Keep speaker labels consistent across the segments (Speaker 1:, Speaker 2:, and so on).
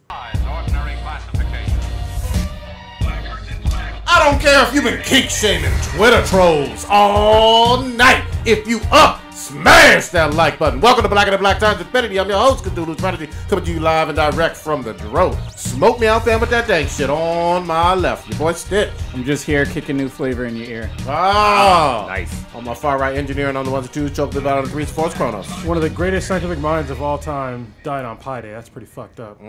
Speaker 1: Ordinary classification.
Speaker 2: I don't care if you've been kink shaming Twitter trolls all night. If you up, smash that like button. Welcome to Black and the Black Times Infinity. I'm your host, Cthulhu Trinity, coming to you live and direct from the Dro. Smoke me out there with that dang shit on my left. Your boy Stitch.
Speaker 3: I'm just here kicking new flavor in your ear.
Speaker 2: Ah,
Speaker 3: Nice.
Speaker 2: On my far right, engineering on the ones and twos, choking about on the threes, fours, Chronos.
Speaker 4: One of the greatest scientific minds of all time died on Pi Day. That's pretty fucked up.
Speaker 2: We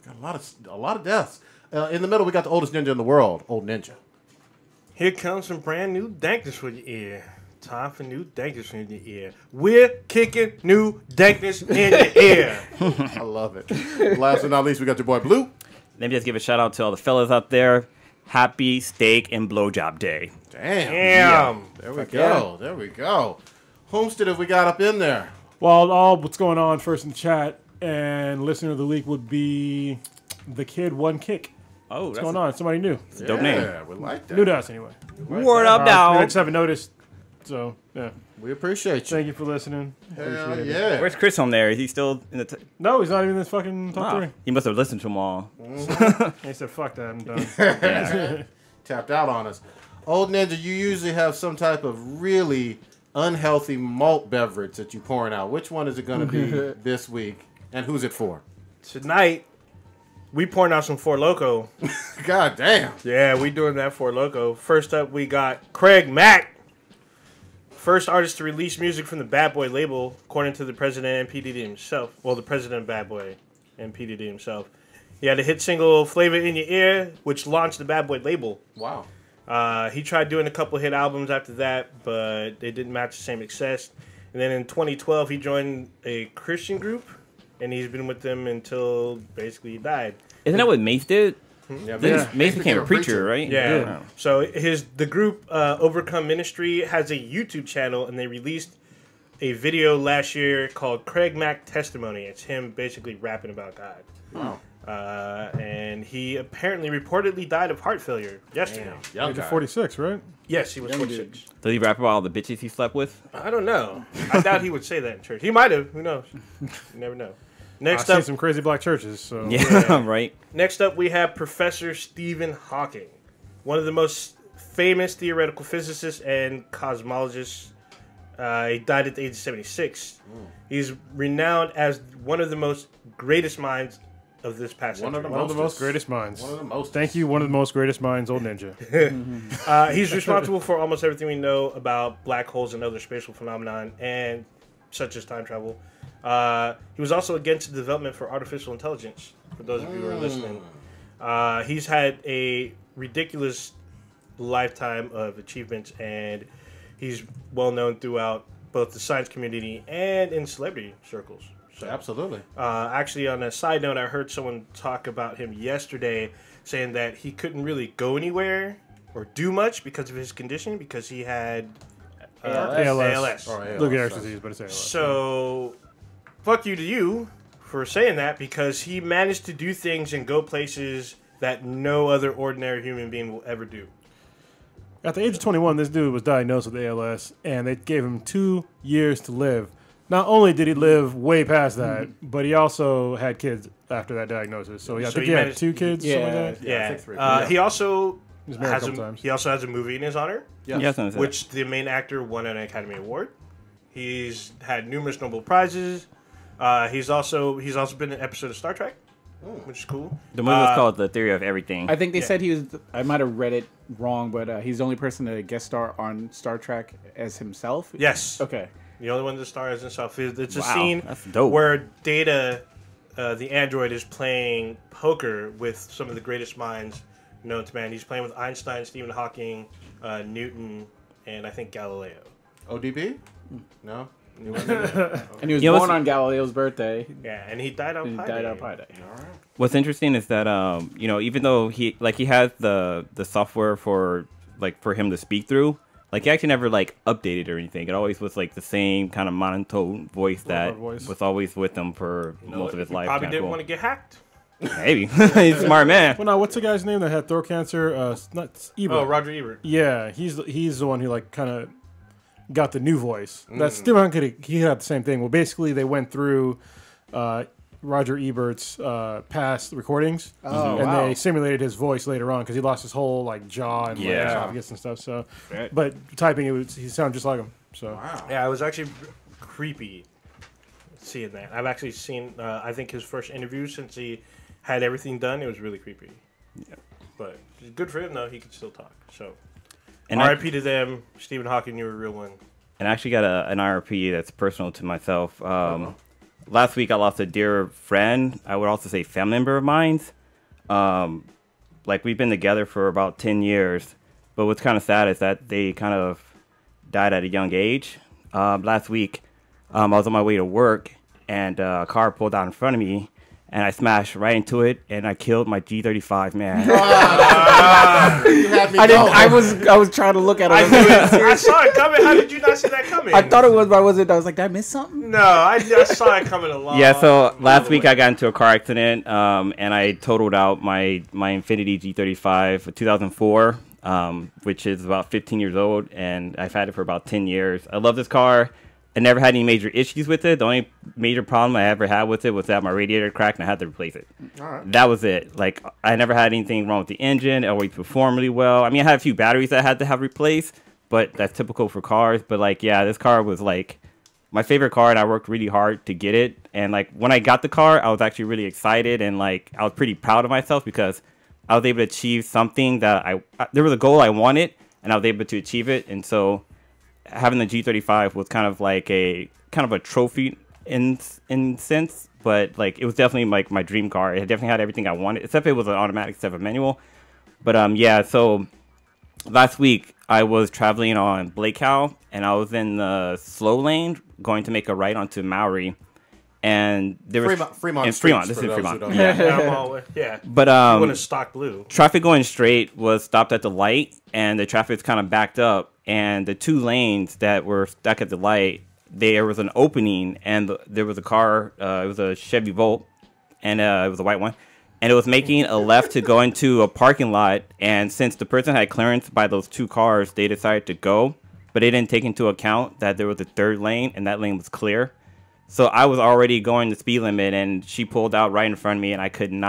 Speaker 2: got a lot of deaths. In the middle, we got the oldest ninja in the world, Old Ninja.
Speaker 5: Here comes some brand new dankness for your ear. Time for new dankness in your ear. We're kicking new dankness in your ear.
Speaker 2: I love it. Last but not least, we got your boy Blue.
Speaker 6: Let me just give a shout out to all the fellas out there. Happy steak and blowjob day.
Speaker 2: Damn. There we go. There we go. Homestead, have we got up in there?
Speaker 4: Well, all what's going on first in the chat and listener of the week would be the Kid One Kick.
Speaker 6: Oh,
Speaker 4: What's going on? Somebody new.
Speaker 6: It's a dope name.
Speaker 2: Yeah, we like that.
Speaker 4: New to us, anyway.
Speaker 6: Word up,
Speaker 4: I
Speaker 6: down.
Speaker 4: just haven't noticed. So, yeah.
Speaker 2: We appreciate you.
Speaker 4: Thank you for listening.
Speaker 2: Hell
Speaker 4: Appreciate it.
Speaker 2: yeah.
Speaker 6: Where's Chris on there? Is he still in the...
Speaker 4: No, he's not even in this fucking top
Speaker 6: Wow.
Speaker 4: three.
Speaker 6: He must have listened to them all.
Speaker 4: He said, fuck that, I'm done.
Speaker 2: Tapped out on us. Old Ninja, you usually have some type of really unhealthy malt beverage that you're pouring out. Which one is it going to be this week? And who's it for?
Speaker 5: Tonight, we pouring out some Four Loko.
Speaker 2: God damn.
Speaker 5: Yeah, we doing that Four Loko. First up, we got Craig Mack. First artist to release music from the Bad Boy label, according to the president and PDD himself. Well, the president of Bad Boy and PDD himself. He had a hit single, Flavor in Your Ear, which launched the Bad Boy label.
Speaker 2: Wow.
Speaker 5: He tried doing a couple hit albums after that, but they didn't match the same success. And then in 2012, he joined a Christian group, and he's been with them until basically he died.
Speaker 6: Isn't that what Mace did?
Speaker 2: Yeah,
Speaker 6: Mace became a preacher, right?
Speaker 5: Yeah. So the group Overcome Ministry has a YouTube channel, and they released a video last year called Craig Mack Testimony. It's him basically rapping about God.
Speaker 2: Wow.
Speaker 5: And he apparently reportedly died of heart failure yesterday.
Speaker 2: Young
Speaker 4: Age of
Speaker 2: guy.
Speaker 4: 46, right?
Speaker 5: Yes, he was 46.
Speaker 6: Does he rap about all the bitches he slept with?
Speaker 5: I don't know. I doubt he would say that in church. He might have. Who knows? You never know.
Speaker 4: I've
Speaker 5: Next
Speaker 4: seen
Speaker 5: up,
Speaker 4: some crazy black churches, so...
Speaker 6: Yeah, right.
Speaker 5: Next up, we have Professor Stephen Hawking, one of the most famous theoretical physicists and cosmologists. He died at the age of 76. He's renowned as one of the most greatest minds of this past century.
Speaker 4: One of the most greatest minds.
Speaker 2: One of the most.
Speaker 4: Thank you, one of the most greatest minds, Old Ninja.
Speaker 5: He's responsible for almost everything we know about black holes and other spatial phenomenon, and such as time travel. He was also against the development for artificial intelligence, for those of you who are listening. He's had a ridiculous lifetime of achievements, and he's well known throughout both the science community and in celebrity circles. So,
Speaker 2: Absolutely.
Speaker 5: actually, on a side note, I heard someone talk about him yesterday, saying that he couldn't really go anywhere or do much because of his condition, because he had ALS.
Speaker 2: Or ALS.
Speaker 4: Look at disease, but it's ALS.
Speaker 5: So, fuck you to you for saying that, because he managed to do things and go places that no other ordinary human being will ever do.
Speaker 4: At the age of 21, this dude was diagnosed with ALS, and they gave him 2 years to live. Not only did he live way past that, but he also had kids after that diagnosis. So I think he had
Speaker 5: managed-
Speaker 4: 2 kids, something like that.
Speaker 2: Yeah, I
Speaker 5: Yeah.
Speaker 2: think 3.
Speaker 5: He also
Speaker 4: He was married a
Speaker 5: has
Speaker 4: couple times.
Speaker 5: he also has a movie in his honor,
Speaker 2: Yes.
Speaker 6: Yeah, something like that.
Speaker 5: which the main actor won an Academy Award. He's had numerous Nobel Prizes. He's also been in an episode of Star Trek, which is cool.
Speaker 6: The movie was called The Theory of Everything.
Speaker 3: I think they said he was. I might have read it wrong, but he's the only person to guest star on Star Trek as himself.
Speaker 5: Yes.
Speaker 3: Okay.
Speaker 5: The only one that stars himself. It's a
Speaker 6: Wow,
Speaker 5: scene
Speaker 6: that's dope.
Speaker 5: where Data, the android, is playing poker with some of the greatest minds known to man. He's playing with Einstein, Stephen Hawking, Newton, and I think Galileo.
Speaker 2: ODB? No?
Speaker 3: And he was
Speaker 6: You know,
Speaker 3: born
Speaker 6: what's-
Speaker 3: on Galileo's birthday.
Speaker 5: Yeah, and he died on
Speaker 3: And he
Speaker 5: Pi
Speaker 3: died
Speaker 5: Day.
Speaker 3: on Pi Day.
Speaker 6: What's interesting is that even though he has the software for him to speak through, he actually never updated or anything. It always was the same kind of monotone voice that
Speaker 4: voice.
Speaker 6: was always with him for most of his life.
Speaker 5: Probably
Speaker 6: Kinda
Speaker 5: didn't
Speaker 6: cool.
Speaker 5: want to get hacked.
Speaker 6: Maybe he's a smart man.
Speaker 4: Well, now, what's the guy's name that had throat cancer? Not Ebert.
Speaker 5: Oh, Roger Ebert.
Speaker 4: Yeah, he's the one who kind of got the new voice. That Stephen Hawking he had the same thing. Well, basically they went through Roger Ebert's past recordings,
Speaker 3: Oh,
Speaker 4: and
Speaker 3: wow.
Speaker 4: they simulated his voice later on because he lost his whole like jaw and like, esophagus and stuff. So,
Speaker 6: Right.
Speaker 4: but typing he sounded just like him. So,
Speaker 2: Wow.
Speaker 5: Yeah, it was actually creepy seeing that. I've actually seen, I think his first interview since he had everything done, it was really creepy. Yeah. But good for him, though. He could still talk. So,
Speaker 6: And
Speaker 5: RIP to them. Stephen Hawking, you're a real one.
Speaker 6: And I actually got an IRP that's personal to myself. Last week, I lost a dear friend. I would also say family member of mine. Like, we've been together for about 10 years. But what's kind of sad is that they kind of died at a young age. Last week, I was on my way to work, and a car pulled out in front of me. And I smashed right into it, and I killed my G35, man.
Speaker 2: You had me going.
Speaker 3: I was trying to look at it.
Speaker 5: I saw it coming. How did you not see that coming?
Speaker 3: I thought it was, but I wasn't. I was like, did I miss something?
Speaker 5: No, I saw it coming along.
Speaker 6: Yeah, so last week I got into a car accident, and I totaled out my Infiniti G35 for 2004, which is about 15 years old, and I've had it for about 10 years. I love this car. I never had any major issues with it. The only major problem I ever had with it was that my radiator cracked and I had to replace it.
Speaker 2: All right.
Speaker 6: That was it. Like, I never had anything wrong with the engine. It always performed really well. I mean, I had a few batteries that I had to have replaced, but that's typical for cars. But, like, yeah, this car was, like, my favorite car, and I worked really hard to get it. And, like, when I got the car, I was actually really excited, and, like, I was pretty proud of myself because I was able to achieve something that there was a goal I wanted, and I was able to achieve it. And so having the G35 was kind of a trophy in sense, but like it was definitely like my dream car. It definitely had everything I wanted, except it was an automatic instead of a manual. But yeah, so last week I was traveling on Blake Howe, and I was in the slow lane going to make a right onto Maori, and there was
Speaker 2: Fremont.
Speaker 6: in
Speaker 2: Streets,
Speaker 6: Fremont. This
Speaker 2: for
Speaker 6: is in
Speaker 2: those who
Speaker 6: Fremont.
Speaker 2: don't know.
Speaker 5: Yeah.
Speaker 6: But
Speaker 5: You want to stock blue.
Speaker 6: traffic going straight was stopped at the light, and the traffic's kind of backed up, and the two lanes that were stuck at the light, there was an opening, and there was a car, it was a Chevy Volt, and it was a white one, and it was making a left to go into a parking lot, and since the person had clearance by those two cars, they decided to go, but they didn't take into account that there was a third lane, and that lane was clear. So I was already going the speed limit, and she pulled out right in front of me, and I couldn't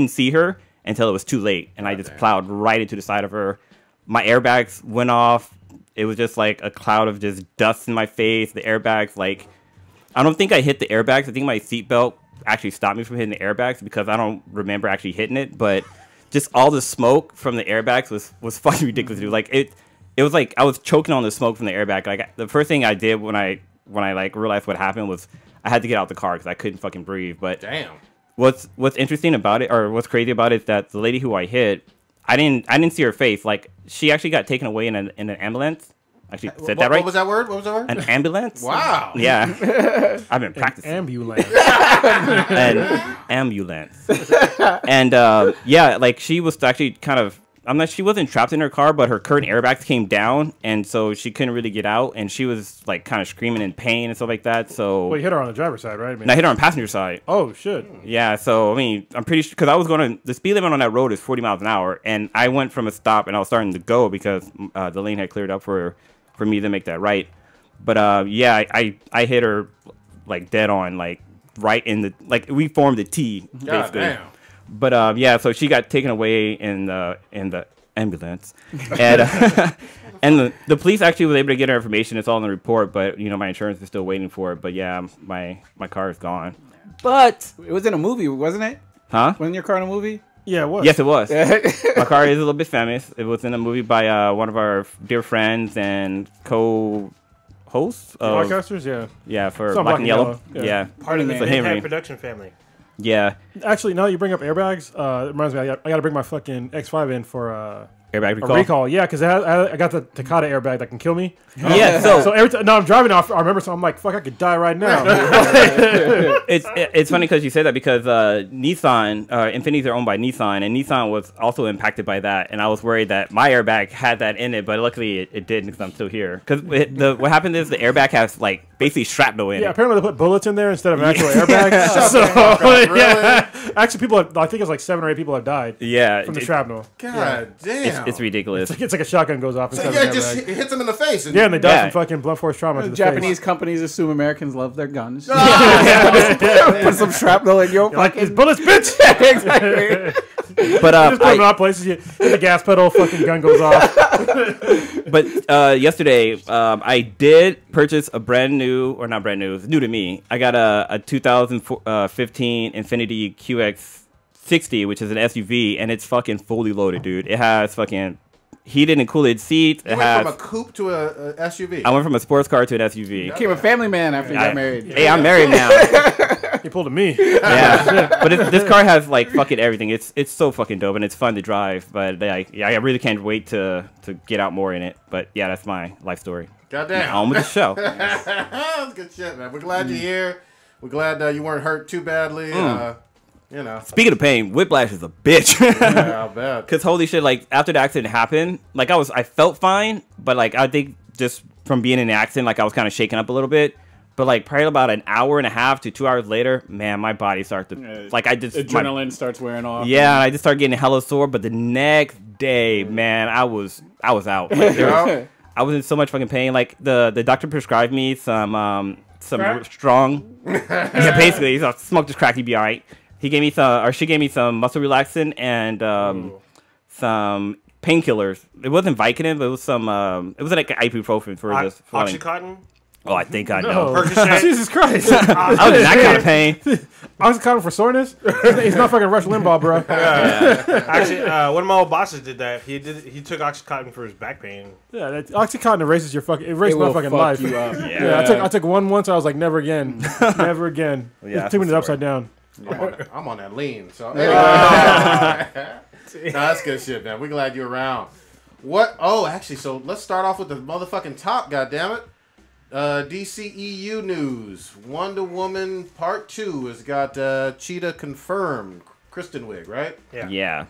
Speaker 6: see her until it was too late, and I just plowed right into the side of her. My airbags went off. It was just like a cloud of just dust in my face. The airbags, like, I don't think I hit the airbags. I think my seatbelt actually stopped me from hitting the airbags because I don't remember actually hitting it, but just all the smoke from the airbags was fucking ridiculous, dude. Like, it was like I was choking on the smoke from the airbag. Like, the first thing I did when I like realized what happened was I had to get out the car because I couldn't fucking breathe. But
Speaker 2: Damn.
Speaker 6: what's interesting about it, or what's crazy about it, is that the lady who I hit, I didn't see her face. Like, she actually got taken away in an ambulance. Actually, said that right?
Speaker 2: What was that word? What was that word?
Speaker 6: An ambulance.
Speaker 2: Wow.
Speaker 6: Yeah, I've been practicing.
Speaker 4: ambulance.
Speaker 6: An ambulance. And yeah, like, she was actually kind of, she wasn't trapped in her car, but her curtain airbags came down, and so she couldn't really get out, and she was like kind of screaming in pain and stuff like that. So
Speaker 4: Well, you hit her on the driver's side, right? I mean,
Speaker 6: and I hit her on the passenger side.
Speaker 4: oh shit.
Speaker 6: Yeah, so I mean, I'm pretty sure because I was going to the speed limit on that road is 40 miles an hour, and I went from a stop and I was starting to go because the lane had cleared up for me to make that right. But yeah, I hit her like dead on, like right in the, like, we formed a T
Speaker 2: God
Speaker 6: basically.
Speaker 2: damn.
Speaker 6: But yeah, so she got taken away in the ambulance, and and the police actually was able to get her information. It's all in the report, but you know, my insurance is still waiting for it. But yeah, my car is gone.
Speaker 3: But it was in a movie, wasn't it?
Speaker 6: Huh?
Speaker 3: Wasn't your car in a movie?
Speaker 4: Yeah, what?
Speaker 6: Yes, it was. My car is a little bit famous. It was in a movie by one of our dear friends and co-hosts of,
Speaker 4: Podcasters, yeah.
Speaker 6: yeah, for
Speaker 4: It's on
Speaker 6: Black and Yellow.
Speaker 4: Yeah.
Speaker 6: Yeah.
Speaker 5: Part of the
Speaker 6: So Henry.
Speaker 5: Midhead production family.
Speaker 6: Yeah.
Speaker 4: Actually, now that you bring up airbags, it reminds me, I got to bring my fucking X5 in for
Speaker 6: Airbag
Speaker 4: a
Speaker 6: recall.
Speaker 4: recall. Yeah, because I got the Takata airbag that can kill me.
Speaker 6: Yeah,
Speaker 4: So every time, now I'm driving off, I remember, so I'm like, fuck, I could die right now.
Speaker 6: It's funny because you say that because Nissan, Infinitis are owned by Nissan, and Nissan was also impacted by that. And I was worried that my airbag had that in it, but luckily it didn't because I'm still here. Because what happened is the airbag has like basically shrapnel in
Speaker 4: Yeah,
Speaker 6: it.
Speaker 4: apparently they put bullets in there instead of actual airbags. So, yeah. Actually, I think it's like 7 or 8 people have died
Speaker 6: Yeah,
Speaker 4: from the shrapnel.
Speaker 2: God damn.
Speaker 6: It's ridiculous.
Speaker 4: It's like a shotgun goes off.
Speaker 2: So,
Speaker 4: inside
Speaker 2: yeah,
Speaker 4: the
Speaker 2: it just
Speaker 4: airbag.
Speaker 2: it hits them in the face. And,
Speaker 4: Yeah, and they die
Speaker 6: Yeah.
Speaker 4: from fucking blunt force trauma to the
Speaker 3: Japanese
Speaker 4: face.
Speaker 3: companies assume Americans love their guns. Put some shrapnel in your
Speaker 4: Like, it's
Speaker 3: fucking...
Speaker 4: bullets, bitch!
Speaker 3: Exactly.
Speaker 6: But
Speaker 4: Just put them in odd places. You hit the gas pedal, fucking gun goes off.
Speaker 6: But yesterday, I did purchase a brand new, or not brand new, it's new to me. I got a 2015 Infiniti QX60, which is an SUV, and it's fucking fully loaded, dude. It has fucking heated and cooled seats.
Speaker 2: you
Speaker 6: It
Speaker 2: went
Speaker 6: has.
Speaker 2: from a coupe to a SUV.
Speaker 6: I went from a sports car to an SUV.
Speaker 3: Became a family man after you got married.
Speaker 6: Hey, I'm married now.
Speaker 4: He pulled a me.
Speaker 6: Yeah, but this car has like fucking everything. It's so fucking dope and it's fun to drive. But like, yeah, I really can't wait to get out more in it. But yeah, that's my life story.
Speaker 2: Goddamn.
Speaker 6: On with the show.
Speaker 2: That's good shit, man. We're glad you're here. We're glad you weren't hurt too badly. You know.
Speaker 6: Speaking of pain, whiplash is a bitch.
Speaker 2: Yeah, I'll bet.
Speaker 6: Cause holy shit, like after the accident happened, like I felt fine, but like I think just from being in the accident, like I was kind of shaken up a little bit. But like probably about an hour and a half to 2 hours later, man, my body started to like I just
Speaker 3: Adrenaline starts wearing off.
Speaker 6: yeah, I just started getting hella sore. But the next day, man, I was out. Like, I was in so much fucking pain. Like the doctor prescribed me some strong. Yeah, basically, so smoke this crack, you'd be alright. He gave me she gave me some muscle relaxant and some painkillers. It wasn't Vicodin, but it was some. It was like ibuprofen for this. For like,
Speaker 5: Oxycontin?
Speaker 6: oh, I think I know.
Speaker 5: Percocet?
Speaker 4: Jesus Christ.
Speaker 6: I was in that kind of pain.
Speaker 4: Oxycontin for soreness? He's not fucking Rush Limbaugh, bro.
Speaker 5: Actually, one of my old bosses did that. He took Oxycontin for his back pain.
Speaker 4: Yeah, Oxycontin erases your fucking, erased
Speaker 3: It
Speaker 4: my
Speaker 3: will
Speaker 4: fucking
Speaker 3: fuck
Speaker 4: life.
Speaker 3: you up.
Speaker 4: Yeah, I took one once. I was like, never again, never again.
Speaker 6: Yeah,
Speaker 4: It took me to the upside down.
Speaker 2: I'm on that lean. So anyway. No, that's good shit, man. We're glad you're around. What? Oh, actually, so let's start off with the motherfucking top. Goddammit. DCEU news. Wonder Woman Part 2 has got Cheetah confirmed. Kristen Wiig, right?
Speaker 6: Yeah.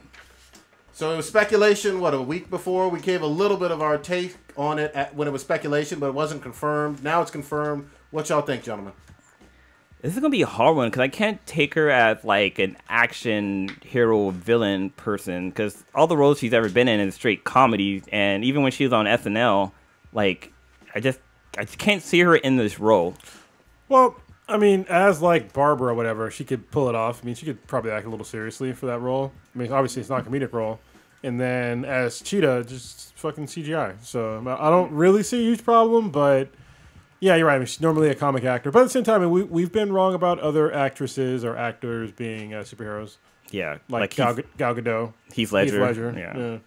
Speaker 2: So it was speculation, what, a week before? We gave a little bit of our take on it when it was speculation, but it wasn't confirmed. Now it's confirmed. What y'all think, gentlemen?
Speaker 6: This is gonna be a hard one because I can't take her as like an action hero villain person because all the roles she's ever been in is straight comedy, and even when she was on SNL, like I just can't see her in this role.
Speaker 4: Well, I mean, as like Barbara or whatever, she could pull it off. I mean, she could probably act a little seriously for that role. I mean, obviously it's not a comedic role. And then as Cheetah, just fucking CGI. So I don't really see a huge problem, but yeah, you're right. I mean, she's normally a comic actor. But at the same time, I mean, we've been wrong about other actresses or actors being superheroes.
Speaker 6: Yeah,
Speaker 4: Like Gal Gadot.
Speaker 6: Heath Ledger.
Speaker 4: Heath Ledger.
Speaker 6: Yeah.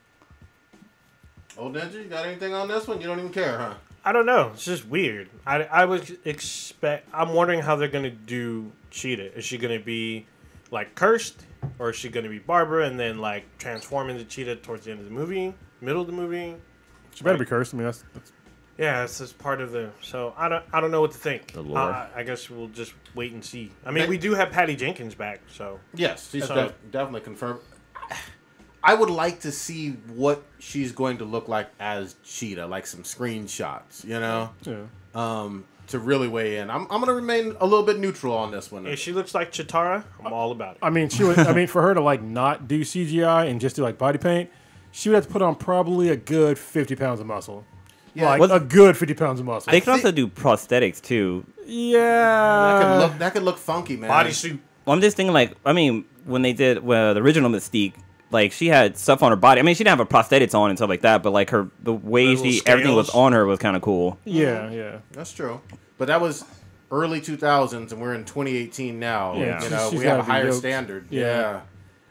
Speaker 2: Old Ninja, you got anything on this one? You don't even care, huh?
Speaker 5: I don't know. It's just weird. I would expect. I'm wondering how they're gonna do Cheetah. Is she gonna be like cursed, or is she gonna be Barbara and then like transform into Cheetah towards the end of the movie, middle of the movie?
Speaker 4: She better be cursed. I mean, that's
Speaker 5: Yeah, that's just part of the. So I don't know what to think.
Speaker 6: The lore.
Speaker 5: I guess we'll just wait and see. I mean, we do have Patty Jenkins back, so
Speaker 2: Yes, she's
Speaker 5: So-
Speaker 2: definitely confirmed. I would like to see what she's going to look like as Cheetah, like some screenshots, you know, to really weigh in. I'm going to remain a little bit neutral on this one.
Speaker 5: if she looks like Chitara, I'm all about it.
Speaker 4: I mean, she would. I mean, for her to like not do CGI and just do like body paint, she would have to put on probably a good 50 pounds of muscle.
Speaker 2: Yeah,
Speaker 4: Like a good 50 pounds of muscle.
Speaker 6: They can also do prosthetics too.
Speaker 4: Yeah.
Speaker 2: that could look funky, man.
Speaker 5: Bodysuit.
Speaker 6: Well, I'm just thinking like I mean when they did the original Mystique. Like she had stuff on her body. I mean, she didn't have her prosthetics on and stuff like that, but like the way
Speaker 5: Little
Speaker 6: everything was
Speaker 5: scales.
Speaker 6: on her was kind of cool.
Speaker 4: Yeah.
Speaker 2: That's true. But that was early 2000s, and we're in 2018 now.
Speaker 6: Yeah.
Speaker 2: You know,
Speaker 4: She's
Speaker 2: we have a
Speaker 4: gotta be
Speaker 2: higher
Speaker 4: yoked.
Speaker 2: standard.
Speaker 4: Yeah.
Speaker 2: Yeah.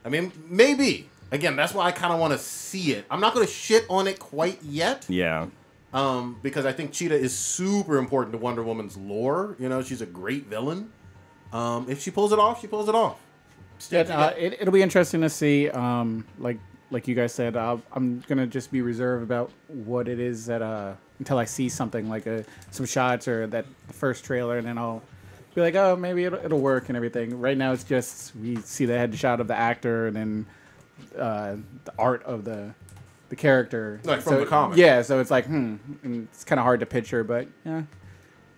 Speaker 2: I mean, maybe. Again, that's why I kind of want to see it. I'm not going to shit on it quite yet.
Speaker 6: Yeah.
Speaker 2: Because I think Cheetah is super important to Wonder Woman's lore. You know, she's a great villain. If she pulls it off, she pulls it off.
Speaker 3: It'll be interesting to see. Like you guys said, I'm gonna just be reserved about what it is that until I see something like some shots or that first trailer, and then I'll be like, oh, maybe it'll work and everything. Right now, it's just we see the headshot of the actor and then the art of the character,
Speaker 2: Like from the comic.
Speaker 3: Yeah, so it's like, and it's kind of hard to picture, but yeah,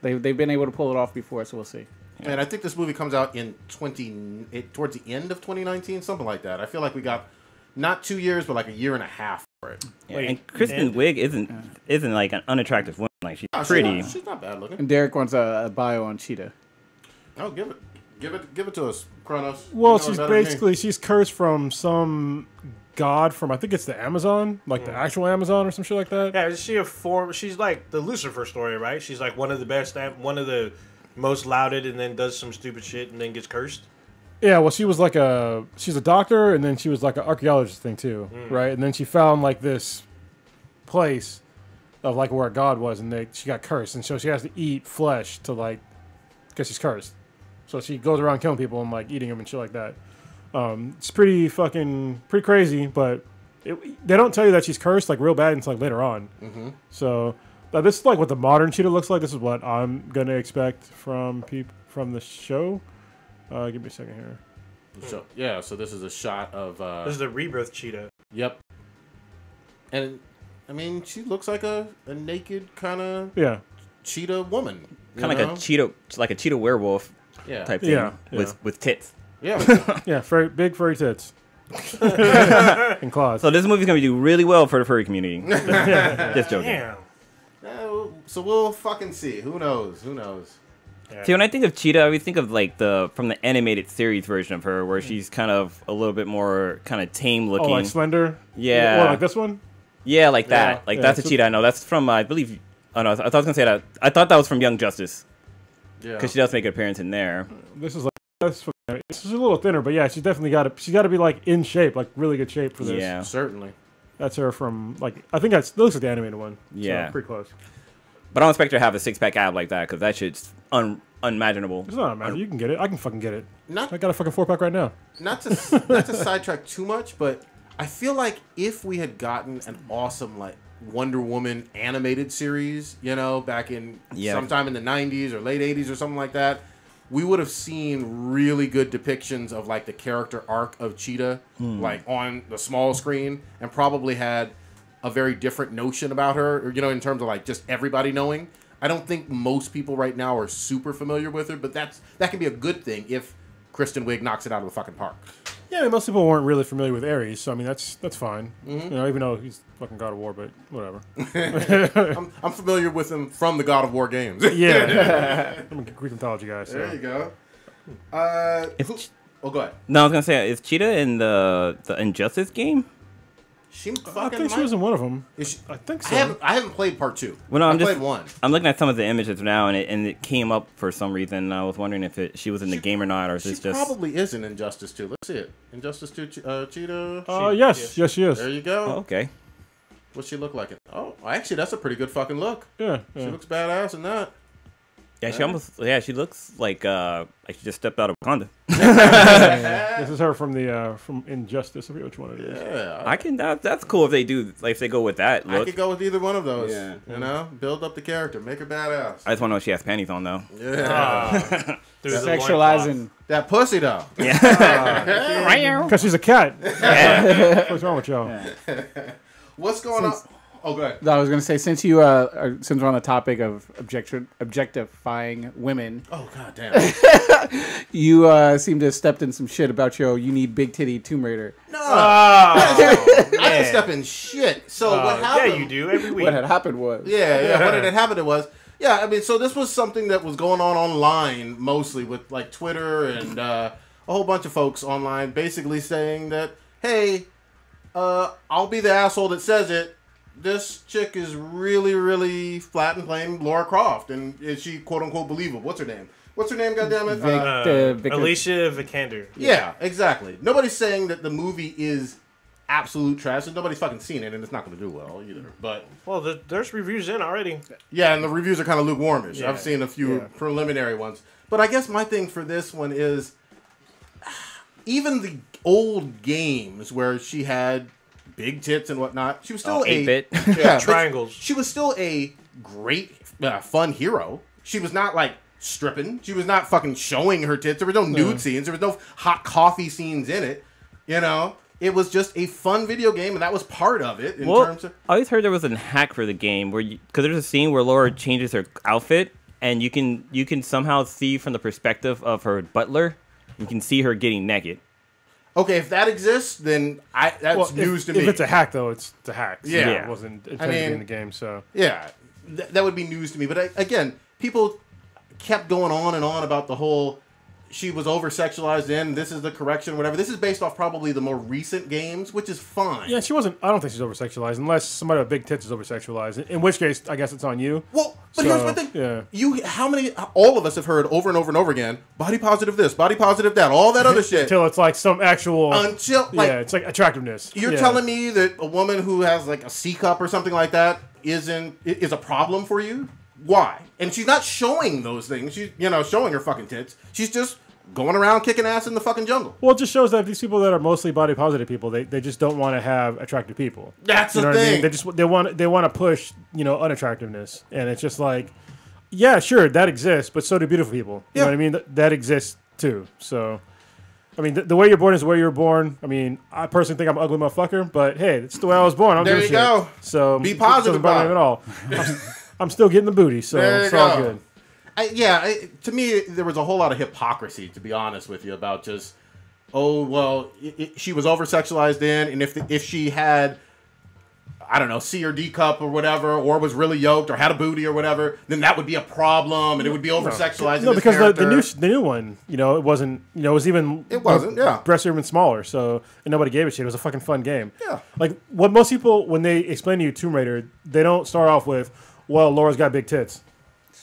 Speaker 3: they've been able to pull it off before, so we'll see.
Speaker 2: And I think this movie comes out in towards the end of 2019, something like that. I feel like we got not 2 years, but like a year and a half for it.
Speaker 6: Yeah,
Speaker 5: Wait,
Speaker 6: and Kristen Wiig isn't like an unattractive woman. Like she's pretty.
Speaker 2: She's not bad looking.
Speaker 3: And Derek wants a bio on Cheetah.
Speaker 2: Oh, give it to us, Kronos.
Speaker 4: Well,
Speaker 2: You know
Speaker 4: she's
Speaker 2: better than me.
Speaker 4: basically she's cursed from some god from I think it's the Amazon, like the actual Amazon or some shit like that.
Speaker 5: Yeah, is she a form? She's like the Lucifer story, right? She's like one of the best, one of the most lauded, and then does some stupid shit and then gets cursed.
Speaker 4: Yeah, well, she's a doctor, and then she was like an archaeologist thing too, right? And then she found like this place of like where a god was, and she got cursed, and so she has to eat flesh to like, because she's cursed. So she goes around killing people and like eating them and shit like that. It's pretty crazy, but they don't tell you that she's cursed like real bad until like later on. Mm-hmm. So this is like what the modern Cheetah looks like. This is what I'm gonna expect from the show. Give me a second here.
Speaker 2: So this is a shot of.
Speaker 5: This is the rebirth cheetah.
Speaker 2: Yep. And I mean, she looks like a naked kind of cheetah woman.
Speaker 6: Kind of like a cheetah werewolf type thing with tits.
Speaker 2: Yeah.
Speaker 4: Yeah, big furry tits. And claws.
Speaker 6: So this movie's gonna do really well for the furry community. Just joking.
Speaker 5: Damn.
Speaker 2: So we'll fucking see. Who knows?
Speaker 6: See, when I think of Cheetah, I always think of like from the animated series version of her, where she's kind of a little bit more kind of tame looking.
Speaker 4: Oh, like slender?
Speaker 6: Yeah.
Speaker 4: Or like this one?
Speaker 6: Yeah, like that.
Speaker 4: Yeah.
Speaker 6: That's a Cheetah I know. That's from I believe. Oh no, I thought I was gonna say that. I thought that was from Young Justice.
Speaker 2: Yeah.
Speaker 6: Because she does make an appearance in there.
Speaker 4: This is like it's just a little thinner, but yeah, she's definitely got to be like in shape, like really good shape for this.
Speaker 6: Yeah.
Speaker 2: Certainly.
Speaker 4: That's her from like I think that looks like the animated one.
Speaker 6: Yeah.
Speaker 4: So pretty close.
Speaker 6: But I don't expect her to have a six-pack ab like that because that shit's unimaginable.
Speaker 4: It's not a matter. You can get it. I can fucking get it.
Speaker 2: Not
Speaker 4: I got a fucking 4-pack right now.
Speaker 2: not to sidetrack too much, but I feel like if we had gotten an awesome like Wonder Woman animated series, back in sometime in the 90s or late 80s or something like that, we would have seen really good depictions of like the character arc of Cheetah like on the small screen, and probably had a very different notion about her, in terms of like just everybody knowing. I don't think most people right now are super familiar with her, but that can be a good thing if Kristen Wiig knocks it out of the fucking park.
Speaker 4: Yeah, I mean, most people weren't really familiar with Ares, so I mean that's fine. Mm-hmm. Even though he's fucking God of War, but whatever.
Speaker 2: I'm familiar with him from the God of War games.
Speaker 4: Yeah, I'm a Greek mythology guy. So.
Speaker 2: There you go. Go ahead.
Speaker 6: No, I was gonna say, is Cheetah in the Injustice game?
Speaker 2: She
Speaker 4: I think she was in one of them. I think so.
Speaker 2: I haven't played part 2.
Speaker 6: Well, no,
Speaker 2: I played 1.
Speaker 6: I'm looking at some of the images now, and it came up for some reason. And I was wondering if she was in the game or not, or is this just
Speaker 2: probably is in Injustice 2. Let's see it. Injustice 2, Cheetah.
Speaker 4: Yes, she is.
Speaker 2: There you go.
Speaker 6: Oh, okay.
Speaker 2: What's she look like? Oh, actually, that's a pretty good fucking look.
Speaker 4: Yeah.
Speaker 2: She looks badass in that.
Speaker 6: Yeah, she looks like she just stepped out of Wakanda.
Speaker 4: This is her from Injustice. I forget which one it is.
Speaker 2: Yeah,
Speaker 6: that's cool if they do, like, if they go with that look.
Speaker 2: I could go with either one of those.
Speaker 6: Yeah.
Speaker 2: Build up the character, make her badass.
Speaker 6: I just want to know if she has panties on though.
Speaker 2: Yeah,
Speaker 3: Sexualizing.
Speaker 2: that pussy though.
Speaker 4: Because she's a cat. What's wrong with y'all?
Speaker 2: What's going on? Oh, go ahead.
Speaker 3: No, I was gonna say, since we're on the topic of objectifying women,
Speaker 2: Oh, god damn.
Speaker 3: you seem to have stepped in some shit about you need big titty Tomb Raider.
Speaker 2: No. I didn't step in shit. So what happened?
Speaker 5: Yeah, you do every week.
Speaker 3: What had happened was
Speaker 2: Yeah. What had happened was, I mean, so this was something that was going on online, mostly with like Twitter and a whole bunch of folks online, basically saying that, hey, I'll be the asshole that says it. This chick is really, really flat and plain Laura Croft, and is she quote unquote believable? What's her name? Goddammit?
Speaker 5: Alicia Vikander.
Speaker 2: Yeah, exactly. Nobody's saying that the movie is absolute trash, and nobody's fucking seen it, and it's not going to do well either. But
Speaker 5: there's reviews in already.
Speaker 2: Yeah, and the reviews are kind of lukewarmish.
Speaker 5: Yeah.
Speaker 2: I've seen a few preliminary ones, but I guess my thing for this one is even the old games where she had big tits and whatnot, she was still
Speaker 6: 8-bit.
Speaker 5: Triangles.
Speaker 2: She was still a great, fun hero. She was not like stripping. She was not fucking showing her tits. There were no nude scenes. There was no hot coffee scenes in it. It was just a fun video game, and that was part of it. In terms of,
Speaker 6: I always heard there was a hack for the game where, because there's a scene where Laura changes her outfit, and you can somehow see from the perspective of her butler, you can see her getting naked.
Speaker 2: Okay, if that exists, then that's news to me.
Speaker 4: If it's a hack, though, it's a hack. So
Speaker 2: Yeah.
Speaker 4: it wasn't intended to be in the game. So
Speaker 2: yeah, that would be news to me. But again, people kept going on and on about the whole she was over-sexualized in, this is the correction, whatever. This is based off probably the more recent games, which is fine.
Speaker 4: yeah, she wasn't. I don't think she's over-sexualized unless somebody with big tits is over-sexualized. In which case, I guess it's on you.
Speaker 2: Well, but
Speaker 4: So,
Speaker 2: here's my thing.
Speaker 4: yeah.
Speaker 2: All of us have heard over and over and over again, body positive this, body positive that, all that other shit.
Speaker 4: Until it's like some actual.
Speaker 2: Until, like,
Speaker 4: yeah, it's like attractiveness.
Speaker 2: You're telling me that a woman who has like a C cup or something like that is a problem for you? Why? And she's not showing those things. She's showing her fucking tits. She's just going around kicking ass in the fucking jungle.
Speaker 4: Well, it just shows that these people that are mostly body positive people, they just don't want to have attractive people.
Speaker 2: That's
Speaker 4: you
Speaker 2: the
Speaker 4: know what I
Speaker 2: thing.
Speaker 4: mean? They want to push unattractiveness, and it's just like, yeah, sure, that exists, but so do beautiful people. You know what I mean? That exists too. So, I mean, the way you're born is the way you're born. I mean, I personally think I'm an ugly motherfucker, but hey, it's the way I was born. I don't
Speaker 2: There
Speaker 4: give a
Speaker 2: you
Speaker 4: shit.
Speaker 2: go.
Speaker 4: So
Speaker 2: Be
Speaker 4: it
Speaker 2: positive
Speaker 4: doesn't bother
Speaker 2: about
Speaker 4: me at all. I'm still getting the booty, so
Speaker 2: There you
Speaker 4: it's all
Speaker 2: go.
Speaker 4: good.
Speaker 2: To me, there was a whole lot of hypocrisy, to be honest with you, about just, she was over-sexualized in, and if she had, I don't know, C or D cup or whatever, or was really yoked or had a booty or whatever, then that would be a problem, and it would be over-sexualized.
Speaker 4: No, because the new one, it wasn't, it was even, breasts are even smaller, so, and nobody gave a shit. It was a fucking fun game.
Speaker 2: Yeah.
Speaker 4: Like, what most people, when they explain to you Tomb Raider, they don't start off with, well, Laura's got big tits.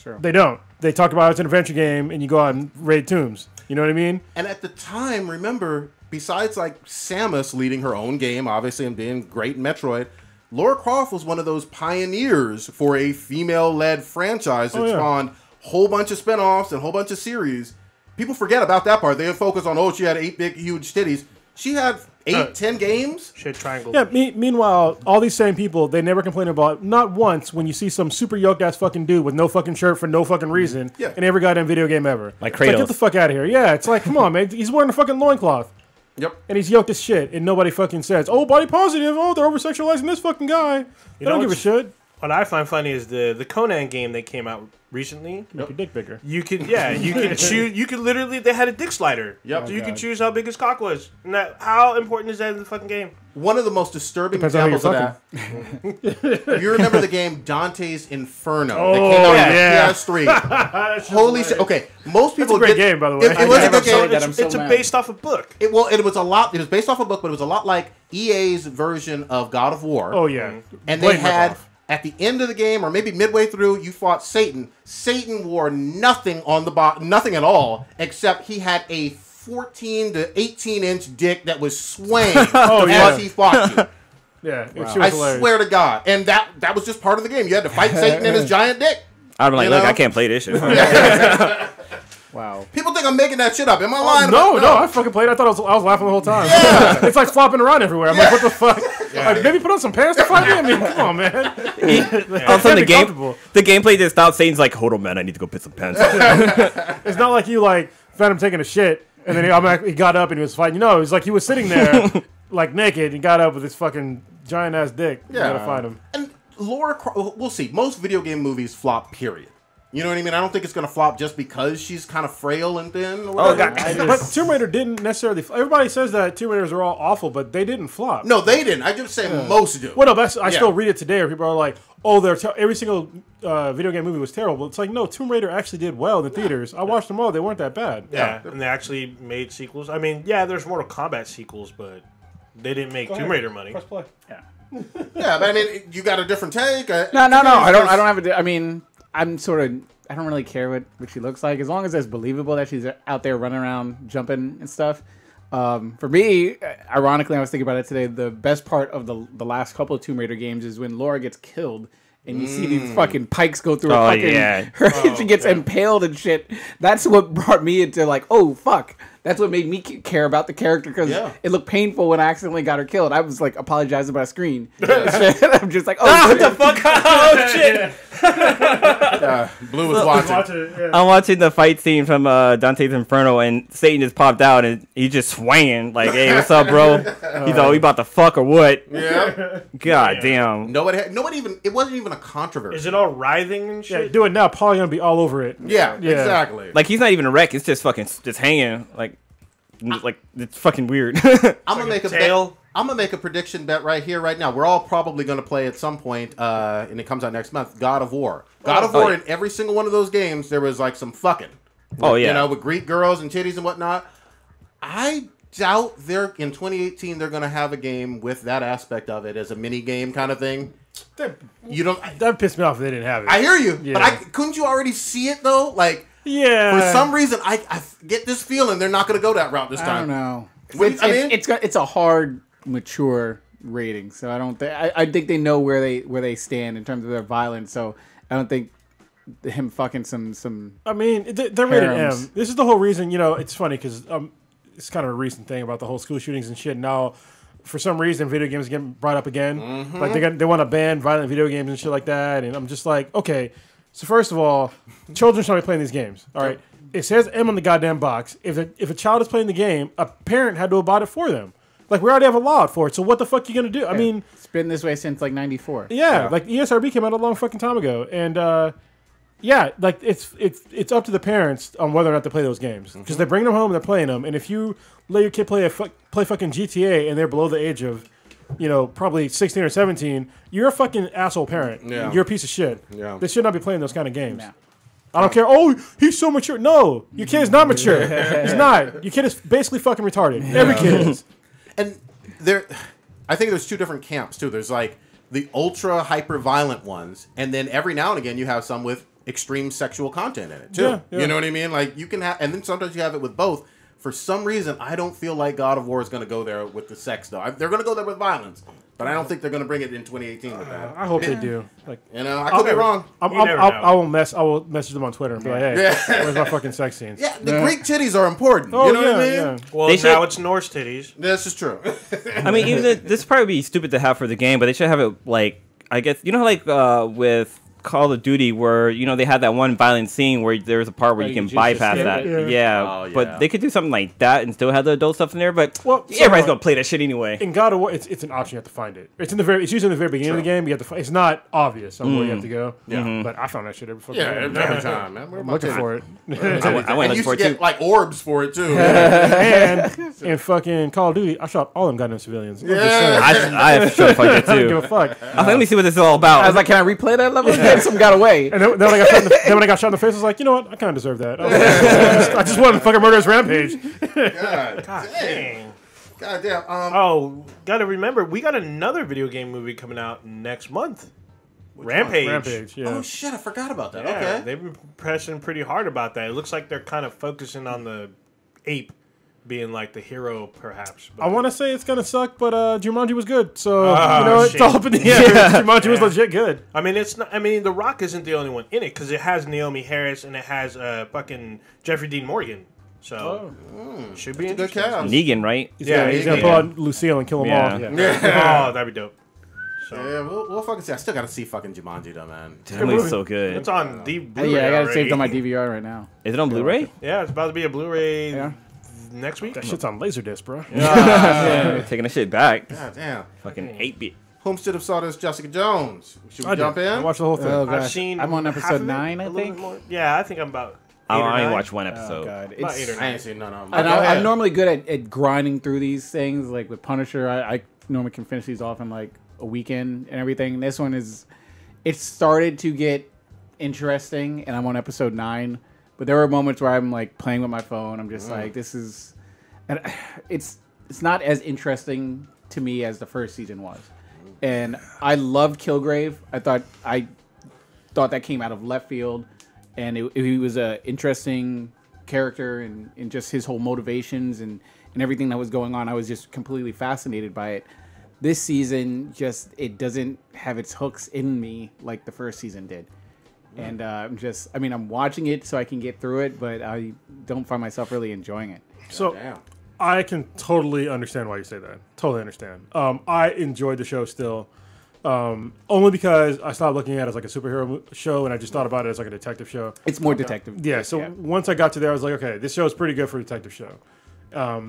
Speaker 3: Sure.
Speaker 4: They don't. They talk about it's an adventure game, and you go out and raid tombs. You know what I mean?
Speaker 2: And at the time, remember, besides like Samus leading her own game, obviously, and being great in Metroid, Lara Croft was one of those pioneers for a female-led franchise that spawned a whole bunch of spinoffs and a whole bunch of series. People forget about that part. They focus on, she had 8 big, huge titties. She had 10 games.
Speaker 5: Shit triangle.
Speaker 4: Yeah, meanwhile, all these same people, they never complain about, not once, when you see some super yoked-ass fucking dude with no fucking shirt for no fucking reason in every goddamn video game ever.
Speaker 6: Like
Speaker 4: It's
Speaker 6: Kratos.
Speaker 4: get the fuck out of here. Yeah, it's like, come on, man. He's wearing a fucking loincloth.
Speaker 2: Yep.
Speaker 4: And he's yoked as shit, and nobody fucking says, oh, body positive, oh, they're over-sexualizing this fucking guy. They don't give a shit.
Speaker 5: What I find funny is the Conan game that came out recently.
Speaker 4: Make your dick bigger.
Speaker 5: You could choose. You could literally. They had a dick slider.
Speaker 2: Yep.
Speaker 5: So you could choose how big his cock was. And how important is that in the fucking game?
Speaker 2: One of the most disturbing
Speaker 4: Depends on how
Speaker 2: examples of that. You remember the game Dante's Inferno?
Speaker 4: Oh,
Speaker 2: that came out
Speaker 4: yeah.
Speaker 2: on PS3. Holy shit! Okay, most people.
Speaker 4: That's a great game, by the way.
Speaker 2: It was a good game.
Speaker 3: that. I'm so
Speaker 5: It's
Speaker 3: mad.
Speaker 5: based off a book.
Speaker 2: It was a lot. It was based off a book, but it was a lot like EA's version of God of War.
Speaker 4: Oh, yeah.
Speaker 2: And they had, at the end of the game, or maybe midway through, you fought Satan. Satan wore nothing on the nothing at all, except he had a 14 to 18-inch dick that was swaying as he fought you.
Speaker 4: Yeah, she was
Speaker 2: I
Speaker 4: hilarious.
Speaker 2: swear to God. And that was just part of the game. You had to fight Satan and his giant dick.
Speaker 6: I'm like,
Speaker 2: You
Speaker 6: look,
Speaker 2: know?
Speaker 6: I can't play this shit.
Speaker 3: Wow.
Speaker 2: People think I'm making that shit up. Am I lying?
Speaker 4: No,
Speaker 2: about
Speaker 4: I fucking played. I thought I was laughing the whole time.
Speaker 2: Yeah.
Speaker 4: It's like flopping around everywhere. I'm like, what the fuck? Like, maybe put on some pants to fight me? I mean, come on, man.
Speaker 6: All of a sudden, the gameplay just stopped. Satan's like, hold on, man, I need to go piss some pants.
Speaker 4: It's not like you like found him taking a shit and then he got up and he was fighting. No, it was like he was sitting there like naked and got up with his fucking giant ass dick. You gotta find him.
Speaker 2: And we'll see. Most video game movies flop, period. You know what I mean? I don't think it's going to flop just because she's kind of frail and thin. Or whatever.
Speaker 4: But Tomb Raider didn't necessarily. Everybody says that Tomb Raiders are all awful, but they didn't flop.
Speaker 2: No, they didn't. I just say most do.
Speaker 4: Well, no, I still read it today where people are like, oh, every single video game movie was terrible. It's like, no, Tomb Raider actually did well in the theaters. I watched them all. They weren't that bad.
Speaker 5: Yeah, and they actually made sequels. I mean, yeah, there's Mortal Kombat sequels, but they didn't make Tomb Raider money.
Speaker 4: Press play.
Speaker 2: Yeah, but I mean, you got a different take.
Speaker 3: No. I don't have a. I mean, I'm sort of. I don't really care what she looks like as long as it's believable that she's out there running around jumping and stuff. For me, ironically, I was thinking about it today. The best part of the last couple of Tomb Raider games is when Laura gets killed. And you see these fucking pikes go through her fucking... she gets impaled and shit. That's what brought me into like, oh, fuck. That's what made me care about the character because it looked painful when I accidentally got her killed. I was like apologizing about a screen. I'm just like, oh,
Speaker 5: what the fuck? Oh, shit.
Speaker 2: Blue was watching.
Speaker 6: I'm watching the fight scene from Dante's Inferno, and Satan just popped out, and he's just swaying. Like, hey, what's up, bro? He's all, we about to fuck or what?
Speaker 2: Yeah.
Speaker 6: God damn.
Speaker 2: Nobody even... It wasn't even a controversy.
Speaker 5: Is it all writhing and shit?
Speaker 4: Yeah, do it now. Probably gonna be all over it.
Speaker 2: Yeah, exactly.
Speaker 6: Like, he's not even a wreck. It's just fucking just hanging. Like, like it's fucking weird.
Speaker 2: I'm gonna make a bet.
Speaker 5: tail.
Speaker 2: I'm gonna make a prediction bet right here, right now. We're all probably gonna play at some point, and it comes out next month. God of War. God of War.
Speaker 6: yeah.
Speaker 2: In every single one of those games, there was like some fucking.
Speaker 6: Oh, yeah.
Speaker 2: You know, with Greek girls and titties and whatnot. I doubt they're in 2018 they're gonna have a game with that aspect of it as a mini game kind of thing. You don't.
Speaker 4: That pissed me off if they didn't have it.
Speaker 2: I hear you,
Speaker 4: Yeah.
Speaker 2: but couldn't you already see it though? Like
Speaker 4: yeah.
Speaker 2: for some reason, I get this feeling they're not gonna go that route this time.
Speaker 3: I don't know.
Speaker 2: What- I mean-
Speaker 3: It's a hard, mature rating, so I don't think I think they know where they stand in terms of their violence. So I don't think him fucking some.
Speaker 4: I mean, they're rated
Speaker 3: Harems.
Speaker 4: M. This is the whole reason. You know, it's funny because it's kind of a recent thing about the whole school shootings and shit. Now, for some reason, video games get brought up again.
Speaker 2: Mm-hmm.
Speaker 4: Like they want to ban violent video games and shit like that. And I'm just like, okay. So first of all, children shouldn't be playing these games. All right. It says M on the goddamn box. If a child is playing the game, a parent had to have bought it for them. Like, we already have a law for it, so what the fuck you gonna do? I mean,
Speaker 3: It's been this way since like '94.
Speaker 4: yeah, like ESRB came out a long fucking time ago, and yeah, like it's up to the parents on whether or not to play those games because they bring them home and they're playing them. And if you let your kid play fucking GTA and they're below the age of, you know, probably 16 or 17, you're a fucking asshole parent.
Speaker 2: Yeah.
Speaker 4: You're a piece of shit.
Speaker 2: Yeah.
Speaker 4: They should not be playing those kind of games.
Speaker 3: Yeah.
Speaker 4: I don't care. Oh, he's so mature. No, your kid is not mature. He's not. Your kid is basically fucking retarded. Every kid is.
Speaker 2: And I think there's two different camps too. There's like the ultra hyper violent ones, and then every now and again you have some with extreme sexual content in it too.
Speaker 4: Yeah, yeah.
Speaker 2: You know what I mean? Like you can have, and then sometimes you have it with both. For some reason, I don't feel like God of War is going to go there with the sex though. They're going to go there with violence, but I don't think they're going to bring it in 2018 with that.
Speaker 4: I hope they do. Like,
Speaker 2: You know, I could be wrong.
Speaker 5: You never know.
Speaker 4: I will message them on Twitter and be like, hey, where's my fucking sex scenes?
Speaker 2: Yeah, the Greek titties are important.
Speaker 4: Oh,
Speaker 2: You know
Speaker 4: yeah,
Speaker 2: what I mean?
Speaker 4: yeah.
Speaker 5: Well,
Speaker 6: They
Speaker 5: now
Speaker 6: should-
Speaker 5: it's Norse titties.
Speaker 2: This is true.
Speaker 6: I mean, even this would probably be stupid to have for the game, but they should have it like I guess you know like with Call of Duty where you know they had that one violent scene where there's a part where you can
Speaker 3: just
Speaker 6: bypass
Speaker 3: skip
Speaker 6: that.
Speaker 3: it?
Speaker 6: Yeah,
Speaker 2: Oh, yeah.
Speaker 6: but they could do something like that and still have the adult stuff in there. But
Speaker 4: Well,
Speaker 6: everybody's
Speaker 4: so-
Speaker 6: gonna play that shit anyway.
Speaker 4: In God of War, it's an option. You have to find it. It's usually in the very beginning of the game. You have to. It's not obvious on where you have to go. Yeah, but I found that shit every fucking
Speaker 2: Yeah,
Speaker 4: game.
Speaker 2: every time, man. Where am I
Speaker 4: Looking
Speaker 2: kidding?
Speaker 4: for it.
Speaker 6: I went
Speaker 2: And
Speaker 6: looking
Speaker 2: you
Speaker 6: for
Speaker 2: should
Speaker 6: it
Speaker 2: get
Speaker 6: too.
Speaker 2: like orbs for it too.
Speaker 4: and in fucking Call of Duty, I shot all them goddamn civilians. I'm just saying.
Speaker 6: I have to fuck that
Speaker 4: I don't give
Speaker 6: too.
Speaker 4: a fuck.
Speaker 6: I was like, let me see what this is all about.
Speaker 3: I was like, can I replay that level? Some got away.
Speaker 4: And then when I got shot in the face, I was like, you know what? I kind of deserve that. I just wanted to fucking murder his rampage.
Speaker 2: God,
Speaker 5: God
Speaker 2: dang.
Speaker 5: dang.
Speaker 2: God damn.
Speaker 5: Oh, gotta remember, we got another video game movie coming out next month. Rampage.
Speaker 4: Rampage, yeah.
Speaker 2: Oh shit, I forgot about that.
Speaker 5: Yeah,
Speaker 2: Okay.
Speaker 5: they've been pressing pretty hard about that. It looks like they're kind of focusing on the ape being like the hero, perhaps. But
Speaker 4: I want to say it's gonna suck, but Jumanji was good, so
Speaker 5: Ah,
Speaker 4: you know it's
Speaker 5: shit.
Speaker 4: all up in the air. Jumanji was legit good.
Speaker 5: I mean, it's not. I mean, The Rock isn't the only one in it because it has Naomi Harris and it has fucking Jeffrey Dean Morgan. So should be
Speaker 2: Good
Speaker 5: interesting.
Speaker 2: cast.
Speaker 6: Negan, right?
Speaker 5: Yeah,
Speaker 4: He's gonna
Speaker 5: yeah.
Speaker 4: pull out Lucille and kill them
Speaker 6: Yeah.
Speaker 4: all. Yeah.
Speaker 2: Yeah.
Speaker 5: Oh, that'd be dope. So
Speaker 2: Yeah, we'll fucking see. I still gotta see fucking Jumanji though, man.
Speaker 6: That movie's so good.
Speaker 5: it's on the Blu-ray
Speaker 3: Yeah, I got it
Speaker 5: already.
Speaker 3: saved on my DVR right now.
Speaker 6: Is it on Blu-ray?
Speaker 5: Yeah, it's about to be a Blu-ray
Speaker 3: Yeah.
Speaker 5: next week.
Speaker 4: That shit's on Laserdisc, bro.
Speaker 6: Taking the shit back.
Speaker 2: God damn.
Speaker 6: Fucking 8-bit.
Speaker 2: Homestead of Sawdust, Jessica Jones. Should we
Speaker 4: I
Speaker 2: jump
Speaker 4: did. I
Speaker 2: in?
Speaker 4: watched the whole thing.
Speaker 3: Oh,
Speaker 5: I've
Speaker 3: gosh.
Speaker 5: seen.
Speaker 3: I'm on
Speaker 5: half
Speaker 3: episode
Speaker 5: of it,
Speaker 3: 9, I
Speaker 5: a little bit
Speaker 3: think.
Speaker 5: more. Yeah, I think I'm about.
Speaker 6: I
Speaker 5: 8 or
Speaker 6: only
Speaker 5: 9.
Speaker 6: watched one
Speaker 3: Oh
Speaker 6: episode.
Speaker 3: god,
Speaker 5: About 8 or
Speaker 3: it's.
Speaker 5: 9.
Speaker 2: I ain't seen none of them.
Speaker 3: And
Speaker 2: Go ahead.
Speaker 3: I'm normally good at grinding through these things. Like with Punisher, I normally can finish these off in like a weekend and everything. This one is, it started to get interesting, and I'm on episode 9. But there were moments where I'm like playing with my phone. I'm just like, this is, and it's not as interesting to me as the first season was. And I loved Kilgrave. I thought that came out of left field, and he was a interesting character and just his whole motivations and everything that was going on. I was just completely fascinated by it. This season, it doesn't have its hooks in me like the first season did. And I'm watching it so I can get through it, but I don't find myself really enjoying it.
Speaker 4: So
Speaker 2: Damn.
Speaker 4: I can totally understand why you say that. Totally understand. I enjoyed the show still, only because I stopped looking at it as like a superhero show, and I just thought about it as like a detective show.
Speaker 3: It's more detective.
Speaker 4: Yeah. So once I got to there, I was like, okay, this show is pretty good for a detective show.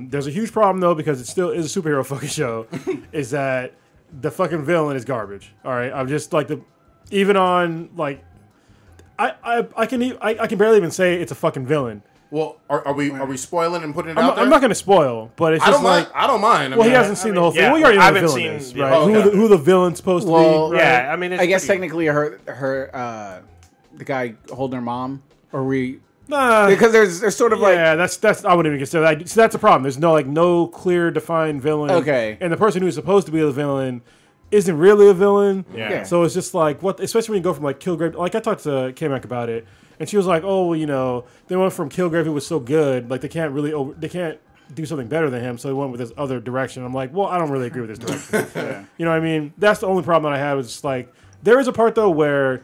Speaker 4: There's a huge problem though because it still is a superhero fucking show. Is that the fucking villain is garbage? All right, I'm just like even on like I can barely even say it's a fucking villain
Speaker 2: Well, are we spoiling and putting it out there?
Speaker 4: I'm not going to spoil, but it's
Speaker 2: I
Speaker 4: just
Speaker 2: don't
Speaker 4: like.
Speaker 2: mind. I don't mind. I
Speaker 4: Well, he
Speaker 2: mean,
Speaker 4: hasn't seen the whole thing.
Speaker 5: yeah,
Speaker 4: Well, you already know
Speaker 5: I
Speaker 4: who the
Speaker 5: haven't
Speaker 4: villain
Speaker 5: seen-
Speaker 4: is,
Speaker 5: yeah.
Speaker 4: right?
Speaker 2: Okay.
Speaker 4: Who the villain's supposed to
Speaker 3: Well,
Speaker 4: be. Right?
Speaker 5: Yeah, I mean, it's
Speaker 3: I guess
Speaker 5: pretty-
Speaker 3: technically her the guy holding her mom, or we
Speaker 4: Nah.
Speaker 3: because there's sort of
Speaker 4: Yeah, that's I wouldn't even consider that. So that's a problem. There's no clear defined villain.
Speaker 3: Okay.
Speaker 4: And the person who's supposed to be the villain isn't really a villain.
Speaker 5: Yeah.
Speaker 4: So it's just like what, especially when you go from like Kilgrave. Like I talked to K-Mac about it, and she was like, "Oh, well, you know, they went from Kilgrave who was so good, like they can't do something better than him, so they went with this other direction." I'm like, well, I don't really agree with this direction. You know what I mean? That's the only problem that I have is just like there is a part though where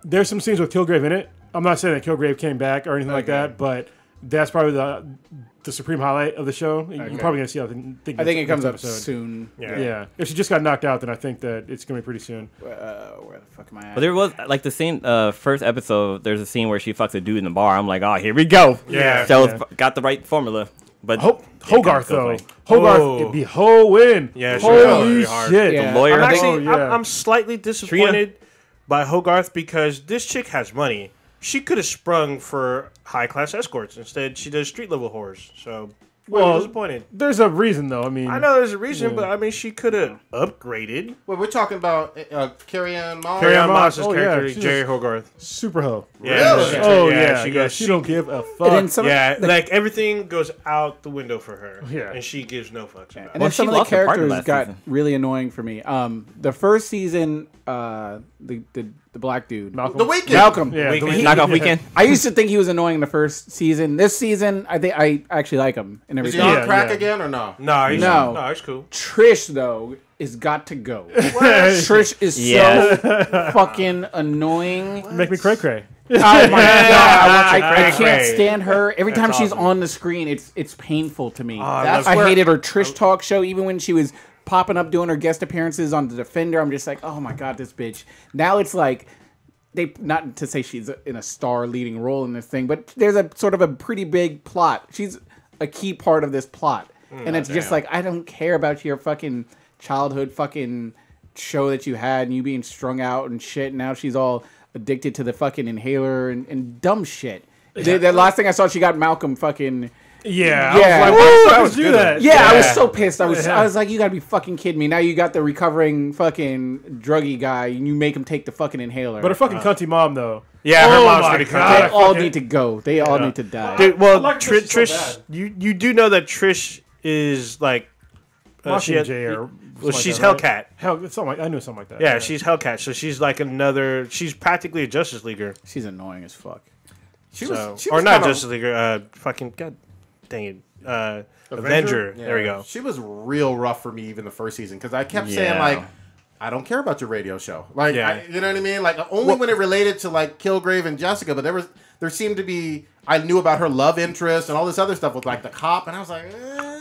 Speaker 4: there's some scenes with Kilgrave in it. I'm not saying that Kilgrave came back or anything like that, but that's probably the supreme highlight of the show. You're probably gonna see. I think
Speaker 3: it comes up
Speaker 4: episode.
Speaker 3: soon.
Speaker 4: Yeah. If she just got knocked out, then I think that it's gonna be pretty soon.
Speaker 3: Where the fuck am I at?
Speaker 6: But there was like the scene, first episode. There's a scene where she fucks a dude in the bar. I'm like, oh, here we go.
Speaker 5: Yeah.
Speaker 6: Shell's got the right formula. But
Speaker 4: Hogarth though, Hogarth,
Speaker 5: Oh.
Speaker 4: it'd be Ho win.
Speaker 5: Yeah, sure.
Speaker 4: Holy
Speaker 5: Pretty hard.
Speaker 4: shit.
Speaker 3: Yeah.
Speaker 6: the lawyer.
Speaker 5: I'm
Speaker 6: I think-
Speaker 5: actually,
Speaker 4: Oh, yeah.
Speaker 5: I'm slightly disappointed by Hogarth because this chick has money. She could have sprung for high class escorts. Instead, she does street level whores. So,
Speaker 4: Well,
Speaker 5: disappointed.
Speaker 4: There's a reason though. I mean,
Speaker 5: I know there's a reason, but I mean, she could have upgraded.
Speaker 2: Wait, we're talking about Carrie-Anne Moss.
Speaker 5: Carrie Ann
Speaker 4: Moss.
Speaker 5: Moss's
Speaker 4: Oh, yeah,
Speaker 5: character,
Speaker 4: she's
Speaker 5: Jerry
Speaker 4: a-
Speaker 5: Hogarth.
Speaker 4: super ho.
Speaker 5: Yeah,
Speaker 2: Really?
Speaker 4: Oh yeah,
Speaker 5: she
Speaker 4: yeah,
Speaker 5: goes.
Speaker 4: she don't give a fuck.
Speaker 3: And then some
Speaker 5: Yeah,
Speaker 3: of the,
Speaker 5: like everything goes out the window for her.
Speaker 4: Yeah.
Speaker 5: and she gives no fucks about
Speaker 3: and
Speaker 5: it.
Speaker 3: then
Speaker 6: Well,
Speaker 3: some
Speaker 6: she
Speaker 3: of the
Speaker 6: lost her partner
Speaker 3: characters
Speaker 6: last
Speaker 3: got
Speaker 6: season.
Speaker 3: really annoying for me. The first season, the black dude,
Speaker 4: Malcolm.
Speaker 2: The Weeknd.
Speaker 3: Malcolm.
Speaker 4: Yeah,
Speaker 5: Weeknd.
Speaker 4: the
Speaker 6: Knock off
Speaker 4: yeah.
Speaker 6: weekend.
Speaker 3: I used to think he was annoying the first season. This season, I think I actually like him and
Speaker 2: Is he
Speaker 3: everything.
Speaker 2: on
Speaker 4: Yeah,
Speaker 2: crack
Speaker 4: yeah.
Speaker 2: again or no?
Speaker 5: No, he's,
Speaker 3: No.
Speaker 5: no, it's cool.
Speaker 3: Trish though is got to go. Trish is
Speaker 6: Yeah.
Speaker 3: so fucking annoying.
Speaker 4: Make me cray cray.
Speaker 3: Oh my god, I
Speaker 5: Cray
Speaker 3: can't
Speaker 5: cray.
Speaker 3: stand her. Every time she's
Speaker 5: awesome.
Speaker 3: on the screen, it's painful to me.
Speaker 2: That's
Speaker 3: I
Speaker 2: where-
Speaker 3: hated her Trish talk show, even when she was popping up doing her guest appearances on The Defender. I'm just like, oh my god, this bitch. Now it's like they, not to say she's in a star leading role in this thing, but there's a sort of a pretty big plot. She's a key part of this plot, and it's just like I don't care about your fucking childhood fucking show that you had and you being strung out and shit. And now she's all addicted to the fucking inhaler and dumb shit. The last thing I saw, she got Malcolm fucking.
Speaker 4: Yeah,
Speaker 3: Yeah.
Speaker 4: I was like,
Speaker 3: Woo,
Speaker 4: why
Speaker 5: that
Speaker 4: would
Speaker 5: was
Speaker 4: you do
Speaker 5: good.
Speaker 4: that?
Speaker 3: Yeah, I was
Speaker 5: Yeah.
Speaker 3: so pissed. I was like, you gotta be fucking kidding me. Now you got the recovering fucking druggy guy and you make him take the fucking inhaler.
Speaker 4: But her fucking cunty mom though.
Speaker 5: Yeah, her
Speaker 4: Oh
Speaker 5: mom's
Speaker 4: my
Speaker 5: pretty
Speaker 4: God.
Speaker 3: they
Speaker 5: cool.
Speaker 3: all
Speaker 4: fucking-
Speaker 3: need to go. They all need to die.
Speaker 5: Dude, well,
Speaker 4: I like
Speaker 5: Trish,
Speaker 4: Trish so
Speaker 5: you do know that Trish is like she
Speaker 4: Mockingjay or
Speaker 5: well,
Speaker 4: something
Speaker 5: she's
Speaker 4: like that, right?
Speaker 5: Hellcat.
Speaker 4: Hell, it's something like, I knew something like that.
Speaker 5: Yeah, she's Hellcat, so she's like another. She's practically a Justice Leaguer.
Speaker 3: She's annoying as fuck.
Speaker 2: She
Speaker 5: So,
Speaker 2: she
Speaker 5: or not
Speaker 2: kinda-
Speaker 5: Justice Leaguer. Fucking god, dang it. Avenger.
Speaker 2: Yeah.
Speaker 5: There we go.
Speaker 2: She was real rough for me even the first season because I kept
Speaker 6: Yeah.
Speaker 2: saying like, I don't care about your radio show. Like,
Speaker 5: Yeah.
Speaker 2: you know what I mean? Like only when it related to like Kilgrave and Jessica, but there seemed to be I knew about her love interest and all this other stuff with like the cop, and I was like,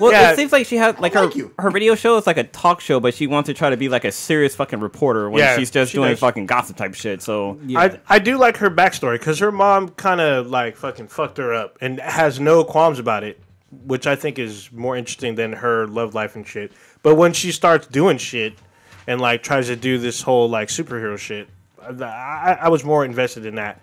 Speaker 6: Well,
Speaker 5: Yeah.
Speaker 6: it seems like she had like
Speaker 2: Thank you.
Speaker 6: her video show is like a talk show, but she wants to try to be like a serious fucking reporter when
Speaker 5: Yeah,
Speaker 6: she's just
Speaker 5: she
Speaker 6: doing
Speaker 5: does.
Speaker 6: fucking gossip type shit. So
Speaker 3: Yeah.
Speaker 5: I do like her backstory because her mom kind of like fucking fucked her up and has no qualms about it, which I think is more interesting than her love life and shit. But when she starts doing shit and like tries to do this whole like superhero shit, I was more invested in that.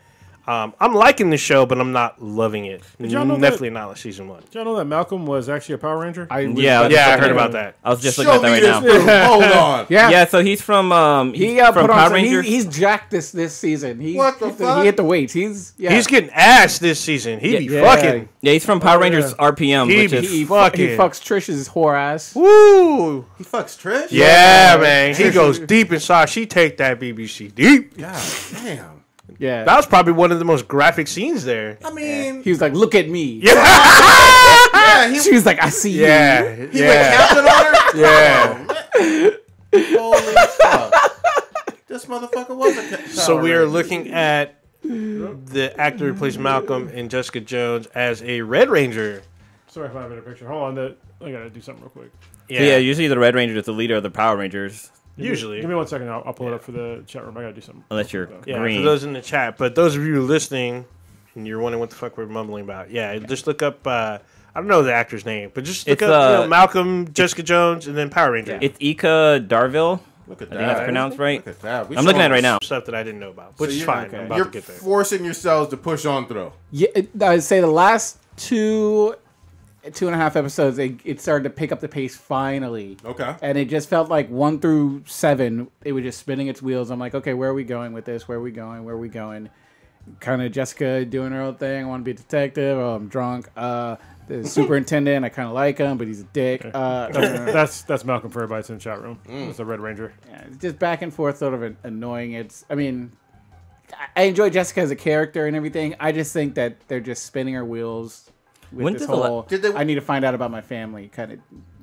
Speaker 5: I'm liking the show, but I'm not loving it.
Speaker 4: y'all know
Speaker 5: Definitely not like season one.
Speaker 4: Did y'all know that Malcolm was actually a Power Ranger?
Speaker 6: yeah,
Speaker 5: Yeah, I heard
Speaker 6: looking
Speaker 5: about
Speaker 6: at-
Speaker 5: that.
Speaker 6: I was just
Speaker 2: show
Speaker 6: looking at
Speaker 2: me
Speaker 6: that right
Speaker 2: this
Speaker 6: now.
Speaker 2: proof. Hold on.
Speaker 3: Yeah.
Speaker 6: Yeah, so he's from
Speaker 3: He
Speaker 6: from
Speaker 3: put on
Speaker 6: Power
Speaker 3: some,
Speaker 6: Rangers.
Speaker 3: he's jacked this season.
Speaker 2: What the fuck?
Speaker 3: He hit the weights. He's
Speaker 5: He's getting ass this season. He be
Speaker 3: Yeah.
Speaker 5: fucking.
Speaker 6: Yeah, he's from Power Rangers
Speaker 4: yeah.
Speaker 6: RPM,
Speaker 5: He
Speaker 6: which
Speaker 5: be
Speaker 6: is
Speaker 3: he
Speaker 5: fucking.
Speaker 3: fucks Trish's whore ass.
Speaker 5: Woo!
Speaker 2: He fucks Trish.
Speaker 5: Yeah, man. He goes deep inside. She take that BBC deep.
Speaker 2: God damn.
Speaker 3: Yeah.
Speaker 5: That was probably one of the most graphic scenes there.
Speaker 2: I mean,
Speaker 3: He was like, look at me.
Speaker 2: yeah, he,
Speaker 3: She was like, I see you.
Speaker 5: Yeah,
Speaker 2: he went
Speaker 5: yeah,
Speaker 2: captain on her.
Speaker 5: yeah.
Speaker 2: Holy fuck! This motherfucker was a
Speaker 5: So we are
Speaker 2: Ranger.
Speaker 5: looking at the actor who plays Malcolm in Jessica Jones as a Red Ranger.
Speaker 4: Sorry if I have a picture. Hold on, I gotta do something real quick.
Speaker 6: so yeah, usually the Red Ranger is the leader of the Power Rangers,
Speaker 5: Usually.
Speaker 4: Give me 1 second. I'll pull it up for the chat room. I gotta do something.
Speaker 6: unless you're
Speaker 5: Yeah,
Speaker 6: green.
Speaker 5: for those in the chat. But those of you listening, and you're wondering what the fuck we're mumbling about, just look up. I don't know the actor's name, but just look
Speaker 6: It's,
Speaker 5: up Malcolm, Jessica Jones, and then Power Ranger.
Speaker 6: It's Ika Darville.
Speaker 2: Look at
Speaker 6: I think that's
Speaker 2: that.
Speaker 6: pronounced right.
Speaker 2: Look at that.
Speaker 6: I'm looking at it right now.
Speaker 5: Stuff that I didn't know about, which
Speaker 2: So
Speaker 5: is
Speaker 2: you're-
Speaker 5: fine.
Speaker 3: okay.
Speaker 5: I'm about
Speaker 2: You're
Speaker 5: to get there.
Speaker 2: forcing yourselves to push on through.
Speaker 3: Yeah, I'd say the last 2.5 episodes, it started to pick up the pace finally.
Speaker 2: Okay.
Speaker 3: And it just felt like 1 through 7, it was just spinning its wheels. I'm like, okay, where are we going with this? Where are we going? Where are we going? Kind of Jessica doing her own thing. I want to be a detective. Oh, I'm drunk. The superintendent, I kind of like him, but he's a dick.
Speaker 4: That's Malcolm for everybody in the chat room. It's the Red Ranger.
Speaker 3: Yeah, it's just back and forth, sort of annoying. I enjoy Jessica as a character and everything. I just think that they're just spinning her wheels with
Speaker 6: When
Speaker 3: this
Speaker 6: does the la-
Speaker 3: whole.
Speaker 2: Did they-
Speaker 3: I need to find out about my family kind of.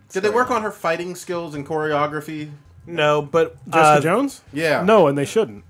Speaker 2: Did they work on her fighting skills and choreography?
Speaker 5: No, but
Speaker 4: Jessica Jones?
Speaker 2: Yeah.
Speaker 4: No, and they shouldn't.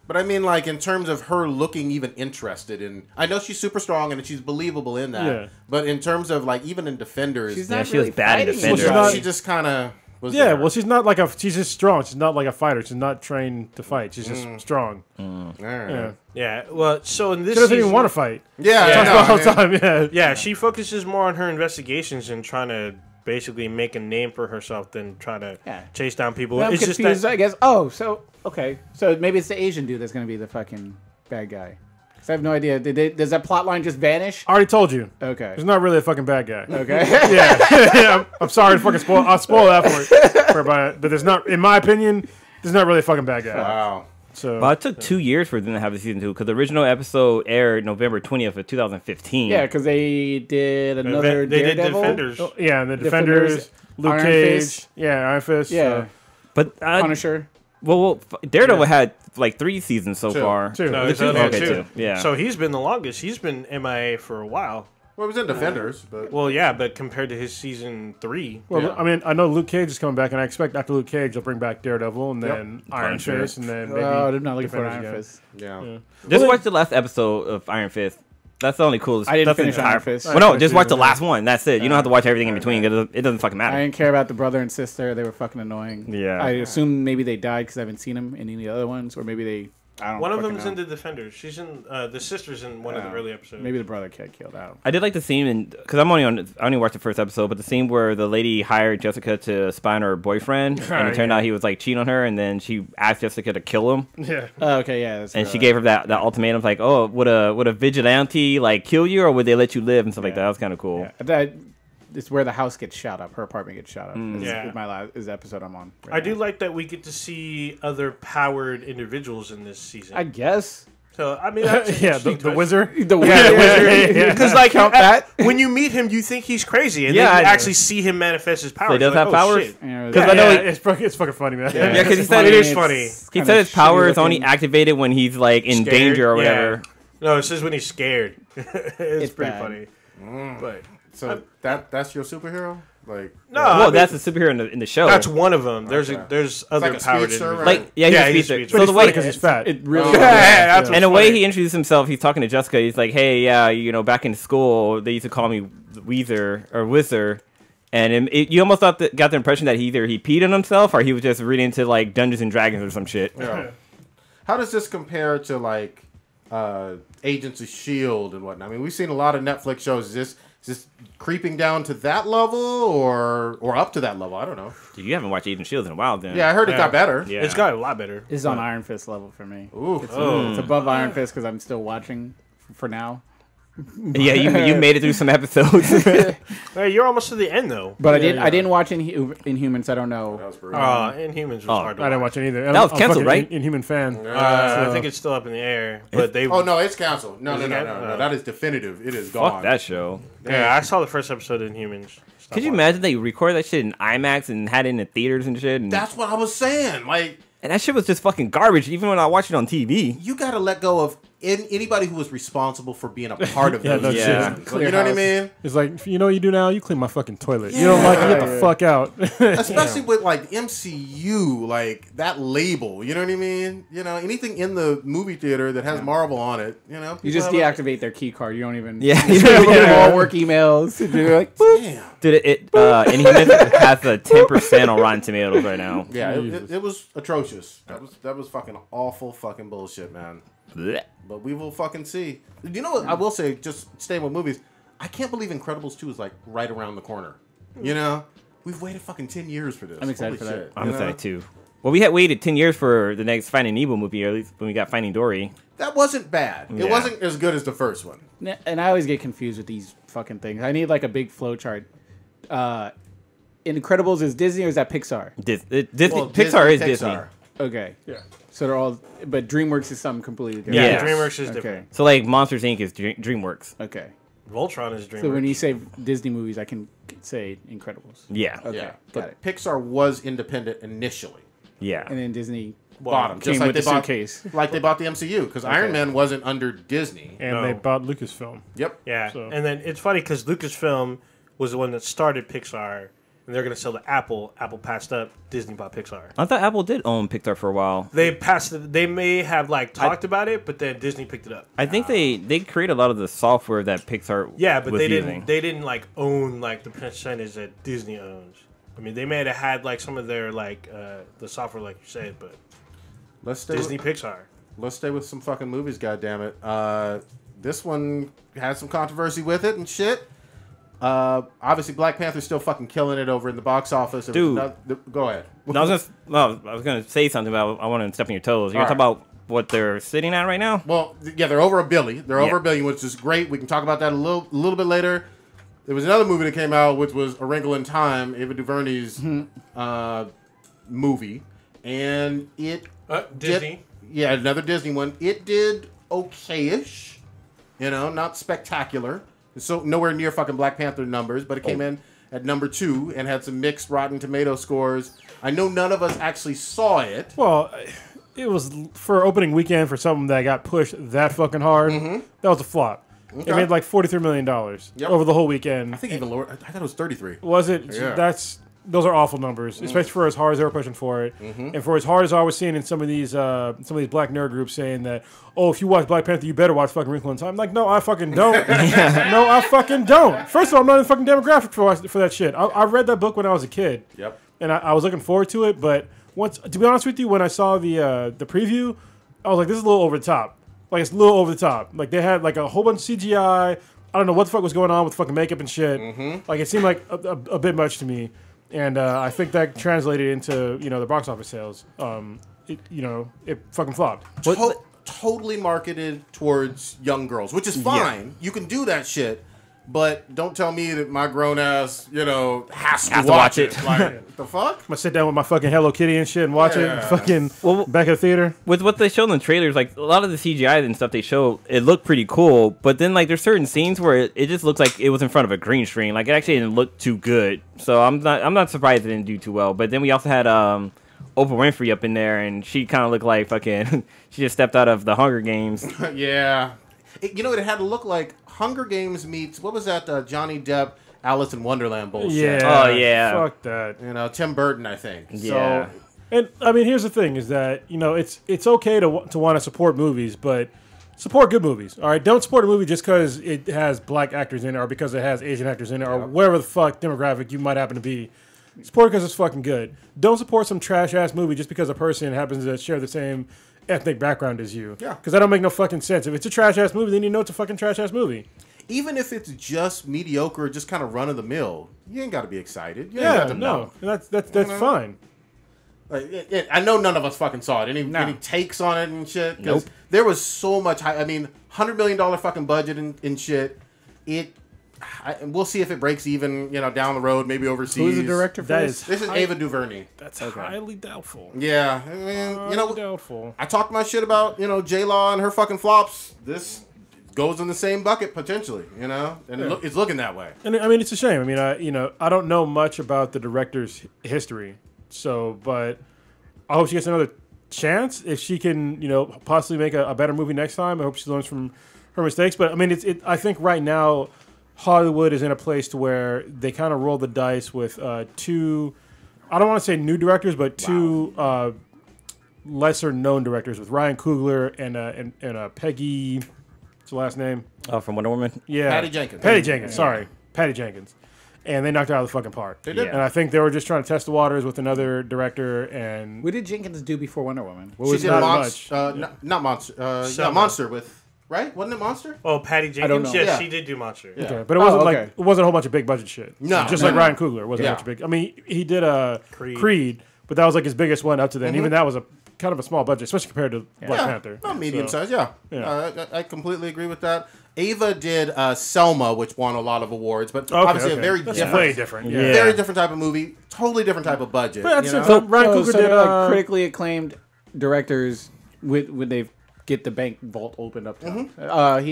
Speaker 2: But I mean, like, in terms of her looking even interested in... I know she's super strong and she's believable in that.
Speaker 4: Yeah.
Speaker 2: But in terms of, like, even in Defenders...
Speaker 3: She's
Speaker 6: Yeah,
Speaker 3: not
Speaker 6: she was
Speaker 3: really
Speaker 6: bad in
Speaker 3: fighting
Speaker 6: Defenders.
Speaker 3: anybody.
Speaker 2: she just kind of was
Speaker 4: Yeah,
Speaker 2: there.
Speaker 4: well, she's not like a. She's just strong. She's not like a fighter. She's not trained to fight. She's just strong.
Speaker 2: All
Speaker 4: Yeah.
Speaker 2: right.
Speaker 5: yeah. Well, so in this
Speaker 4: She doesn't even
Speaker 5: season-
Speaker 4: want to fight.
Speaker 2: Yeah,
Speaker 5: Yeah.
Speaker 2: I know,
Speaker 4: All the
Speaker 2: man.
Speaker 4: time. Yeah.
Speaker 5: Yeah, she focuses more on her investigations and trying to basically make a name for herself than trying to
Speaker 3: Yeah.
Speaker 5: chase down people.
Speaker 3: I'm
Speaker 5: It's
Speaker 3: confused,
Speaker 5: just that
Speaker 3: I guess. Oh, so okay, so maybe it's the Asian dude that's going to be the fucking bad guy. 'Cause I have no idea. Does that plot line just vanish?
Speaker 4: I already told you.
Speaker 3: Okay.
Speaker 4: He's not really a fucking bad guy.
Speaker 3: Okay.
Speaker 4: Yeah, I'm sorry to fucking spoil. I'll spoil that for everybody. But there's not, in my opinion, there's not really a fucking bad guy.
Speaker 2: Wow.
Speaker 4: So
Speaker 6: Well, it took 2 years for them to have the season 2 because the original episode aired November 20th of 2015.
Speaker 3: Yeah, because they did another
Speaker 5: they did
Speaker 3: Daredevil.
Speaker 5: Defenders.
Speaker 4: yeah, and the
Speaker 3: Defenders,
Speaker 4: Defenders, Luke
Speaker 3: Iron
Speaker 4: Cage,
Speaker 3: Fist.
Speaker 4: yeah, Iron Fist.
Speaker 3: Yeah,
Speaker 6: but
Speaker 3: Punisher.
Speaker 6: well, Daredevil had like 3 seasons so
Speaker 2: Two.
Speaker 6: far.
Speaker 4: Two.
Speaker 5: No,
Speaker 4: The
Speaker 5: it's
Speaker 4: two-
Speaker 5: on there
Speaker 6: okay,
Speaker 5: too.
Speaker 6: too. Yeah.
Speaker 5: So he's been the longest. He's been MIA for a while.
Speaker 2: Well, it was in Defenders, but...
Speaker 5: Well, yeah, but compared to his season 3,
Speaker 4: Well,
Speaker 2: Yeah.
Speaker 4: I mean, I know Luke Cage is coming back, and I expect after Luke Cage, they'll bring back Daredevil, and then Iron
Speaker 6: Punisher.
Speaker 4: Fist, and then maybe.
Speaker 3: Oh, I'm not looking for
Speaker 4: Defenders
Speaker 3: Iron
Speaker 4: again.
Speaker 3: Fist.
Speaker 2: Yeah.
Speaker 6: Just watch the last episode of Iron Fist. That's the only coolest.
Speaker 3: I didn't
Speaker 6: that's the
Speaker 3: finish
Speaker 6: entire-
Speaker 3: Iron Fist.
Speaker 6: Well, no,
Speaker 4: Iron
Speaker 6: just
Speaker 4: Fist
Speaker 6: watch the
Speaker 4: season,
Speaker 6: last one. That's it. You don't have to watch everything in between. It doesn't fucking
Speaker 3: I
Speaker 6: matter.
Speaker 3: didn't care about the brother and sister. They were fucking annoying.
Speaker 6: Yeah.
Speaker 3: I assume maybe they died because I haven't seen them in any of the other ones, or maybe they. I don't.
Speaker 5: one of
Speaker 3: fucking
Speaker 5: them's
Speaker 3: know.
Speaker 5: in the Defenders. She's in the sister's in one of the early episodes.
Speaker 3: Maybe the brother got killed out.
Speaker 6: I did like the scene, because I only watched the first episode, but the scene where the lady hired Jessica to spy on her boyfriend, and it turned out he was like cheating on her, and then she asked Jessica to kill him,
Speaker 4: Yeah.
Speaker 3: Oh, okay, yeah. That's
Speaker 6: and she gave her that ultimatum, like, oh, would a vigilante like kill you, or would they let you live, and stuff like that. That was kind of cool.
Speaker 3: Yeah, that it's where the house gets shot up. Her apartment gets shot up.
Speaker 5: Yeah.
Speaker 3: Is my last is the episode I'm on.
Speaker 5: I do like that we get to see other powered individuals in this season.
Speaker 3: I guess
Speaker 5: So I mean, that's an
Speaker 4: Yeah,
Speaker 5: interesting
Speaker 4: the
Speaker 5: twist.
Speaker 4: wizard.
Speaker 3: the
Speaker 4: Yeah.
Speaker 5: Because like
Speaker 3: Count that.
Speaker 5: when you meet him, you think he's crazy, and
Speaker 6: Yeah,
Speaker 5: then you
Speaker 6: I-
Speaker 5: actually see him manifest his powers.
Speaker 6: he does
Speaker 5: You're
Speaker 6: have
Speaker 5: like, oh,
Speaker 6: powers?
Speaker 5: shit.
Speaker 3: Yeah,
Speaker 6: Because I
Speaker 4: Yeah,
Speaker 6: know
Speaker 4: it's fucking funny, man.
Speaker 6: Yeah, because he
Speaker 3: it's
Speaker 6: said
Speaker 5: it is
Speaker 3: it's
Speaker 5: funny.
Speaker 6: he
Speaker 3: kinda
Speaker 6: said his power is
Speaker 3: shitty
Speaker 6: only
Speaker 3: looking.
Speaker 6: activated when he's like in
Speaker 5: Scared?
Speaker 6: danger or
Speaker 5: Yeah.
Speaker 6: whatever.
Speaker 5: No, it says when he's scared. it's pretty
Speaker 3: bad.
Speaker 5: funny. But
Speaker 2: So that's your superhero? Like...
Speaker 5: no,
Speaker 6: Well,
Speaker 5: I mean,
Speaker 6: that's the superhero in the show.
Speaker 5: that's one of them. There's
Speaker 2: Okay.
Speaker 5: there's other
Speaker 2: like a
Speaker 5: powered
Speaker 2: speedster,
Speaker 5: individuals.
Speaker 2: right?
Speaker 6: like yeah, he's
Speaker 5: Yeah,
Speaker 6: a
Speaker 5: he's
Speaker 6: speedster.
Speaker 5: a speedster.
Speaker 6: So
Speaker 4: But
Speaker 6: the
Speaker 4: it's
Speaker 6: way
Speaker 4: funny because he's fat.
Speaker 3: It really.
Speaker 2: Oh.
Speaker 5: Yeah, that's
Speaker 6: and
Speaker 5: what's
Speaker 6: the way
Speaker 5: funny.
Speaker 6: he introduced himself, he's talking to Jessica. He's like, "Hey, yeah, back in school, they used to call me Weezer or Whizzer." And you almost got the impression that he peed on himself or he was just really into like Dungeons and Dragons or some shit.
Speaker 2: Yeah. How does this compare to like Agents of Shield and whatnot? I mean, we've seen a lot of Netflix shows. Is this creeping down to that level or up to that level? I don't know.
Speaker 6: Dude, you haven't watched Agent Shield in a while, then.
Speaker 2: Yeah, I heard it got better.
Speaker 6: Yeah.
Speaker 5: It's got a lot better.
Speaker 3: It's on Iron Fist level for me.
Speaker 2: Ooh.
Speaker 3: It's above Iron Fist because I'm still watching for now.
Speaker 6: Yeah, you made it through some episodes.
Speaker 5: Hey, you're almost to the end though.
Speaker 3: But
Speaker 4: Yeah.
Speaker 3: I didn't watch Inhumans. I don't know.
Speaker 2: That was brutal.
Speaker 5: Inhumans was hard to
Speaker 4: I didn't
Speaker 5: watch.
Speaker 4: watch it either.
Speaker 6: That was
Speaker 4: I'm
Speaker 6: canceled,
Speaker 4: fucking
Speaker 6: right?
Speaker 4: Inhuman fan.
Speaker 5: I think it's still up in the air, but they.
Speaker 2: Oh no, it's canceled. No,
Speaker 5: Is it
Speaker 2: no.
Speaker 5: canceled?
Speaker 2: That is definitive. It is gone.
Speaker 6: Fuck that show.
Speaker 5: Yeah, I saw the first episode of Inhumans. Stopped
Speaker 6: Could you
Speaker 5: watching.
Speaker 6: imagine they recorded that shit in IMAX and had it in the theaters and shit? And
Speaker 2: That's what I was saying. Like,
Speaker 6: that shit was just fucking garbage, even when I watched it on TV.
Speaker 2: you got to let go of anybody who was responsible for being a part of
Speaker 4: Yeah,
Speaker 2: those.
Speaker 4: no
Speaker 6: Yeah.
Speaker 2: Like, you know what I mean?
Speaker 4: It's like, you know what you do now? You clean my fucking toilet. You don't like it? Get the fuck out.
Speaker 2: Especially with like MCU, like that label. You know what I mean? You know, anything in the movie theater that has Marvel on it. You know,
Speaker 3: You just
Speaker 2: people have
Speaker 3: deactivate their key card. You don't even.
Speaker 6: Yeah.
Speaker 3: You don't get all work emails. You're like, boop.
Speaker 2: Damn.
Speaker 6: Dude, Inhumans has a 10% on Rotten Tomatoes right now.
Speaker 2: Yeah, it was atrocious. That was fucking awful fucking bullshit, man.
Speaker 6: Blech.
Speaker 2: But we will fucking see. You know what? I will say, just staying with movies, I can't believe Incredibles 2 is like right around the corner. You know? We've waited fucking 10 years for this.
Speaker 3: I'm excited
Speaker 2: Holy
Speaker 3: for that.
Speaker 2: shit,
Speaker 6: I'm
Speaker 2: you know?
Speaker 6: excited too. Well, we had waited 10 years for the next Finding Nemo movie, or at least when we got Finding Dory.
Speaker 2: That wasn't bad.
Speaker 6: Yeah.
Speaker 2: It wasn't as good as the first one.
Speaker 3: And I always get confused with these fucking things. I need like a big flow chart. Incredibles is Disney or is that Pixar?
Speaker 6: Disney,
Speaker 2: Well,
Speaker 6: Pixar is
Speaker 2: Pixar.
Speaker 6: Disney.
Speaker 3: Okay.
Speaker 4: Yeah.
Speaker 3: So they're all, but DreamWorks is something completely different.
Speaker 5: Yeah,
Speaker 6: Yes.
Speaker 5: DreamWorks is
Speaker 3: Okay.
Speaker 5: different.
Speaker 6: So like Monsters Inc. is DreamWorks.
Speaker 3: Okay.
Speaker 5: Voltron is DreamWorks.
Speaker 3: So when you say Disney movies, I can say Incredibles.
Speaker 6: Yeah.
Speaker 3: Okay.
Speaker 2: Yeah,
Speaker 3: Got
Speaker 2: but
Speaker 3: it.
Speaker 2: Pixar was independent initially.
Speaker 6: Yeah.
Speaker 3: And then Disney
Speaker 2: Bought them,
Speaker 3: came
Speaker 2: just like
Speaker 3: with
Speaker 2: they
Speaker 3: the
Speaker 2: bought,
Speaker 3: suitcase.
Speaker 2: like they bought the MCU because Iron Man wasn't under Disney.
Speaker 4: And
Speaker 5: No.
Speaker 4: they bought Lucasfilm.
Speaker 2: Yep.
Speaker 5: Yeah,
Speaker 4: So-
Speaker 5: and then it's funny because Lucasfilm was the one that started Pixar, and they're going to sell to Apple. Apple passed up. Disney bought Pixar.
Speaker 6: I thought Apple did own Pixar for a while.
Speaker 5: They passed it. They may have like talked about it, but then Disney picked it up.
Speaker 6: I think they create a lot of the software that Pixar
Speaker 5: Yeah, but
Speaker 6: was
Speaker 5: they
Speaker 6: using.
Speaker 5: didn't. They didn't like own like the percentage that Disney owns. I mean, they may have had like some of their like the software, like you said, but
Speaker 2: Let's stay.
Speaker 5: Disney
Speaker 2: With,
Speaker 5: Pixar.
Speaker 2: let's stay with some fucking movies. Goddammit. This one had some controversy with it and shit. Obviously, Black Panther's still fucking killing it over in the box office.
Speaker 6: Dude.
Speaker 2: Go ahead.
Speaker 6: No, I was gonna say something, but I want to step on your toes. You're gonna talk about what they're sitting at right now?
Speaker 2: Well, yeah, they're over $1 billion. They're over
Speaker 6: Yeah.
Speaker 2: $1 billion, which is great. We can talk about that a little bit later. There was another movie that came out, which was A Wrinkle in Time, Ava DuVernay's movie, and it
Speaker 5: Disney.
Speaker 2: yeah, another Disney one. It did okay-ish, not spectacular. So nowhere near fucking Black Panther numbers, but it came in at number 2 and had some mixed Rotten Tomato scores. I know none of us actually saw it.
Speaker 4: Well, it was for opening weekend for something that got pushed that fucking hard. That was a flop. It made like $43 million over the whole weekend.
Speaker 2: I think even lower. I thought it was 33.
Speaker 4: Was it?
Speaker 2: Yeah.
Speaker 4: Those are awful numbers, especially for as hard as they were pushing for it, and for as hard as I was seeing in some of these black nerd groups saying that, oh, if you watch Black Panther, you better watch fucking Wrinkle in Time. I'm like, no, I fucking don't. No, I fucking don't. First of all, I'm not in the fucking demographic for that shit. I read that book when I was a kid.
Speaker 2: Yep.
Speaker 4: And I was looking forward to it, but to be honest with you, when I saw the preview, I was like, this is a little over the top. Like, it's a little over the top. Like, they had like a whole bunch of CGI. I don't know what the fuck was going on with fucking makeup and shit. Like, it seemed like a bit much to me. And I think that translated into, the box office sales. It fucking flopped.
Speaker 2: Totally marketed towards young girls, which is fine. You can do that shit, but don't tell me that my grown ass, has to watch it. Like, the fuck?
Speaker 4: I'm gonna sit down with my fucking Hello Kitty and shit and watch
Speaker 2: Yeah.
Speaker 4: it fucking back at the theater.
Speaker 6: With what they showed in the trailers, like a lot of the CGI and stuff they showed, it looked pretty cool. But then like there's certain scenes where it just looks like it was in front of a green screen. Like it actually didn't look too good. So I'm not surprised it didn't do too well. But then we also had Oprah Winfrey up in there, and she kind of looked like fucking. She just stepped out of the Hunger Games.
Speaker 2: Yeah. It had to look like Hunger Games meets, what was that, Johnny Depp, Alice in Wonderland bullshit.
Speaker 4: Yeah.
Speaker 6: Oh, yeah.
Speaker 4: Fuck that.
Speaker 2: Tim Burton, I think.
Speaker 6: Yeah.
Speaker 2: So,
Speaker 4: And I mean, here's the thing: is that it's okay to want to support movies, but support good movies. All right, don't support a movie just because it has black actors in it, or because it has Asian actors in it, or whatever the fuck demographic you might happen to be. Support it because it's fucking good. Don't support some trash ass movie just because a person happens to share the same ethnic background as you.
Speaker 2: Yeah.
Speaker 4: Because that don't make no fucking sense. If it's a trash ass movie, then you know it's a fucking trash ass movie.
Speaker 2: even if it's just mediocre, just kind of run of the mill, you ain't got to be excited. You ain't got
Speaker 4: Yeah,
Speaker 2: to
Speaker 4: no,
Speaker 2: know.
Speaker 4: that's fine.
Speaker 2: Like, I know none of us fucking saw it. Any takes on it and shit? 'Cause
Speaker 6: Nope.
Speaker 2: there was so much hype. I mean, $100 million fucking budget and shit. We'll see if it breaks even, down the road, maybe overseas.
Speaker 3: Who's the director for
Speaker 4: That
Speaker 3: this?
Speaker 4: is
Speaker 2: This is Ava DuVernay.
Speaker 4: That's highly doubtful.
Speaker 2: Yeah, I mean,
Speaker 4: Highly doubtful.
Speaker 2: I talked my shit about, J-Law and her fucking flops. This goes in the same bucket potentially, and it's looking that way.
Speaker 4: And I mean, it's a shame. I mean, I don't know much about the director's history, but I hope she gets another chance. If she can, possibly make a better movie next time, I hope she learns from her mistakes. But I mean, I think right now Hollywood is in a place to where they kind of roll the dice with two. I don't want to say new directors, but two lesser known directors with Ryan Coogler and Peggy. What's the last name?
Speaker 6: Oh, from Wonder Woman?
Speaker 4: Yeah,
Speaker 2: Patty Jenkins.
Speaker 4: Patty Jenkins. Sorry, Patty Jenkins. And they knocked it out of the fucking park.
Speaker 2: They did.
Speaker 4: And I think they were just trying to test the waters with another director. And
Speaker 3: What did Jenkins do before Wonder Woman? What
Speaker 2: She
Speaker 3: was
Speaker 2: did
Speaker 4: not
Speaker 2: Monster, not Monster.
Speaker 5: Selma.
Speaker 2: Monster with, right? Wasn't it Monster?
Speaker 5: Oh, Patty Jenkins.
Speaker 3: don't know.
Speaker 5: Yes,
Speaker 2: Yeah.
Speaker 5: she did do Monster.
Speaker 2: Yeah.
Speaker 4: okay, but it wasn't
Speaker 3: okay.
Speaker 4: it wasn't a whole bunch of big budget shit.
Speaker 2: No,
Speaker 4: just
Speaker 2: no,
Speaker 4: like
Speaker 2: no.
Speaker 4: Ryan Coogler wasn't a
Speaker 2: Yeah.
Speaker 4: bunch of big. I mean, he did
Speaker 5: Creed.
Speaker 4: Creed, but that was like his biggest one up to then. Even that was a kind of a small budget, especially compared to Black Panther.
Speaker 2: Not medium
Speaker 4: So,
Speaker 2: size, yeah. I completely agree with that. Ava did Selma, which won a lot of awards, but obviously a very
Speaker 4: That's
Speaker 2: different,
Speaker 4: way different. Yeah.
Speaker 2: very different type of movie, totally different type of budget.
Speaker 4: But
Speaker 2: you
Speaker 4: that's
Speaker 2: know?
Speaker 4: it. Ryan Coogler
Speaker 3: so
Speaker 4: did
Speaker 3: they're, like critically acclaimed directors when they get the bank vault opened up. He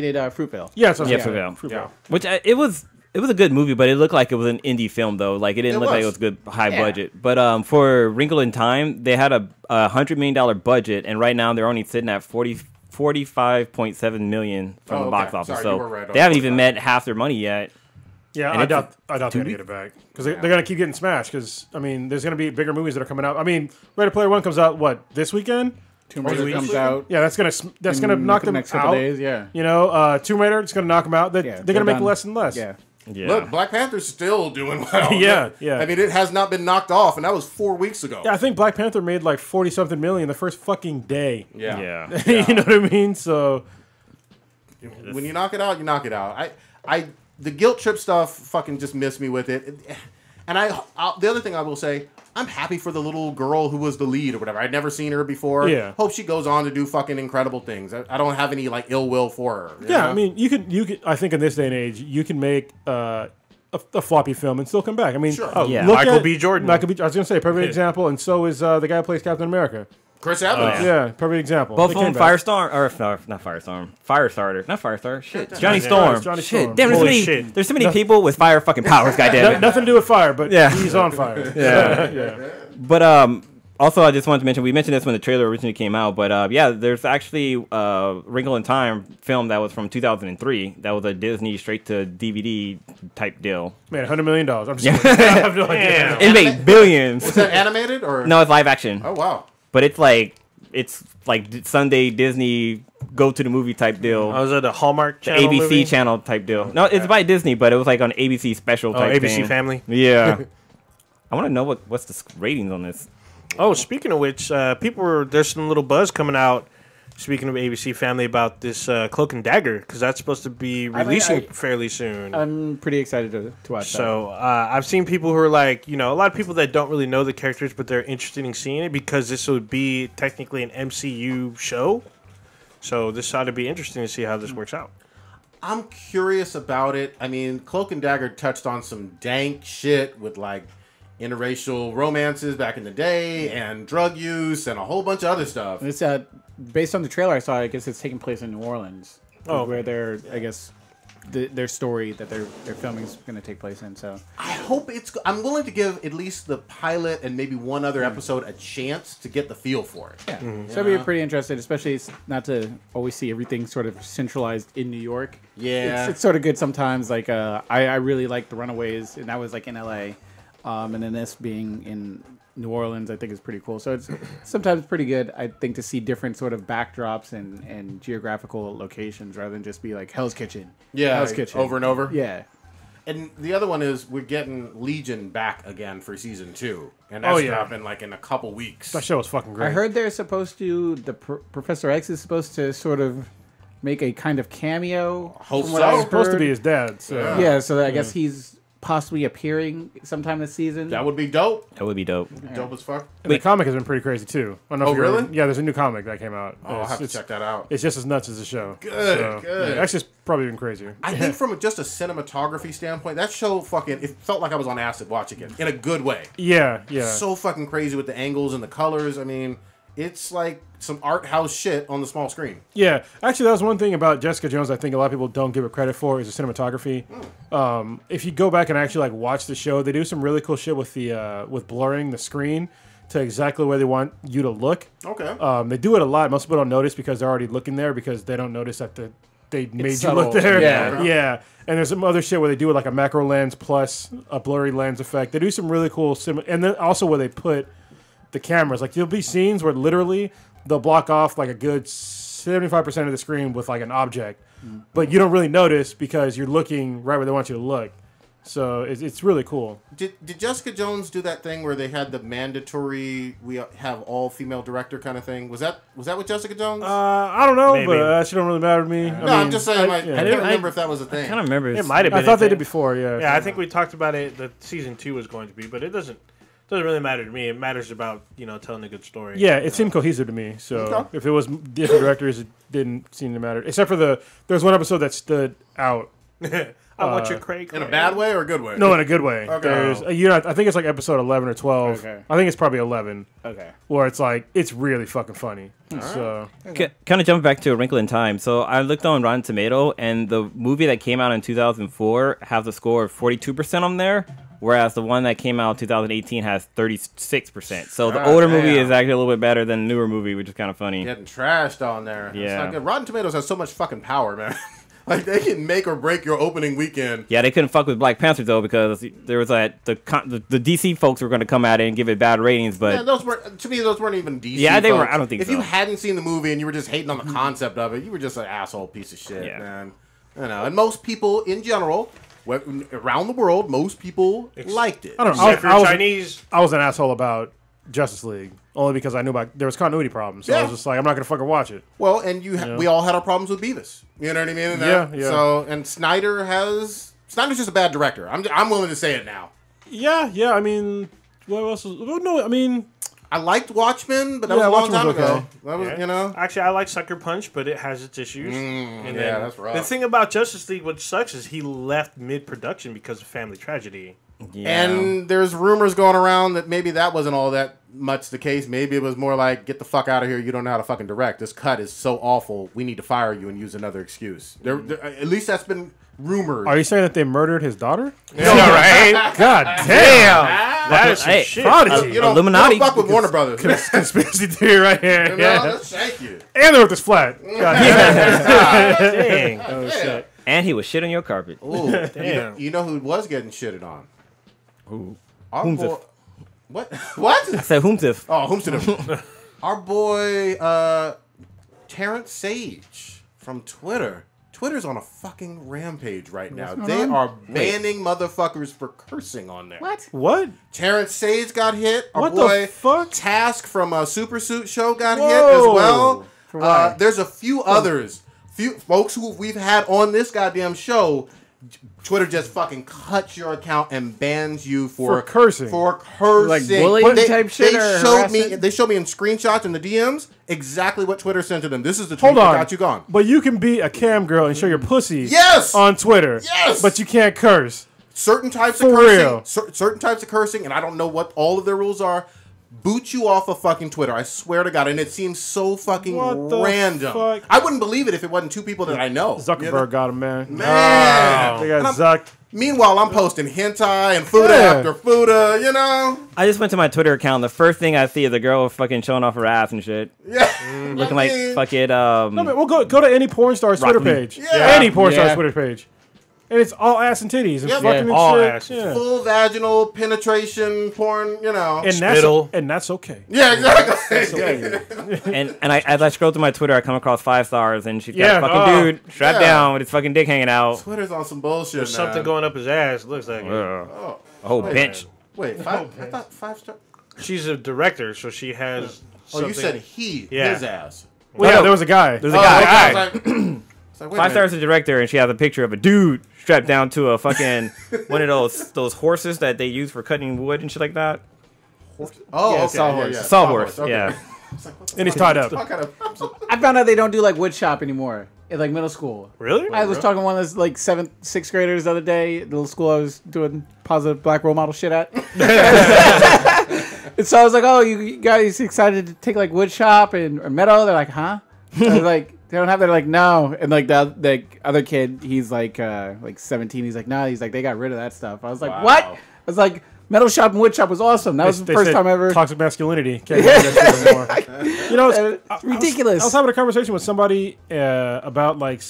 Speaker 3: did Fruitvale.
Speaker 4: Yeah, so
Speaker 6: Fruitvale. Which it was a good movie, but it looked like it was an indie film though. Like it didn't look like it was good high budget. But for Wrinkle in Time, they had a $100 million budget, and right now they're only sitting at 45.7 million from the box office.
Speaker 2: Sorry,
Speaker 6: so
Speaker 2: you were right on
Speaker 6: they haven't
Speaker 2: that.
Speaker 6: even met half their money yet.
Speaker 4: Yeah,
Speaker 6: And
Speaker 4: I
Speaker 6: it's
Speaker 4: doubt they're going to get it back. Because they're going to keep getting smashed. Because, I mean, there's going to be bigger movies that are coming out. I mean, Ready Player One comes out, what, this weekend?
Speaker 3: Tomb Raider comes out.
Speaker 4: Yeah, that's gonna knock them
Speaker 3: next
Speaker 4: out.
Speaker 3: couple days. Yeah.
Speaker 4: You know, Tomb Raider, it's going to knock them out. They're going to make
Speaker 3: done.
Speaker 4: less and less.
Speaker 3: Yeah.
Speaker 6: Yeah.
Speaker 2: Look, Black Panther's still doing well.
Speaker 4: Yeah.
Speaker 2: I mean, it has not been knocked off, and that was 4 weeks ago.
Speaker 4: Yeah, I think Black Panther made like 40-something million the first fucking day.
Speaker 6: Yeah.
Speaker 4: You know what I mean? So,
Speaker 2: When you knock it out, you knock it out. The guilt trip stuff fucking just missed me with it. And the other thing I will say, I'm happy for the little girl who was the lead or whatever. I'd never seen her before.
Speaker 4: Yeah.
Speaker 2: Hope she goes on to do fucking incredible things. I don't have any like ill will for her. you
Speaker 4: yeah,
Speaker 2: know?
Speaker 4: I mean, you could. I think in this day and age, you can make a floppy film and still come back. I mean,
Speaker 2: Sure.
Speaker 6: Yeah.
Speaker 4: look
Speaker 5: Michael
Speaker 4: at
Speaker 5: B. Jordan.
Speaker 4: I was going to say, perfect example, and so is the guy who plays Captain America.
Speaker 2: Chris Evans.
Speaker 4: Yeah, perfect example.
Speaker 6: Both
Speaker 4: They
Speaker 6: of them,
Speaker 4: came back.
Speaker 6: Firestorm, or no, not Firestorm, Firestarter, not Firestarter. Shit, Johnny
Speaker 4: Yeah,
Speaker 6: Storm.
Speaker 4: Johnny
Speaker 6: Shit,
Speaker 4: Storm.
Speaker 6: damn, there's so
Speaker 5: Holy
Speaker 6: many.
Speaker 5: shit.
Speaker 6: There's so many people with fire fucking powers. Goddamn it.
Speaker 4: Nothing to do with fire, but
Speaker 6: Yeah.
Speaker 4: he's on fire.
Speaker 6: Yeah. But also, I just wanted to mention, we mentioned this when the trailer originally came out, but yeah, there's actually Wrinkle in Time film that was from 2003. That was a Disney straight to DVD type deal.
Speaker 4: Man, $100 million. I'm just I have no idea.
Speaker 6: It made billions.
Speaker 2: Was that animated or?
Speaker 6: No, it's live action.
Speaker 2: Oh wow.
Speaker 6: But it's like Sunday Disney go to the movie type deal.
Speaker 5: Was it a Hallmark
Speaker 6: The
Speaker 5: channel
Speaker 6: ABC
Speaker 5: movie?
Speaker 6: channel type deal. No, it's by Disney, but it was like on ABC special type
Speaker 5: ABC
Speaker 6: thing.
Speaker 5: Family.
Speaker 6: Yeah. I want to know what's the ratings on this.
Speaker 5: Oh, speaking of which, there's some little buzz coming out. Speaking of ABC Family, about this Cloak and Dagger, because that's supposed to be releasing fairly soon.
Speaker 3: I'm pretty excited to watch
Speaker 5: So I've seen people who are like, a lot of people that don't really know the characters, but they're interested in seeing it because this would be technically an MCU show. So this ought to be interesting to see how this works out.
Speaker 2: I'm curious about it. I mean, Cloak and Dagger touched on some dank shit with like interracial romances back in the day and drug use and a whole bunch of other stuff.
Speaker 3: that. It's based on the trailer I saw. I guess it's taking place in New Orleans, where they're their story that they're filming is going to take place in. So
Speaker 2: I hope I'm willing to give at least the pilot and maybe one other episode a chance to get the feel for it.
Speaker 3: yeah, so I'd be pretty interested, especially not to always see everything sort of centralized in New York.
Speaker 2: Yeah.
Speaker 3: It's sort of good sometimes. Like I really like The Runaways, and that was like in LA, and then this being in New Orleans, I think is pretty cool. So it's sometimes pretty good, I think, to see different sort of backdrops and geographical locations rather than just be like Hell's Kitchen.
Speaker 2: Yeah,
Speaker 3: Hell's Kitchen.
Speaker 2: over and over.
Speaker 3: Yeah.
Speaker 2: And the other one is we're getting Legion back again for season 2, and that's dropping like in a couple weeks.
Speaker 4: That show was fucking great.
Speaker 3: I heard they're supposed to, Professor X is supposed to sort of make a kind of cameo.
Speaker 2: Hope
Speaker 3: from what
Speaker 2: so.
Speaker 3: I've
Speaker 4: He's supposed to
Speaker 3: heard.
Speaker 4: be his dad. So.
Speaker 3: Yeah, so I guess he's possibly appearing sometime this season.
Speaker 2: That would be dope.
Speaker 6: That would be dope.
Speaker 2: Dope as fuck.
Speaker 4: And the comic has been pretty crazy too. I don't know
Speaker 2: Oh,
Speaker 4: if you
Speaker 2: really?
Speaker 4: heard- Yeah, there's a new comic that came out.
Speaker 2: Oh, I'll have to check that out.
Speaker 4: It's just as nuts as the show.
Speaker 2: Good.
Speaker 4: Yeah, actually, it's probably even crazier.
Speaker 2: I think from just a cinematography standpoint, that show it felt like I was on acid watching it in a good way.
Speaker 4: Yeah.
Speaker 2: So fucking crazy with the angles and the colors. I mean, it's like some art house shit on the small screen.
Speaker 4: Yeah, actually, that was one thing about Jessica Jones I think a lot of people don't give her credit for is the cinematography. If you go back and actually like watch the show, they do some really cool shit with the with blurring the screen to exactly where they want you to look.
Speaker 2: Okay.
Speaker 4: They do it a lot. Most people don't notice because they're already looking there because they don't notice that they made you
Speaker 3: subtle.
Speaker 4: look there.
Speaker 3: Yeah.
Speaker 4: Yeah. And there's some other shit where they do it like a macro lens plus a blurry lens effect. They do some really cool and then also where they put the cameras. Like there'll be scenes where literally they'll block off like a good 75% of the screen with like an object, but you don't really notice because you're looking right where they want you to look. So it's really cool.
Speaker 2: Did Jessica Jones do that thing where they had the mandatory we have all female director kind of thing? Was that with Jessica Jones?
Speaker 4: I don't know,
Speaker 5: Maybe.
Speaker 4: but that shit don't really matter to me.
Speaker 2: no, I'm just saying. I can't remember if that was a
Speaker 6: I
Speaker 2: thing.
Speaker 6: kind of remember.
Speaker 5: It might have been.
Speaker 4: I thought they
Speaker 5: a
Speaker 4: did
Speaker 5: thing.
Speaker 4: before. Yeah.
Speaker 5: Yeah, I think we talked about it. That season 2 was going to be, but it doesn't Doesn't really matter to me. It matters about telling a good story.
Speaker 4: Yeah, it seemed cohesive to me. So if it was different directors, it didn't seem to matter. Except for there's one episode that stood out.
Speaker 5: I want your Craig.
Speaker 2: In a bad way or a good way?
Speaker 4: No, in a good way.
Speaker 2: Okay.
Speaker 4: There's, I think it's like episode 11 or 12.
Speaker 3: Okay.
Speaker 4: I think it's probably 11.
Speaker 3: Okay.
Speaker 4: Where it's like, it's really fucking funny. So
Speaker 6: Kind of jumping back to A Wrinkle in Time. So I looked on Rotten Tomato, and the movie that came out in 2004 has a score of 42% on there, whereas the one that came out in 2018 has 36%. So the older movie is actually a little bit better than the newer movie, which is kind of funny.
Speaker 2: Getting trashed on there. It's
Speaker 6: Yeah.
Speaker 2: not good. Rotten Tomatoes has so much fucking power, man. Like, they can make or break your opening weekend.
Speaker 6: Yeah, they couldn't fuck with Black Panther though, because there was the DC folks were going to come at it and give it bad ratings, but
Speaker 2: Yeah, those weren't even DC.
Speaker 6: Yeah, they were.
Speaker 2: folks.
Speaker 6: I don't think
Speaker 2: if
Speaker 6: so.
Speaker 2: you hadn't seen the movie and you were just hating on the concept of it, you were just an asshole piece of shit,
Speaker 6: Yeah.
Speaker 2: man. And most people in general, around the world, most people liked it.
Speaker 4: I don't know.
Speaker 5: Except for Chinese.
Speaker 4: I was an asshole about Justice League only because I knew there was continuity problems. So I
Speaker 2: Yeah.
Speaker 4: was just like, I'm not gonna fucking watch it.
Speaker 2: Well, and we all had our problems with Beavis. You know what I mean? And
Speaker 4: Yeah.
Speaker 2: So, and Snyder's just a bad director. I'm willing to say it now.
Speaker 4: Yeah. I mean, what else? No, I mean,
Speaker 2: I liked Watchmen, but that
Speaker 4: Yeah,
Speaker 2: was a long
Speaker 4: Watchmen
Speaker 2: time
Speaker 4: was
Speaker 2: ago.
Speaker 4: okay.
Speaker 2: That was,
Speaker 5: Yeah. Actually, I like Sucker Punch, but it has its issues. And
Speaker 2: yeah, that's rough.
Speaker 5: The thing about Justice League, what sucks, is he left mid-production because of family tragedy.
Speaker 6: yeah.
Speaker 2: And there's rumors going around that maybe that wasn't all that much the case. Maybe it was more like, get the fuck out of here. You don't know how to fucking direct. This cut is so awful. We need to fire you and use another excuse. At least that's been rumored.
Speaker 4: are you saying that they murdered his daughter?
Speaker 5: No, right?
Speaker 4: God damn!
Speaker 5: That is some
Speaker 6: Hey,
Speaker 5: shit.
Speaker 4: Prodigy.
Speaker 2: You don't
Speaker 6: Illuminati.
Speaker 2: You don't fuck with Warner Brothers.
Speaker 4: Conspiracy theory right here.
Speaker 2: You know,
Speaker 4: Yeah.
Speaker 2: thank you.
Speaker 4: And they wrote this flat. God damn.
Speaker 5: Dang.
Speaker 4: Oh shit.
Speaker 6: And he was shit on your carpet.
Speaker 2: Ooh,
Speaker 5: Damn.
Speaker 2: you know who was getting shitted on?
Speaker 6: Who?
Speaker 2: Our
Speaker 6: Whom's
Speaker 2: boy.
Speaker 6: if?
Speaker 2: What? What?
Speaker 6: I said whomsif.
Speaker 2: Oh, Whomston. Our boy Terrence Sage from Twitter. Twitter's on a fucking rampage right now. They are banning motherfuckers for cursing on there.
Speaker 3: What?
Speaker 4: What?
Speaker 2: Terrence Sage got hit. Our
Speaker 4: What
Speaker 2: boy
Speaker 4: the fuck?
Speaker 2: Task from a Super Suit Show got hit
Speaker 4: Whoa.
Speaker 2: as well.
Speaker 3: why?
Speaker 2: There's a few others. Few folks who we've had on this goddamn show. Twitter just fucking cuts your account and bans you for
Speaker 4: cursing.
Speaker 2: For cursing,
Speaker 3: Like bullying type shit
Speaker 2: They
Speaker 3: or
Speaker 2: showed me.
Speaker 3: harassment?
Speaker 2: They showed me in screenshots in the DMs exactly what Twitter sent to them. This is the tweet
Speaker 4: Hold
Speaker 2: that
Speaker 4: on.
Speaker 2: got you gone.
Speaker 4: But you can be a cam girl and show your pussy
Speaker 2: Yes!
Speaker 4: on Twitter.
Speaker 2: Yes!
Speaker 4: But you can't curse.
Speaker 2: Certain types
Speaker 4: For
Speaker 2: of cursing,
Speaker 4: real.
Speaker 2: certain types of cursing, and I don't know what all of their rules are. Boot you off of fucking Twitter. I swear to God, and it seems so fucking
Speaker 4: What the
Speaker 2: random.
Speaker 4: fuck?
Speaker 2: I wouldn't believe it if it wasn't two people that I know.
Speaker 4: Zuckerberg
Speaker 2: You know?
Speaker 4: got him, man.
Speaker 2: Man.
Speaker 4: They got
Speaker 2: And I'm-
Speaker 4: Zuck.
Speaker 2: Meanwhile, I'm posting hentai and Fuda
Speaker 4: Yeah.
Speaker 2: after Fuda, you know?
Speaker 6: I just went to my Twitter account. The first thing I see is a girl fucking showing off her ass and shit.
Speaker 2: Yeah.
Speaker 6: Looking
Speaker 2: I
Speaker 6: like
Speaker 2: mean,
Speaker 6: fucking,
Speaker 4: No, man, we'll go to any porn star's Twitter
Speaker 6: Rotten.
Speaker 4: page.
Speaker 2: Yeah.
Speaker 4: Any porn star's
Speaker 3: Yeah.
Speaker 4: Twitter page. And it's all ass and titties and
Speaker 2: Yep.
Speaker 4: fucking and
Speaker 5: All
Speaker 4: shit.
Speaker 5: ass.
Speaker 4: Yeah.
Speaker 2: full vaginal penetration porn, you know.
Speaker 4: And that's okay.
Speaker 2: Yeah, exactly.
Speaker 6: and as I scroll through my Twitter, I come across 5 stars, and she's got
Speaker 4: Yeah,
Speaker 6: a fucking
Speaker 4: oh.
Speaker 6: dude strapped
Speaker 2: Yeah.
Speaker 6: down with his fucking dick hanging out.
Speaker 2: Twitter's on some bullshit,
Speaker 5: There's
Speaker 2: man.
Speaker 5: something going up his ass. Looks like it.
Speaker 2: Oh,
Speaker 6: A whole
Speaker 2: wait,
Speaker 6: bench.
Speaker 2: Wait, I thought 5 star.
Speaker 5: She's a director, so she has.
Speaker 2: Oh, you
Speaker 5: something-
Speaker 2: said he,
Speaker 5: Yeah.
Speaker 2: his ass.
Speaker 4: Well, yeah, there was a guy.
Speaker 6: There's a
Speaker 2: Oh,
Speaker 6: guy.
Speaker 2: okay, I was like, it's like, wait a
Speaker 6: 5
Speaker 2: minute.
Speaker 6: stars a director, and she has a picture of a dude strapped down to a fucking one of those horses that they use for cutting wood and shit like that.
Speaker 2: Oh,
Speaker 3: Yeah,
Speaker 2: okay.
Speaker 3: sawhorse.
Speaker 2: Yeah.
Speaker 6: Sawhorse,
Speaker 2: Okay.
Speaker 6: yeah.
Speaker 2: It's like, what the
Speaker 4: And he's
Speaker 2: fuck?
Speaker 4: tied up.
Speaker 2: What kind of-
Speaker 3: I found out they don't do like wood shop anymore in like middle school.
Speaker 5: Really?
Speaker 3: I was talking to one of those like 6th graders the other day, the little school I was doing positive black role model shit at. And so I was like, "Oh, you guys excited to take like wood shop or metal?" They're like, "Huh?" I was like, "They don't have." They're like, "No." And like the other kid, he's like 17. He's like, "No." He's like, "They got rid of that stuff." I was like,
Speaker 2: Wow.
Speaker 3: "What?" I was like, "Metal shop and wood shop was awesome. That was the
Speaker 4: They
Speaker 3: first
Speaker 4: said
Speaker 3: time ever."
Speaker 4: Toxic masculinity. Can't do that shit anymore. You know,
Speaker 3: It's ridiculous.
Speaker 4: I was having a conversation with somebody about like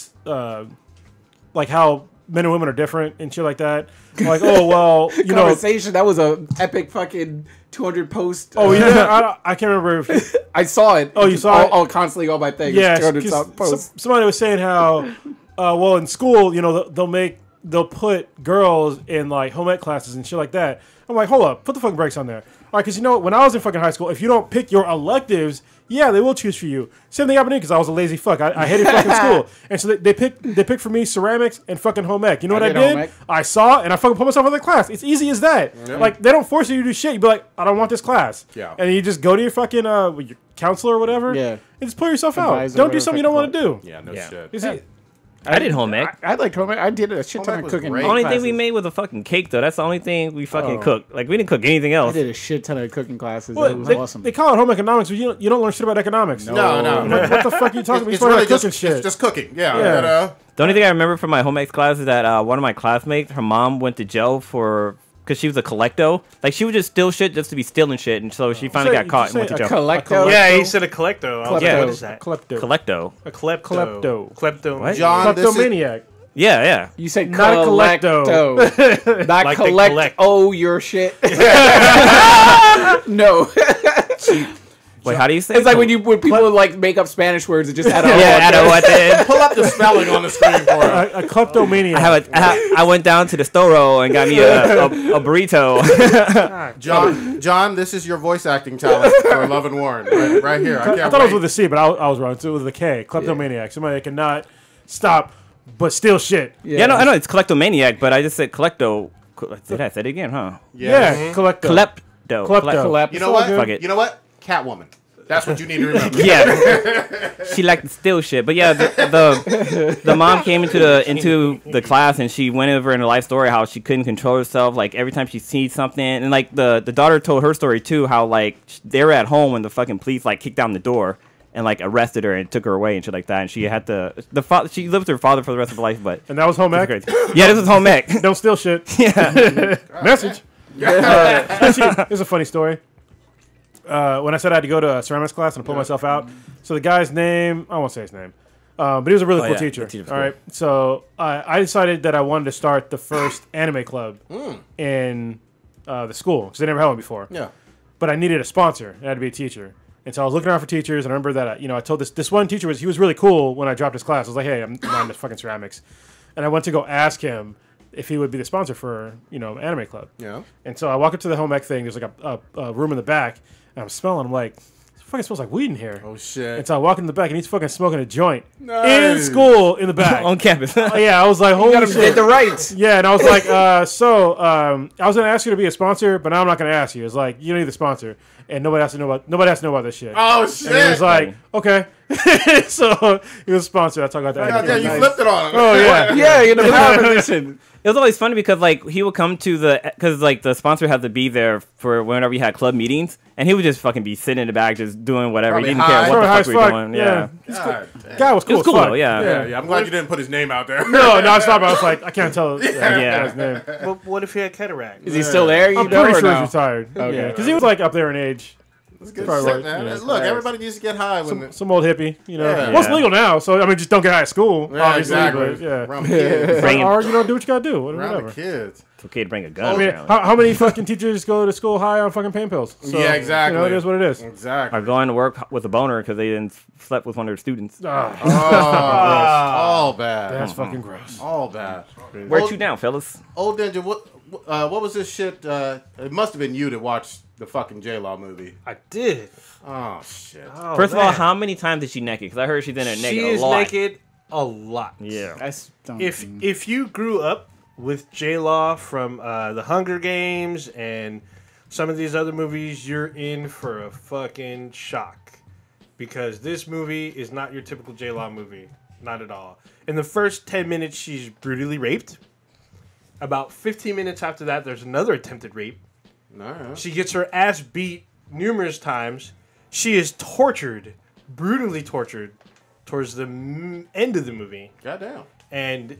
Speaker 4: how men and women are different and shit like that. Like, oh well, you know.
Speaker 3: Conversation. That was a epic fucking 200 post.
Speaker 4: Oh yeah, I can't remember. If,
Speaker 3: I saw it.
Speaker 4: Oh, you saw it?
Speaker 3: Oh, constantly on my thing.
Speaker 4: yeah,
Speaker 3: 200
Speaker 4: 'cause
Speaker 3: posts.
Speaker 4: somebody was saying how, well, in school, you know, they'll make they'll put girls in like home ec classes and shit like that. I'm like, hold up, put the fucking brakes on there. All right, because you know when I was in fucking high school, if you don't pick your electives, yeah, they will choose for you. Same thing happened to me because I was a lazy fuck. I hated fucking school, and so they picked for me ceramics and fucking home ec. You know what I did? I saw and I fucking put myself in the class. It's easy as that. Yeah. Like they don't force you to do shit. You be like, I don't want this class. Yeah. And you just go to your fucking your counselor or whatever. Yeah. And just pull yourself out. Don't do something you don't want to do.
Speaker 2: Yeah. No shit.
Speaker 3: Yeah.
Speaker 6: I did home ec.
Speaker 3: I liked home ec. I did a shit ton of cooking.
Speaker 6: The only thing we made was a fucking cake, though. That's the only thing we fucking cooked. Like, we didn't cook anything else.
Speaker 3: I did a shit ton of cooking classes.
Speaker 4: Well,
Speaker 3: that was awesome.
Speaker 4: They call it home economics, but you don't learn shit about economics.
Speaker 2: No.
Speaker 4: What the fuck are you talking about?
Speaker 2: It's really just shit. It's just cooking. Yeah.
Speaker 6: The only thing I remember from my home ec class is that one of my classmates, her mom went to jail because she was a collecto. Like, she would just steal shit just to be stealing shit, and so she finally got caught and went to jail.
Speaker 3: Collecto?
Speaker 5: Yeah, he said a collecto. What is that?
Speaker 6: Collecto.
Speaker 5: A klepto.
Speaker 2: Klepto.
Speaker 6: What?
Speaker 2: John,
Speaker 4: kleptomaniac.
Speaker 6: Yeah.
Speaker 3: You said
Speaker 4: not
Speaker 3: collecto. Not
Speaker 5: like
Speaker 3: collect. Oh, your shit. No.
Speaker 6: Wait, how do you say
Speaker 3: it's like when people like make up Spanish words and just add
Speaker 6: at the end.
Speaker 2: Pull up the spelling on the screen for us.
Speaker 4: A kleptomaniac.
Speaker 6: I went down to the store and got me a burrito.
Speaker 2: John, this is your voice acting talent for Love and Warren. Right here.
Speaker 4: I thought it was with a C, but I was wrong. It was with a K. Kleptomaniac. Somebody that cannot stop but steal shit.
Speaker 6: Yeah, no, I know it's collectomaniac, but I just said collecto. Did I say it again, huh?
Speaker 4: Yeah, collecto.
Speaker 6: Klepto.
Speaker 2: You know what? You know what? Catwoman. That's what you need to remember.
Speaker 6: Yeah, she liked to steal shit. But yeah, the mom came into the class and she went over in her life story how she couldn't control herself. Like every time she sees something, and like the daughter told her story too, how like they were at home when the fucking police like kicked down the door and like arrested her and took her away and shit like that. And she had she lived with her father for the rest of her life. But
Speaker 4: and that was home ec.
Speaker 6: Yeah, this was home ec.
Speaker 4: Don't steal shit.
Speaker 6: Yeah.
Speaker 4: Message. Here's a funny story. When I said I had to go to a ceramics class and pull myself out, so the guy's name, I won't say his name, but he was a really cool teacher. All right, so I decided that I wanted to start the first anime club in the school because they never had one before. Yeah, but I needed a sponsor. It had to be a teacher, and so I was looking around for teachers. And I remember that I told this one teacher he was really cool when I dropped his class. I was like, hey, I'm not into fucking ceramics, and I went to go ask him if he would be the sponsor for anime club. Yeah, and so I walk up to the home ec thing. There's like a room in the back. And I'm smelling. I'm like, it fucking smells like weed in here.
Speaker 2: Oh shit!
Speaker 4: And so I walk in the back, and he's fucking smoking a joint in school in the back
Speaker 6: on campus.
Speaker 4: Yeah, I was like, holy shit!
Speaker 3: Did the rights.
Speaker 4: Yeah, and I was like, I was gonna ask you to be a sponsor, but now I'm not gonna ask you. It's like you need the sponsor, and nobody has to know about this shit.
Speaker 2: Oh shit!
Speaker 4: And he was like, okay. So he was a sponsor. I talk about that.
Speaker 2: God damn, you flipped it on him.
Speaker 4: Oh yeah,
Speaker 3: yeah. Power position.
Speaker 6: It was always funny because like he would come to because like the sponsor had to be there for whenever we had club meetings, and he would just fucking be sitting in the back just doing whatever.
Speaker 2: Probably
Speaker 6: he didn't care what the fuck we were doing.
Speaker 4: Yeah. Guy was cool.
Speaker 6: It was cool though.
Speaker 2: Yeah. I'm glad you didn't put his name out there.
Speaker 4: No, I was like, I can't tell his name.
Speaker 5: Well, what if he had cataract?
Speaker 3: Is he still there?
Speaker 4: I'm pretty sure he's retired. Okay, because he was like up there in age.
Speaker 2: That's good shit, man. Look, everybody needs to get high.
Speaker 4: Some old hippie, Well, it's legal now, so I mean, just don't get high at school.
Speaker 2: Yeah,
Speaker 4: obviously,
Speaker 2: exactly.
Speaker 4: But, yeah.
Speaker 2: Around kids.
Speaker 4: Or do what you gotta do.
Speaker 2: Around the kids.
Speaker 6: It's okay to bring a gun.
Speaker 4: I mean, how many fucking teachers go to school high on fucking pain pills? So,
Speaker 2: yeah, exactly.
Speaker 4: It is what it is.
Speaker 2: Exactly.
Speaker 6: Or going to work with a boner because they didn't slept with one of their students.
Speaker 2: All bad.
Speaker 4: That's fucking gross.
Speaker 2: All bad.
Speaker 6: Where you now, fellas?
Speaker 2: Old Ninja, what was this shit? It must have been you that watched the fucking J-Law movie.
Speaker 5: I did.
Speaker 2: Oh shit!
Speaker 5: Oh,
Speaker 6: First of all, how many times is she naked? Because I heard she's in there naked a lot.
Speaker 5: She is naked a lot.
Speaker 6: Yeah.
Speaker 5: If you grew up with J-Law from the Hunger Games and some of these other movies, you're in for a fucking shock. Because this movie is not your typical J-Law movie. Not at all. In the first 10 minutes, she's brutally raped. About 15 minutes after that, there's another attempted rape.
Speaker 2: No.
Speaker 5: She gets her ass beat numerous times. She is tortured, brutally tortured, towards the end of the movie.
Speaker 2: Goddamn.
Speaker 5: And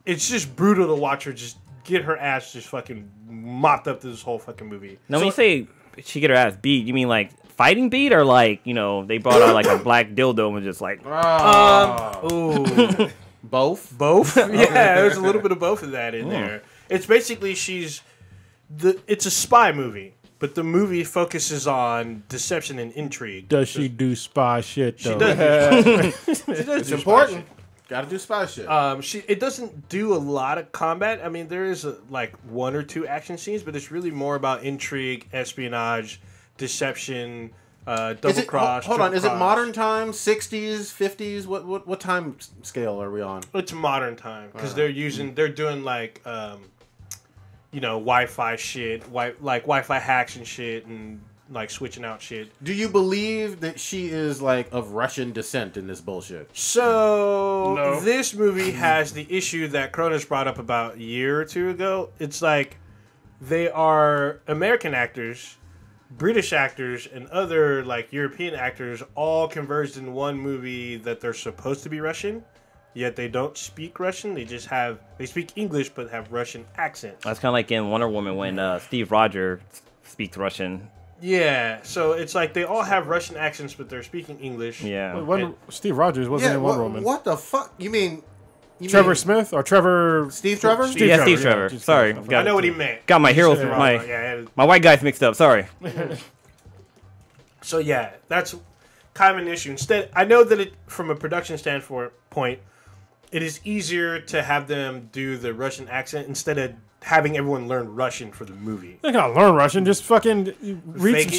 Speaker 5: it's just brutal to watch her just get her ass just fucking mopped up to this whole fucking movie.
Speaker 6: Now, when you say she get her ass beat, you mean like fighting beat or like, they brought out like a black dildo and just like...
Speaker 5: Ooh.
Speaker 2: Both?
Speaker 5: Yeah, there's a little bit of both of that in there. It's basically it's a spy movie. But the movie focuses on deception and intrigue.
Speaker 4: Does she do spy shit, though?
Speaker 5: She does. She does
Speaker 2: it's important. Gotta do spy shit.
Speaker 5: It doesn't do a lot of combat. I mean, there is like 1 or 2 action scenes, but it's really more about intrigue, espionage, deception, double cross.
Speaker 2: Hold on, is it
Speaker 5: cross.
Speaker 2: modern time, 60s, 50s? What time scale are we on?
Speaker 5: It's modern time because they're doing like Wi-Fi shit, like Wi-Fi hacks and shit, and like switching out shit.
Speaker 2: Do you believe that she is like of Russian descent in this bullshit?
Speaker 5: So this movie has the issue that Cronus brought up about a year or 2 ago. It's like they are American actors, British actors, and other like European actors all converged in one movie that they're supposed to be Russian, yet they don't speak Russian. They speak English but have Russian accents.
Speaker 6: That's kind of like in Wonder Woman when Steve Rogers speaks Russian.
Speaker 5: Yeah, so it's like they all have Russian accents, but they're speaking English.
Speaker 6: Yeah.
Speaker 4: Steve Rogers wasn't in Wonder Woman.
Speaker 2: What the fuck? You mean
Speaker 4: Trevor Smith or Trevor?
Speaker 2: Steve Trevor?
Speaker 6: Steve Trevor.
Speaker 4: Yeah,
Speaker 6: Sorry.
Speaker 5: I know what he meant.
Speaker 6: Got my heroes,
Speaker 5: said it
Speaker 6: my
Speaker 5: wrong. Yeah,
Speaker 6: my white guys mixed up. Sorry.
Speaker 5: So yeah, that's kind of an issue. Instead, I know that from a production standpoint, it is easier to have them do the Russian accent instead of having everyone learn Russian for the movie.
Speaker 4: They gotta learn Russian. Just fucking read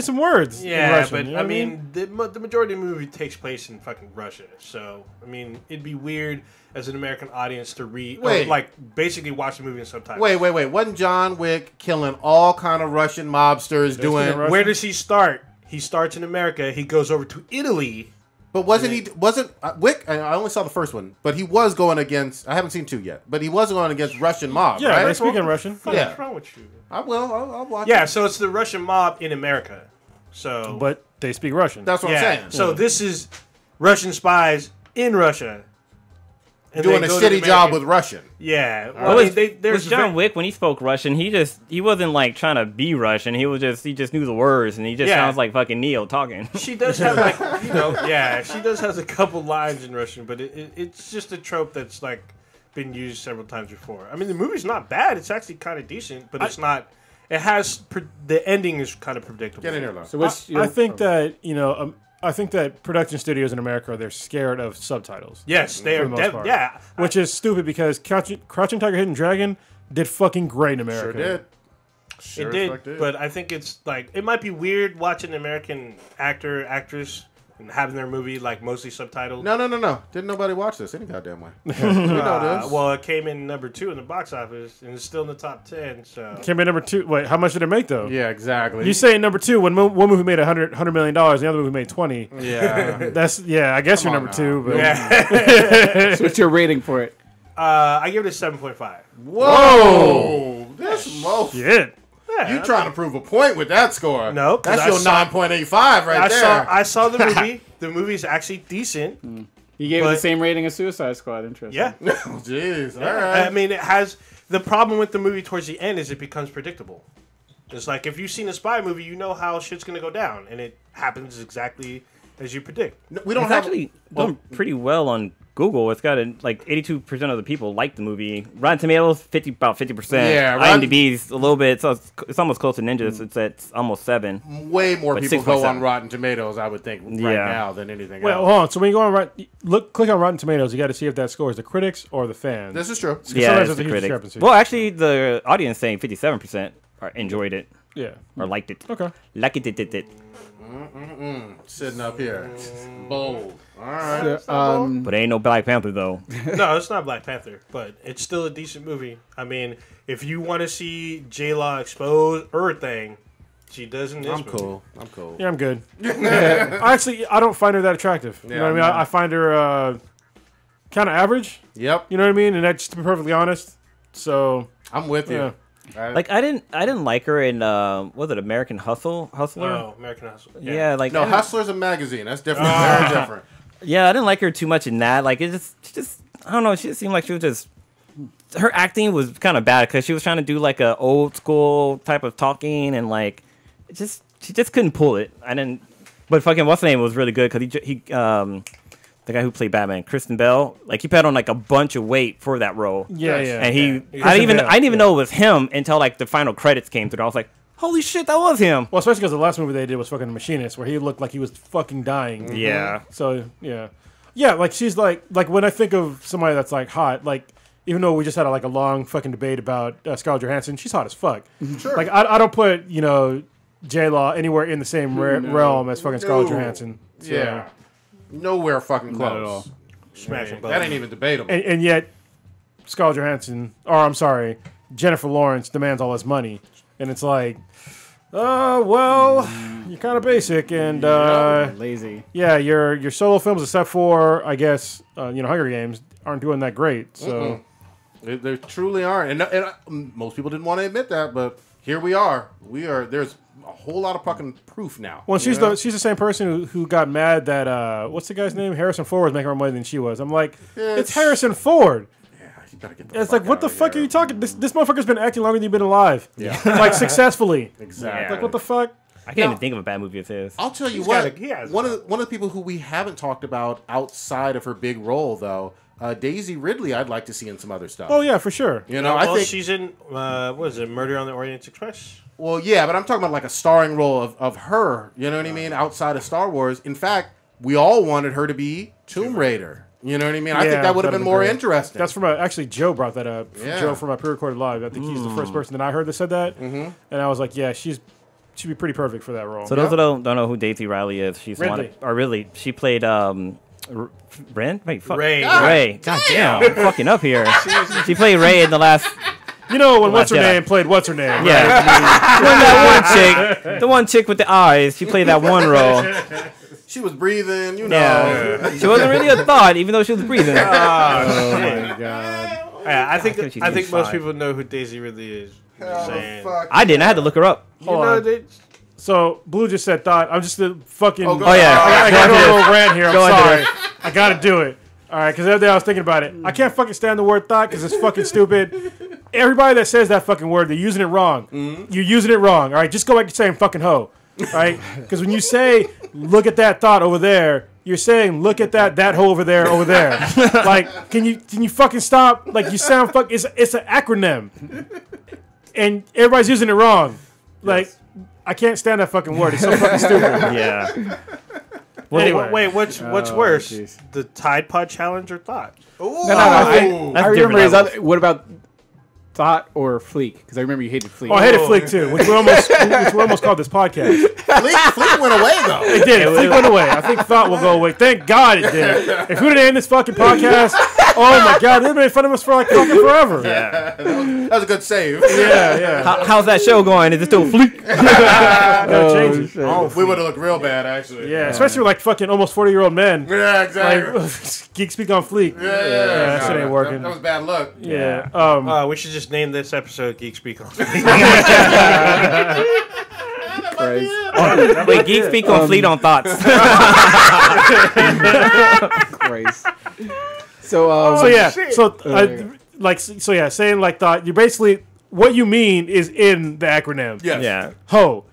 Speaker 4: some words. in
Speaker 5: Yeah,
Speaker 4: Russian,
Speaker 5: but
Speaker 4: you know
Speaker 5: I
Speaker 4: what
Speaker 5: mean, the majority of the movie takes place in fucking Russia. So I mean, it'd be weird as an American audience to read, or like basically watch the movie in subtitles.
Speaker 2: Wait. Wasn't John Wick killing all kind of Russian mobsters doing?
Speaker 4: Russian?
Speaker 5: Where does he start? He starts in America. He goes over to Italy.
Speaker 2: But wasn't Wick? I only saw the first one, but he was going against. I haven't seen 2 yet, but he was going against Russian mob.
Speaker 4: Yeah,
Speaker 2: right?
Speaker 4: they speak in Russian.
Speaker 2: Yeah.
Speaker 5: What's wrong with you?
Speaker 2: I will. I'll watch.
Speaker 5: Yeah,
Speaker 2: it.
Speaker 5: so it's the Russian mob in America. So,
Speaker 4: But they speak Russian.
Speaker 2: That's what I'm saying.
Speaker 5: So this is Russian spies in Russia. And
Speaker 2: doing
Speaker 5: they
Speaker 2: a
Speaker 5: go to the
Speaker 2: shitty job
Speaker 5: American-
Speaker 2: with Russian.
Speaker 5: Yeah. Well,
Speaker 6: Well,
Speaker 5: I mean,
Speaker 6: with
Speaker 5: there's
Speaker 6: John Wick, when he spoke Russian, he wasn't like trying to be Russian. He just knew the words, and he just
Speaker 5: Yeah.
Speaker 6: sounds like fucking Neo talking.
Speaker 5: She does have like she does have a couple lines in Russian, but it's just a trope that's like been used several times before. I mean, the movie's not bad; it's actually kind of decent, but it's not. It has the ending is kind of predictable.
Speaker 2: Get in here, Lon.
Speaker 3: So what's
Speaker 4: I think that I think that production studios in America, they're scared of subtitles.
Speaker 5: Yes, they
Speaker 4: For
Speaker 5: are.
Speaker 4: the most part.
Speaker 5: Yeah,
Speaker 4: Which is stupid because Crouching Tiger, Hidden Dragon did fucking great in America.
Speaker 2: Sure did.
Speaker 5: it
Speaker 2: Sure as
Speaker 5: did,
Speaker 2: fuck did.
Speaker 5: but I think it's like it might be weird watching an American actress, and having their movie like mostly subtitled.
Speaker 2: No. Didn't nobody watch this any goddamn way. We know this.
Speaker 5: Well, it came in number 2 in the box office, and it's still in the top 10. So
Speaker 4: Came in number 2. Wait, how much did it make though?
Speaker 2: Yeah, exactly.
Speaker 4: You say number 2 when one movie made $100 million, the other movie made 20.
Speaker 2: Yeah.
Speaker 4: I guess
Speaker 2: Come
Speaker 4: you're
Speaker 2: on
Speaker 4: number 2.
Speaker 2: now.
Speaker 4: But
Speaker 5: yeah,
Speaker 3: so what's your rating for it?
Speaker 5: I give it a 7.5.
Speaker 2: Whoa. This mo.
Speaker 4: shit.
Speaker 2: You trying to prove a point with that score?
Speaker 5: Nope,
Speaker 2: That's
Speaker 5: 'cause
Speaker 2: your
Speaker 5: I
Speaker 2: 9.85 right there.
Speaker 5: I saw the movie. The movie's actually decent.
Speaker 3: You gave it
Speaker 5: But-
Speaker 3: the same rating as Suicide Squad. Interesting.
Speaker 5: Yeah.
Speaker 2: Oh, jeez. All right.
Speaker 5: I mean, it has the problem with the movie towards the end is it becomes predictable. It's like if you've seen a spy movie, you know how shit's gonna go down, and it happens exactly as you predict.
Speaker 2: We don't
Speaker 6: It's
Speaker 2: have
Speaker 6: actually done pretty well on Google. It's got like 82% of the people like the movie. Rotten Tomatoes, about 50%.
Speaker 2: Yeah,
Speaker 6: IMDb's a little bit. So it's almost close to Ninjas. It's at almost 7.
Speaker 2: way more
Speaker 6: But
Speaker 2: people go
Speaker 6: 6.7.
Speaker 2: on Rotten Tomatoes, I would think, right
Speaker 6: Yeah.
Speaker 2: now than anything
Speaker 4: Wait,
Speaker 2: else.
Speaker 4: hold on. So when you go on click on Rotten Tomatoes, you got to see if that score is the critics or the fans.
Speaker 2: This is true.
Speaker 6: Yeah,
Speaker 4: sometimes
Speaker 6: it's
Speaker 4: there's a
Speaker 6: the
Speaker 4: huge
Speaker 6: critic.
Speaker 4: discrepancy.
Speaker 6: Well, actually, the audience saying 57% enjoyed it
Speaker 4: Yeah.
Speaker 6: or liked it.
Speaker 4: Okay.
Speaker 6: Like it.
Speaker 2: Sitting up here. Bold. All right.
Speaker 6: But ain't no Black Panther though.
Speaker 5: No, it's not Black Panther, but it's still a decent movie. I mean, if you want to see J-Law expose everything, she does in this
Speaker 2: I'm
Speaker 5: movie.
Speaker 2: cool. I'm cool.
Speaker 4: Yeah, I'm good. Actually, I don't find her that attractive. You know what I mean?
Speaker 2: Yeah,
Speaker 4: I find her kind of average.
Speaker 2: Yep.
Speaker 4: You know what I mean? And that's to be perfectly honest. So
Speaker 2: I'm with you.
Speaker 4: Yeah.
Speaker 6: Like I didn't like her in was it American Hustler?
Speaker 5: Oh, American Hustle.
Speaker 6: Yeah, like
Speaker 2: No,
Speaker 6: I didn't-
Speaker 2: Hustler's a magazine. That's different. Very different.
Speaker 6: Yeah, I didn't like her too much in that. Like, she just, I don't know. She just seemed like she was just. Her acting was kind of bad because she was trying to do like a old school type of talking and like, she just couldn't pull it. I didn't. But fucking what's the name was really good because he the guy who played Batman, Kristen Bell, like he put on like a bunch of weight for that role.
Speaker 4: yeah, yeah.
Speaker 6: And he,
Speaker 5: Yeah.
Speaker 6: I didn't even
Speaker 4: Yeah.
Speaker 6: know it was him until like the final credits came through. I was like, holy shit, that was him.
Speaker 4: Well, especially because the last movie they did was fucking The Machinist, where he looked like he was fucking dying.
Speaker 6: Yeah.
Speaker 4: So yeah. Yeah, like she's like when I think of somebody that's like hot, like even though we just had a long fucking debate about Scarlett Johansson, she's hot as fuck.
Speaker 2: Sure.
Speaker 4: Like I don't put J-Law anywhere in the same realm as fucking Scarlett Johansson. So.
Speaker 2: Yeah. Nowhere fucking close.
Speaker 3: Not at all.
Speaker 5: Smashing
Speaker 2: That ain't even debatable.
Speaker 4: And yet Scarlett Johansson, or I'm sorry, Jennifer Lawrence demands all this money, and it's like, well, you're kind of basic, and
Speaker 3: Lazy.
Speaker 4: yeah, your solo films, except for I guess Hunger Games, aren't doing that great. So
Speaker 2: They truly aren't. And most people didn't want to admit that, but here we are. There's a whole lot of fucking proof now.
Speaker 4: well, she's the same person who got mad that what's the guy's name? Harrison Ford was making more money than she was. I'm like, it's Harrison Ford.
Speaker 2: You gotta get the
Speaker 4: It's like, what the fuck are you talking? This motherfucker's been acting longer than you've been alive.
Speaker 2: Yeah.
Speaker 4: Like successfully.
Speaker 2: Exactly.
Speaker 4: Like what the fuck?
Speaker 6: I can't even think of a bad movie of his.
Speaker 2: I'll tell you
Speaker 5: He's
Speaker 2: what.
Speaker 5: he has
Speaker 2: One of the people who we haven't talked about outside of her big role, though, Daisy Ridley, I'd like to see in some other stuff.
Speaker 4: Oh yeah, for sure.
Speaker 2: I think
Speaker 5: she's in what is it, Murder on the Orient Express?
Speaker 2: Well, yeah, but I'm talking about like a starring role of her. You know what I mean? Outside of Star Wars. In fact, we all wanted her to be Tomb Raider. You know what I mean? I think that would have been more
Speaker 4: great.
Speaker 2: interesting.
Speaker 4: That's from actually Joe brought that up.
Speaker 2: Yeah.
Speaker 4: Joe from my pre-recorded live. I think he's the first person that I heard that said that, and I was like, yeah, she'd be pretty perfect for that role.
Speaker 6: So those who don't know who Daisy Riley is, she's
Speaker 4: Ridley.
Speaker 6: she played Ren? Wait, fuck.
Speaker 5: Ray.
Speaker 6: Ray. God damn, I'm fucking up here. She played Ray in the last.
Speaker 4: when what's her
Speaker 6: Jedi.
Speaker 4: name played what's her name?
Speaker 6: Yeah, that one chick, the one chick with the eyes. She played that one role.
Speaker 2: she was breathing,
Speaker 6: Yeah, she wasn't really a thought, even though she was breathing.
Speaker 3: Oh my god.
Speaker 5: Yeah, I think
Speaker 6: she's
Speaker 5: most
Speaker 6: fine.
Speaker 5: people know who Daisy really is. Saying.
Speaker 6: I didn't. I had to look her up.
Speaker 4: Hold on. So Blue just said thought. I'm just a fucking.
Speaker 2: Oh, go
Speaker 6: Oh yeah,
Speaker 4: I got a little rant here. I'm
Speaker 6: Go into
Speaker 4: sorry.
Speaker 6: it.
Speaker 4: I gotta do it. All right, because the other day I was thinking about it. I can't fucking stand the word thought because it's fucking stupid. Everybody that says that fucking word, they're using it wrong. You're using it wrong. All right, just go back to saying fucking hoe. All right, because when you say look at that thought over there, you're saying look at that hoe over there, over there. Like, can you fucking stop? Like, you sound fuck. It's an acronym, and everybody's using it wrong. Like, I can't stand that fucking word. It's so fucking stupid.
Speaker 6: Yeah.
Speaker 4: Anyway.
Speaker 5: Wait, what's worse,
Speaker 3: jeez.
Speaker 5: the Tide Pod challenge or thought?
Speaker 2: No,
Speaker 6: That's
Speaker 3: I remember
Speaker 6: different
Speaker 3: his
Speaker 6: levels.
Speaker 3: other. What about Thought or Fleek? Because I remember you hated Fleek.
Speaker 4: Oh, I hated Fleek too, which we almost called this podcast.
Speaker 2: Fleek went away though.
Speaker 4: It did. Fleek went away. I think Thought will go away. Thank God it did. If we would have ended this fucking podcast, oh my God, they'd have made fun of us for like fucking forever.
Speaker 6: Yeah.
Speaker 2: That was a good save.
Speaker 4: Yeah.
Speaker 6: How's that show going? Is it still fleek?
Speaker 4: Gotta change it.
Speaker 3: shit.
Speaker 2: We would have looked real bad actually.
Speaker 4: Yeah, especially with like fucking almost 40-year-old men.
Speaker 2: Yeah, exactly.
Speaker 4: Like, geek speak on fleek.
Speaker 2: yeah,
Speaker 4: that shit ain't working.
Speaker 2: That was bad luck.
Speaker 4: Yeah.
Speaker 5: We should just name this episode Geek Speak on.
Speaker 3: Christ.
Speaker 6: Wait, Geek Speak on Fleet on Thoughts.
Speaker 3: Christ. So
Speaker 4: saying like thought. You basically what you mean is in the acronym.
Speaker 2: Yes.
Speaker 6: Yeah.
Speaker 4: Ho.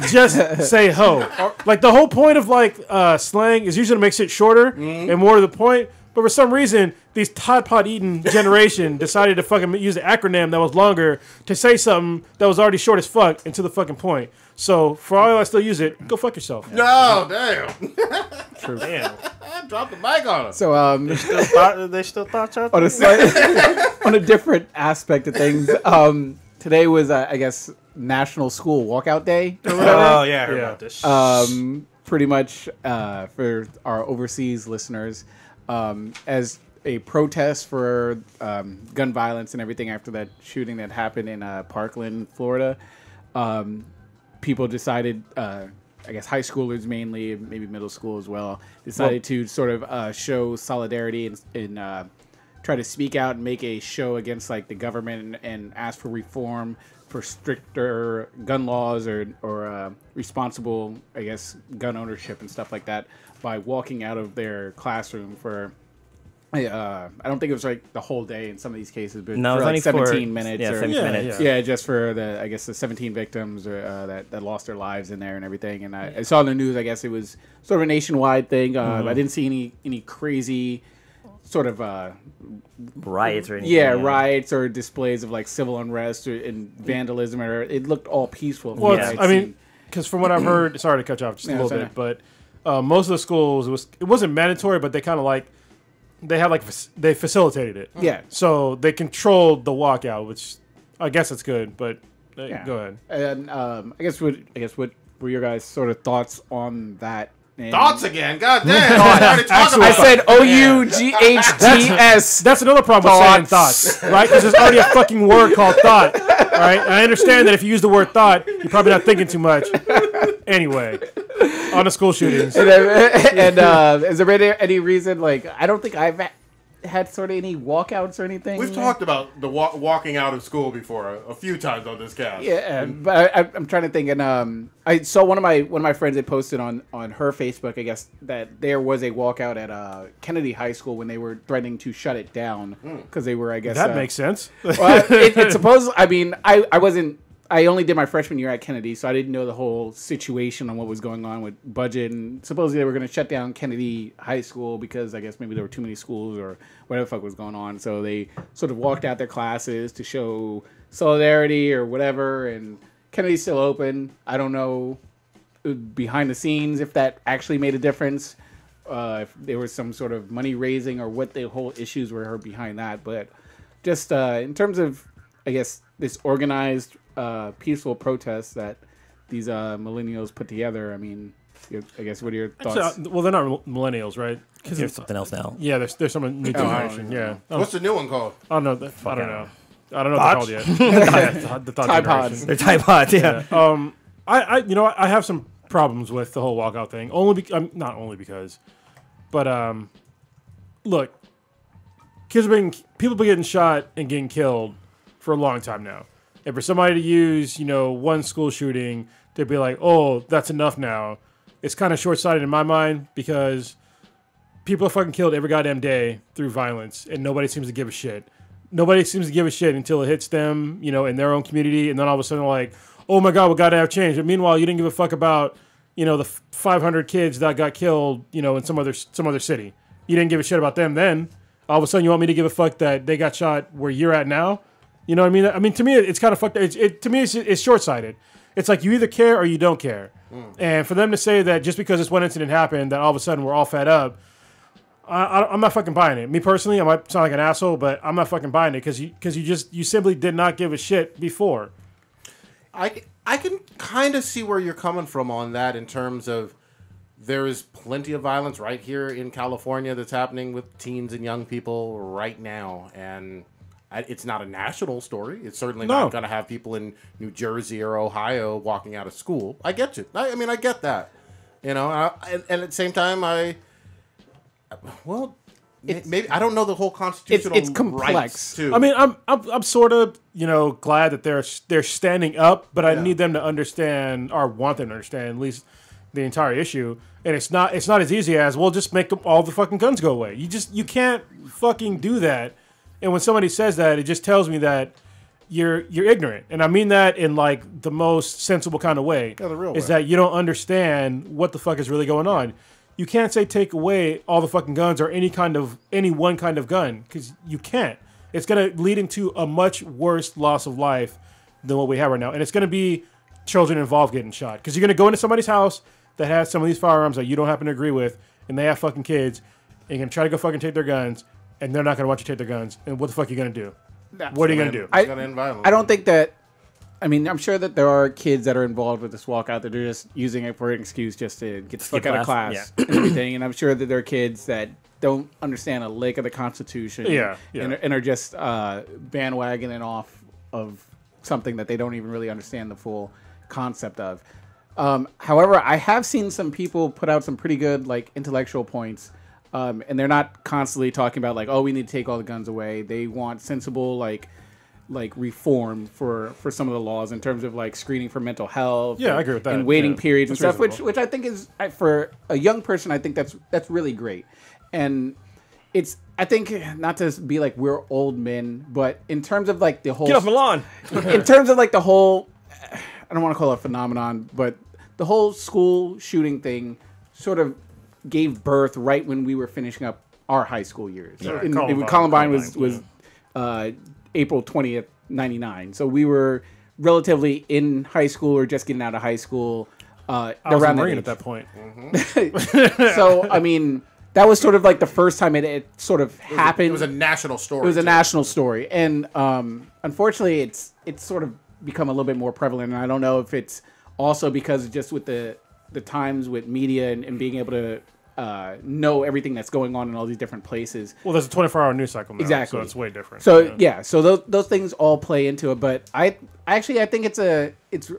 Speaker 4: Just say ho. Like the whole point of like slang is usually to make shit shorter and more to the point. But for some reason, these Tide Pod eating generation decided to fucking use an acronym that was longer to say something that was already short as fuck and to the fucking point. So for all I still use it, go fuck yourself.
Speaker 2: No, damn.
Speaker 5: Damn.
Speaker 2: Drop the mic on us.
Speaker 3: So
Speaker 5: They still thoughts out
Speaker 3: on
Speaker 5: there?
Speaker 3: a slight, on a different aspect of things, today was I guess National School Walkout Day. Or whatever.
Speaker 5: Oh yeah, I heard about this.
Speaker 3: Pretty much for our overseas listeners, as a protest for gun violence and everything after that shooting that happened in Parkland, Florida. People decided, I guess high schoolers mainly, maybe middle school as well, decided to sort of show solidarity and try to speak out and make a show against like the government and ask for reform for stricter gun laws or responsible, I guess, gun ownership and stuff like that by walking out of their classroom for. I don't think it was like the whole day in some of these cases, but
Speaker 6: No,
Speaker 3: for
Speaker 6: it's
Speaker 3: like
Speaker 6: only
Speaker 3: 17 minutes.
Speaker 6: Yeah,
Speaker 3: or,
Speaker 6: 17 minutes.
Speaker 3: yeah, just for the 17 victims that lost their lives in there and everything. And I saw in the news, I guess it was sort of a nationwide thing. I didn't see any crazy sort of
Speaker 6: Riots or anything.
Speaker 3: riots or displays of like civil unrest and vandalism. Or it looked all peaceful. from
Speaker 4: Well,
Speaker 3: what I'd
Speaker 4: I mean,
Speaker 3: seen.
Speaker 4: because from what I've heard, sorry to cut you off just a
Speaker 3: Yeah,
Speaker 4: little
Speaker 3: sorry.
Speaker 4: bit, but most of the schools it wasn't mandatory, but they kind of like they facilitated it.
Speaker 3: Yeah.
Speaker 4: So they controlled the walkout, which I guess it's good. But go ahead.
Speaker 3: And I guess what were your guys' sort of thoughts on that? And
Speaker 2: Thoughts again? God damn! I already talked about
Speaker 3: I said OUGHTS.
Speaker 4: That's another problem with saying thoughts, right? Because there's already a fucking word called thought, right? And I understand that if you use the word thought, you're probably not thinking too much. Anyway, on the school shootings.
Speaker 3: And is there any reason, like, I don't think I've had sort of any walkouts or anything.
Speaker 2: We've talked about the walking out of school before a few times on this cast.
Speaker 3: Yeah, but I'm trying to think, and I saw one of my friends had posted on her Facebook, I guess, that there was a walkout at Kennedy High School when they were threatening to shut it down because they were, I guess,
Speaker 4: that makes sense.
Speaker 3: Well, it's supposed. I mean, I wasn't. I only did my freshman year at Kennedy, so I didn't know the whole situation on what was going on with budget. And supposedly they were going to shut down Kennedy High School because I guess maybe there were too many schools or whatever the fuck was going on. So they sort of walked out their classes to show solidarity or whatever. And Kennedy's still open. I don't know behind the scenes if that actually made a difference, if there was some sort of money raising or what the whole issues were behind that. But just in terms of, I guess, this organized peaceful protests that these millennials put together. I mean, I guess, what are your thoughts?
Speaker 4: Well, they're not millennials, right?
Speaker 7: Because there's something else now.
Speaker 4: Yeah, there's some new generation. Yeah.
Speaker 2: What's the new one called?
Speaker 4: I don't know. I don't know what they're called yet. The thought
Speaker 3: Tide
Speaker 4: generation.
Speaker 3: Pods.
Speaker 7: They're Tide Pods, yeah.
Speaker 4: I have some problems with the whole walkout thing. Not only because, but look, people been getting shot and getting killed for a long time now. And for somebody to use, one school shooting to be like, oh, that's enough now, it's kind of short-sighted in my mind because people are fucking killed every goddamn day through violence, and nobody seems to give a shit. Nobody seems to give a shit until it hits them, in their own community, and then all of a sudden they're like, oh my God, we gotta have change. But meanwhile, you didn't give a fuck about, the 500 kids that got killed, in some other city. You didn't give a shit about them then. All of a sudden you want me to give a fuck that they got shot where you're at now? You know what I mean? I mean, to me, it's kind of fucked. To me, it's short-sighted. It's like you either care or you don't care. And for them to say that just because this one incident happened, that all of a sudden we're all fed up, I'm not fucking buying it. Me personally, I might sound like an asshole, but I'm not fucking buying it because you simply did not give a shit before.
Speaker 2: I can kind of see where you're coming from on that in terms of there is plenty of violence right here in California that's happening with teens and young people right now, and it's not a national story. It's certainly not going to have people in New Jersey or Ohio walking out of school. I get you. I mean, I get that. And at the same time, maybe I don't know the whole constitutional
Speaker 3: it's complex
Speaker 2: rights too.
Speaker 4: I mean, I'm sort of glad that they're standing up, but I need them to understand, or want them to understand at least the entire issue. And it's not as easy as, well, just make all the fucking guns go away. You can't fucking do that. And when somebody says that, it just tells me that you're ignorant. And I mean that in like the most sensible kind of way.
Speaker 2: Yeah, the real
Speaker 4: is
Speaker 2: way.
Speaker 4: that you don't understand what the fuck is really going on. You can't say take away all the fucking guns or any one kind of gun, because you can't. It's going to lead into a much worse loss of life than what we have right now. And it's going to be children involved getting shot. Because you're going to go into somebody's house that has some of these firearms that you don't happen to agree with, and they have fucking kids, and you're going to try to go fucking take their guns, and they're not going to want you to take their guns. And what the fuck are you going to do? What are you going to do?
Speaker 2: It's going to end violence.
Speaker 3: I don't think that. I mean, I'm sure that there are kids that are involved with this walkout that are just using it for an excuse just to get the fuck out of class and everything. And I'm sure that there are kids that don't understand a lick of the Constitution and are just bandwagoning off of something that they don't even really understand the full concept of. However, I have seen some people put out some pretty good like intellectual points, and they're not constantly talking about like, oh, we need to take all the guns away. They want sensible like reform for some of the laws in terms of like screening for mental health.
Speaker 4: Yeah, I agree with that.
Speaker 3: And waiting periods and
Speaker 4: That's
Speaker 3: stuff,
Speaker 4: reasonable.
Speaker 3: which I think is for a young person, I think that's really great. And I think not to be like we're old men, but in terms of like the whole
Speaker 7: Get off my lawn.
Speaker 3: in terms of like the whole, I don't want to call it a phenomenon, but the whole school shooting thing sort of gave birth right when we were finishing up our high school years.
Speaker 4: Yeah,
Speaker 3: Columbine was April 20th, 99. So we were relatively in high school or just getting out of high school.
Speaker 4: I was a
Speaker 3: around
Speaker 4: Marine
Speaker 3: that
Speaker 4: at that point.
Speaker 3: So I mean, that was sort of like the first time it sort of happened.
Speaker 2: It was a national story.
Speaker 3: It was a
Speaker 2: too.
Speaker 3: national story, and unfortunately, it's sort of become a little bit more prevalent. And I don't know if it's also because just with the times with media and being able to know everything that's going on in all these different places.
Speaker 4: Well, there's a 24-hour news cycle now,
Speaker 3: Exactly.
Speaker 4: so it's way different.
Speaker 3: So so those things all play into it. But I think it's a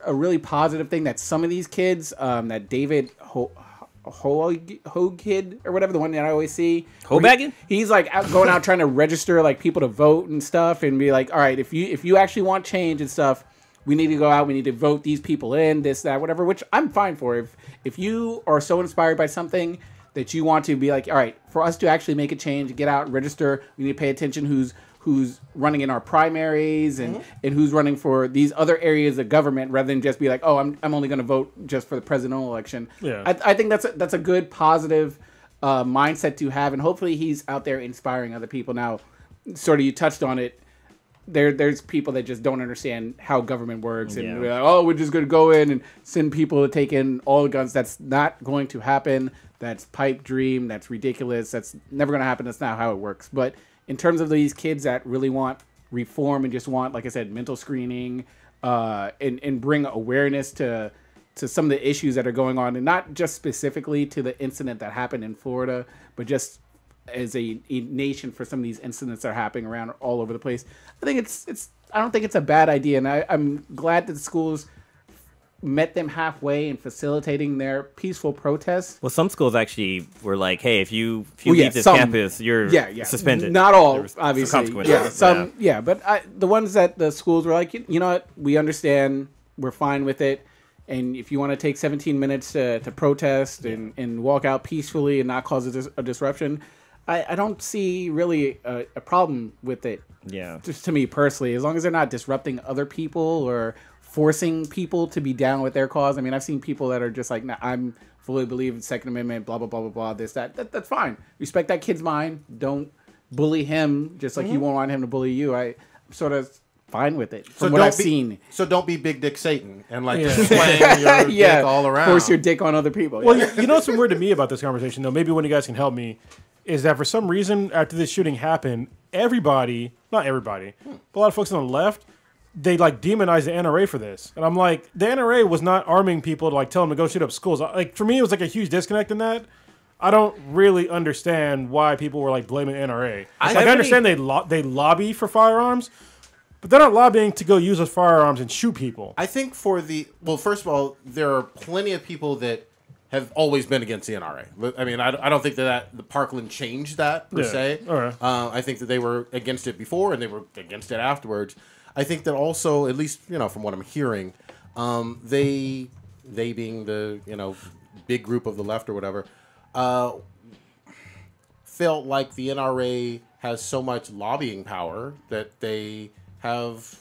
Speaker 3: really positive thing that some of these kids, that David Hogkid or whatever, the one that I always see,
Speaker 6: Hobaggin?
Speaker 3: he's like going out trying to register like people to vote and stuff, and be like, all right, if you actually want change and stuff, we need to go out, we need to vote these people in, this, that, whatever, which I'm fine for. If you are so inspired by something that you want to be like, all right, for us to actually make a change, get out, register, we need to pay attention who's running in our primaries and who's running for these other areas of government, rather than just be like, oh, I'm only going to vote just for the presidential election.
Speaker 4: Yeah.
Speaker 3: I think that's a good, positive mindset to have, and hopefully he's out there inspiring other people. Now, sort of you touched on it, there's people that just don't understand how government works, and we're like, oh, we're just going to go in and send people to take in all the guns. That's not going to happen. That's pipe dream. That's ridiculous. That's never going to happen. That's not how it works. But in terms of these kids that really want reform and just want, like I said, mental screening, and bring awareness to some of the issues that are going on, and not just specifically to the incident that happened in Florida, but just as a nation for some of these incidents that are happening around all over the place. I think I don't think it's a bad idea, and I'm glad that the schools met them halfway in facilitating their peaceful protests.
Speaker 6: Well, some schools actually were like, "Hey, if you leave this campus, you're suspended."
Speaker 3: Not all,
Speaker 6: There was
Speaker 3: obviously.
Speaker 6: consequences.
Speaker 3: But the ones that the schools were like, you know what, we understand, we're fine with it, and if you want to take 17 minutes to protest and walk out peacefully and not cause a disruption, I don't see really a problem with it.
Speaker 6: Yeah.
Speaker 3: Just to me personally, as long as they're not disrupting other people or forcing people to be down with their cause. I mean, I've seen people that are just like, nah, I'm fully believe in Second Amendment, blah, blah, blah, blah, blah, this, that's fine. Respect that kid's mind. Don't bully him just like you won't want him to bully you. I'm sort of fine with it from what I've seen.
Speaker 2: So don't be Big Dick Satan and like just slang your dick all around.
Speaker 3: Force your dick on other people.
Speaker 4: Well, you know what's weird to me about this conversation, though? Maybe one of you guys can help me, is that for some reason, after this shooting happened, everybody, not everybody, but a lot of folks on the left, they like demonize the NRA for this. And I'm like, the NRA was not arming people to like tell them to go shoot up schools. Like, for me, it was like a huge disconnect in that. I don't really understand why people were like blaming NRA. I understand they lobby for firearms, but they're not lobbying to go use those firearms and shoot people.
Speaker 2: I think well, first of all, there are plenty of people that have always been against the NRA. I mean, I don't think that the Parkland changed that per se.
Speaker 4: All right.
Speaker 2: I think that they were against it before and they were against it afterwards. I think that also, at least from what I'm hearing, they being the big group of the left or whatever, felt like the NRA has so much lobbying power that they have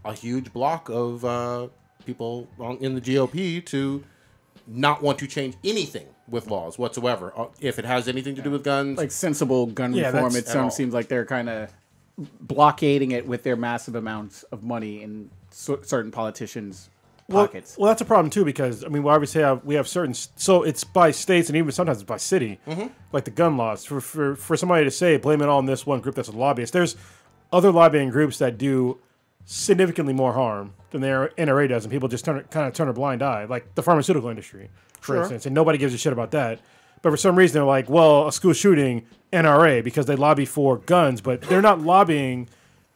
Speaker 2: a huge block of people in the GOP to not want to change anything with laws whatsoever if it has anything to do with guns.
Speaker 3: Like sensible gun reform, it seems like they're kind of blockading it with their massive amounts of money in certain politicians' pockets.
Speaker 4: Well, that's a problem too, because I mean, we obviously we have certain, so it's by states and even sometimes it's by city, like the gun laws. For somebody to say blame it all on this one group that's a lobbyist, there's other lobbying groups that do significantly more harm than the NRA does, and people just turn a blind eye, like the pharmaceutical industry, for instance, and nobody gives a shit about that. But for some reason, they're like, well, a school shooting, NRA, because they lobby for guns, but they're not lobbying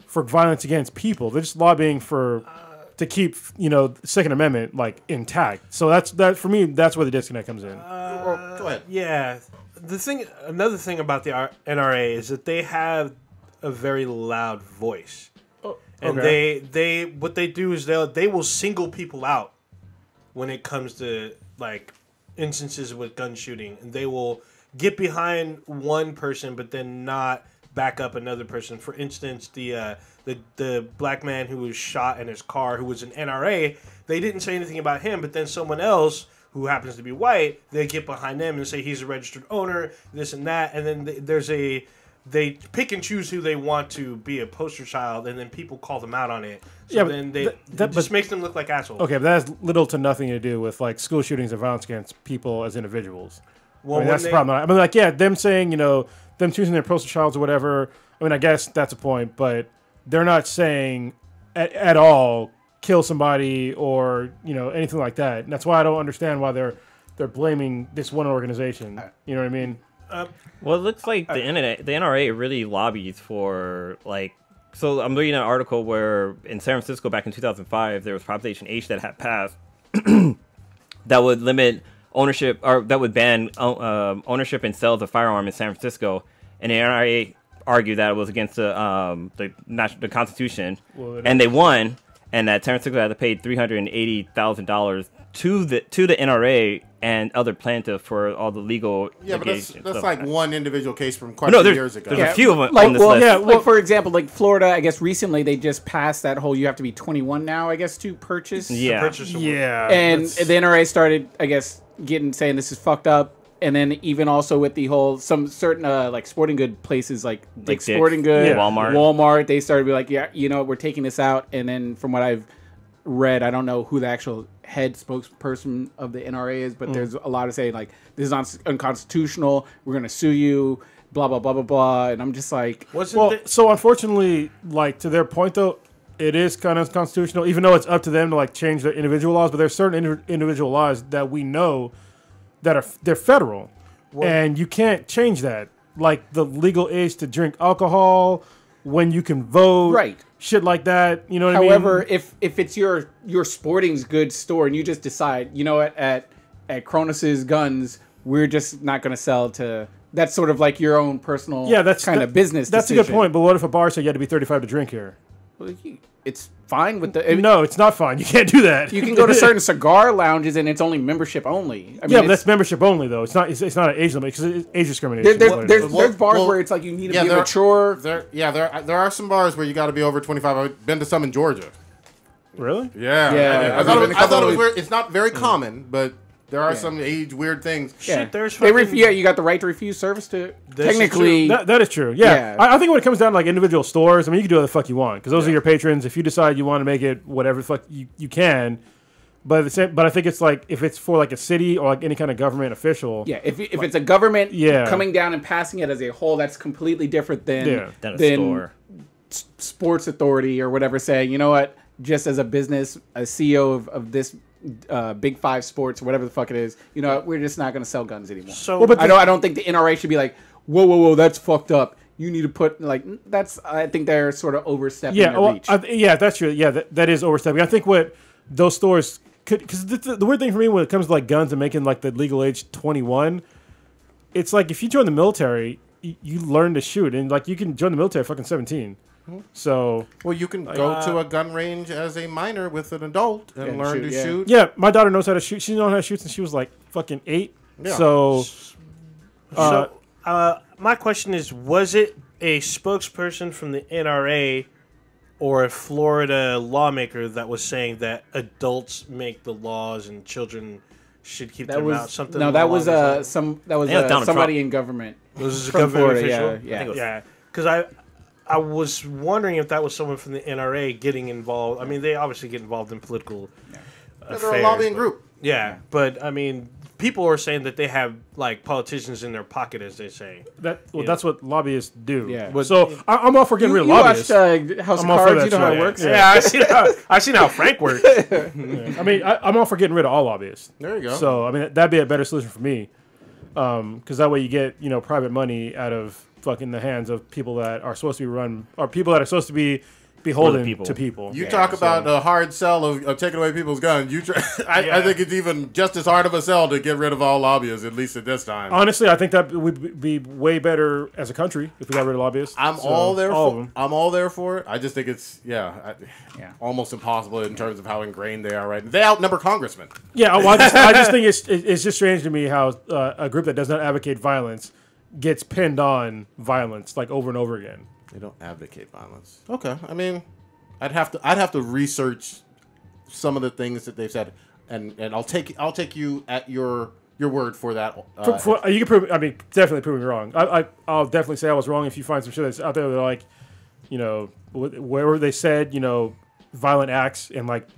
Speaker 4: for violence against people. They're just lobbying to keep, the Second Amendment intact. So that for me, that's where the disconnect comes in.
Speaker 2: Go ahead.
Speaker 5: Yeah, another thing about the NRA is that they have a very loud voice, and they what they do is they will single people out when it comes to instances with gun shooting, and they will get behind one person but then not back up another person. For instance, the black man who was shot in his car, who was an NRA, they didn't say anything about him, but then someone else who happens to be white, they get behind them and say he's a registered owner, this and that, and then there's a they pick and choose who they want to be a poster child, and then people call them out on it. So
Speaker 4: but
Speaker 5: then
Speaker 4: that
Speaker 5: it just makes them look like assholes.
Speaker 4: Okay, but that has little to nothing to do with like school shootings and violence against people as individuals.
Speaker 5: Well,
Speaker 4: I mean, that's the problem. I mean, like, yeah, them saying, them choosing their poster childs or whatever. I mean, I guess that's a point, but they're not saying at all kill somebody or anything like that. And that's why I don't understand why they're blaming this one organization. You know what I mean?
Speaker 6: Well, it looks like the NRA really lobbies for like. So I'm reading an article where in San Francisco back in 2005 there was Proposition H that had passed that would limit ownership or that would ban ownership and sales of firearm in San Francisco, and the NRA argued that it was against the Constitution, and they won, and that San Francisco had to pay $380,000 to the NRA and other plaintiffs for all the legal.
Speaker 2: Yeah, but that's like one individual case from quite
Speaker 6: no,
Speaker 2: a few years ago.
Speaker 6: There's a few of them
Speaker 3: like,
Speaker 6: on this list.
Speaker 3: Like for example, like Florida, I guess recently they just passed that whole you have to be 21 now, I guess, to purchase.
Speaker 6: Yeah.
Speaker 3: And the NRA started, I guess, saying this is fucked up. And then even also with the whole some certain like sporting good places like Sporting Good, Walmart, they started to be like, yeah, we're taking this out. And then from what I've read, I don't know who the actual head spokesperson of the NRA is, but there's a lot of saying like this is unconstitutional. We're gonna sue you. Blah blah blah blah blah. And I'm just like,
Speaker 4: so unfortunately, like to their point though, it is kind of unconstitutional. Even though it's up to them to like change their individual laws, but there's certain individual laws that we know that they're federal, and you can't change that. Like the legal age to drink alcohol, when you can vote,
Speaker 3: right?
Speaker 4: Shit like that. You know what I mean?
Speaker 3: However, if it's your sporting goods store and you just decide, at Cronus's Guns, we're just not going to sell to. That's sort of like your own personal kind of business.
Speaker 4: That's
Speaker 3: decision.
Speaker 4: a good point. But what if a bar said you had to be 35 to drink here?
Speaker 3: Well, it's fine with the.
Speaker 4: No, it's not fine. You can't do that.
Speaker 3: You can go to certain cigar lounges and it's only membership only. I mean,
Speaker 4: but that's membership only though. It's not an age limit because it's age discrimination.
Speaker 3: There's bars where it's like you need to be mature.
Speaker 2: There are some bars where you got to be over 25. I've been to some in Georgia.
Speaker 4: Really?
Speaker 2: Yeah. I thought it was weird. It's not very common, but there are some age weird things.
Speaker 5: Shit, there's
Speaker 3: you got the right to refuse service to technically.
Speaker 4: That is true. Yeah. I think when it comes down to like individual stores, I mean, you can do whatever the fuck you want because those are your patrons. If you decide you want to make it whatever the fuck you can. But I think it's like if it's for like a city or like any kind of government official.
Speaker 3: Yeah, if it's a government coming down and passing it as a whole, that's completely different than
Speaker 6: a store.
Speaker 3: Sports authority or whatever saying, you know what, just as a business, a CEO of this Big Five Sports or whatever the fuck it is, we're just not going to sell guns anymore.
Speaker 5: So
Speaker 3: I don't think the NRA should be like, whoa, that's fucked up. You need to put I think they're sort of overstepping their reach.
Speaker 4: That's true. Yeah, that is overstepping. I think what those stores could, because the weird thing for me when it comes to like guns and making like the legal age 21, it's like if you join the military, you learn to shoot, and like you can join the military at fucking 17. So
Speaker 2: you can go to a gun range as a minor with an adult and learn to shoot.
Speaker 4: Yeah, my daughter knows how to shoot. She knows how to shoot since she was like fucking 8. Yeah. So
Speaker 5: my question is, was it a spokesperson from the NRA or a Florida lawmaker that was saying that adults make the laws and children should keep their mouth? Something.
Speaker 3: No, that was somebody in government.
Speaker 5: This is a
Speaker 3: from
Speaker 5: government
Speaker 3: Florida,
Speaker 5: official. Yeah. Because I was wondering if that was someone from the NRA getting involved. I mean, they obviously get involved in political affairs.
Speaker 2: They're a lobbying group.
Speaker 5: Yeah, but I mean, people are saying that they have like politicians in their pocket, as they say.
Speaker 4: That's what lobbyists do.
Speaker 3: Yeah.
Speaker 4: So I'm all for getting rid of lobbyists.
Speaker 3: Watched House of Cards. You know how it works.
Speaker 5: Yeah, I seen how Frank works.
Speaker 4: I mean, I'm all for getting rid of all lobbyists.
Speaker 2: There you go.
Speaker 4: So I mean, that'd be a better solution for me, because that way you get private money out of fucking the hands of people that are supposed to be run, or people that are supposed to be beholden to people.
Speaker 2: You talk about the hard sell of taking away people's guns. I think it's even just as hard of a sell to get rid of all lobbyists, at least at this time.
Speaker 4: Honestly, I think that would be way better as a country if we got rid of lobbyists.
Speaker 2: I'm all there for it. I just think it's almost impossible in terms of how ingrained they are right now. They outnumber congressmen.
Speaker 4: Yeah, well, I just think it's just strange to me how a group that does not advocate violence gets pinned on violence like over and over again.
Speaker 2: They don't advocate violence. Okay, I mean, I'd have to research some of the things that they've said, and I'll take you at your your word for that.
Speaker 4: You can prove. I mean, definitely prove me wrong. I'll definitely say I was wrong if you find some shit that's out there that like, where they said violent acts and like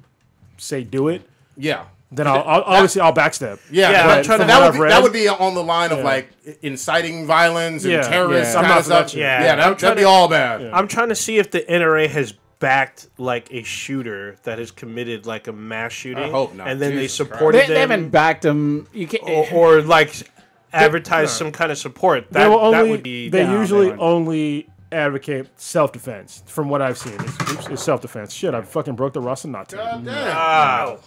Speaker 4: say do it.
Speaker 2: Yeah.
Speaker 4: Then obviously I'll backstep.
Speaker 2: Yeah,
Speaker 5: I'm trying to-
Speaker 2: that would be on the line of like inciting violence and terrorist
Speaker 4: I'm
Speaker 2: kind
Speaker 4: not
Speaker 2: of
Speaker 4: for that
Speaker 2: stuff.
Speaker 4: shit.
Speaker 2: Yeah, that'd be all bad.
Speaker 4: Yeah.
Speaker 5: I'm trying to see if the NRA has backed like a shooter that has committed like a mass shooting.
Speaker 2: I hope not.
Speaker 5: And then
Speaker 2: Jesus
Speaker 5: they supported
Speaker 3: They
Speaker 5: them,
Speaker 3: haven't backed them. You can't.
Speaker 5: or like advertised some kind of support. That would be.
Speaker 4: They usually only advocate self-defense. From what I've seen, it's self-defense. Shit, I fucking broke the Rasa knot.
Speaker 2: God damn.
Speaker 5: Wow.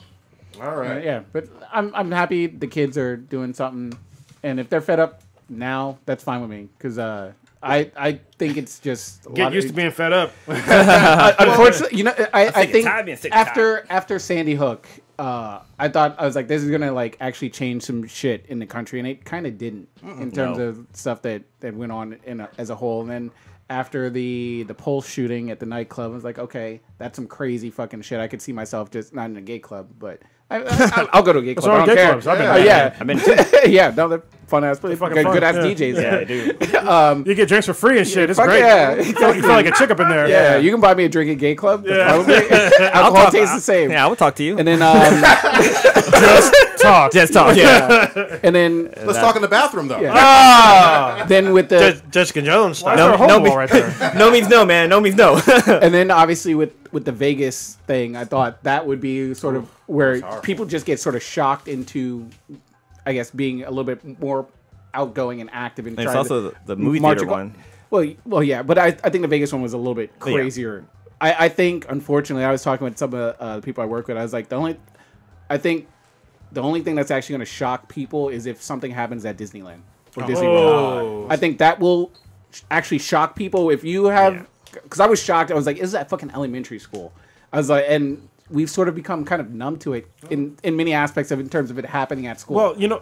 Speaker 2: All right.
Speaker 3: Yeah, but I'm happy the kids are doing something, and if they're fed up now, that's fine with me because I think it's just
Speaker 4: Get used to being fed up.
Speaker 3: unfortunately, I think
Speaker 6: tired of being sick
Speaker 3: after Sandy Hook, I thought I was like, this is gonna like actually change some shit in the country, and it kind of didn't in terms of stuff that went on as a whole. And then after the Pulse shooting at the nightclub, I was like, okay, that's some crazy fucking shit. I could see myself just not in a gay club, but I'll go to a gay club. I don't
Speaker 4: gay
Speaker 3: care.
Speaker 4: clubs. I've been there.
Speaker 6: I've been
Speaker 3: Yeah, no, they're fun ass, good
Speaker 4: fucking fun,
Speaker 3: ass
Speaker 4: yeah.
Speaker 3: DJs.
Speaker 6: yeah, I do.
Speaker 4: You get drinks for free and shit. It's
Speaker 3: Fuck
Speaker 4: great.
Speaker 3: yeah.
Speaker 4: You feel like a chick up in there.
Speaker 3: Yeah, you can buy me a drink at gay club. Alcohol tastes the same.
Speaker 6: Yeah, I will talk to you.
Speaker 3: And then
Speaker 6: Just talk. Yeah.
Speaker 3: and then
Speaker 2: Let's talk in the bathroom though.
Speaker 3: Yeah. then with the
Speaker 5: Jessica Jones style.
Speaker 4: No,
Speaker 6: no,
Speaker 4: no, right there.
Speaker 6: No means no, man. No means no.
Speaker 3: and then obviously with the Vegas thing, I thought that would be sort of where people just get sort of shocked into, I guess, being a little bit more outgoing and active and
Speaker 6: It's
Speaker 3: trying
Speaker 6: also
Speaker 3: to
Speaker 6: the movie
Speaker 3: march
Speaker 6: theater
Speaker 3: across-
Speaker 6: one.
Speaker 3: Well, yeah, but I think the Vegas one was a little bit
Speaker 6: Yeah.
Speaker 3: crazier. I think, unfortunately, I was talking with some of the people I work with. I was like, the only thing that's actually going to shock people is if something happens at Disneyland or Disney World. I think that will actually shock people. If you have, because I was shocked. I was like, is that fucking elementary school? I was like, and we've sort of become kind of numb to it in many aspects of in terms of it happening at school.
Speaker 4: Well,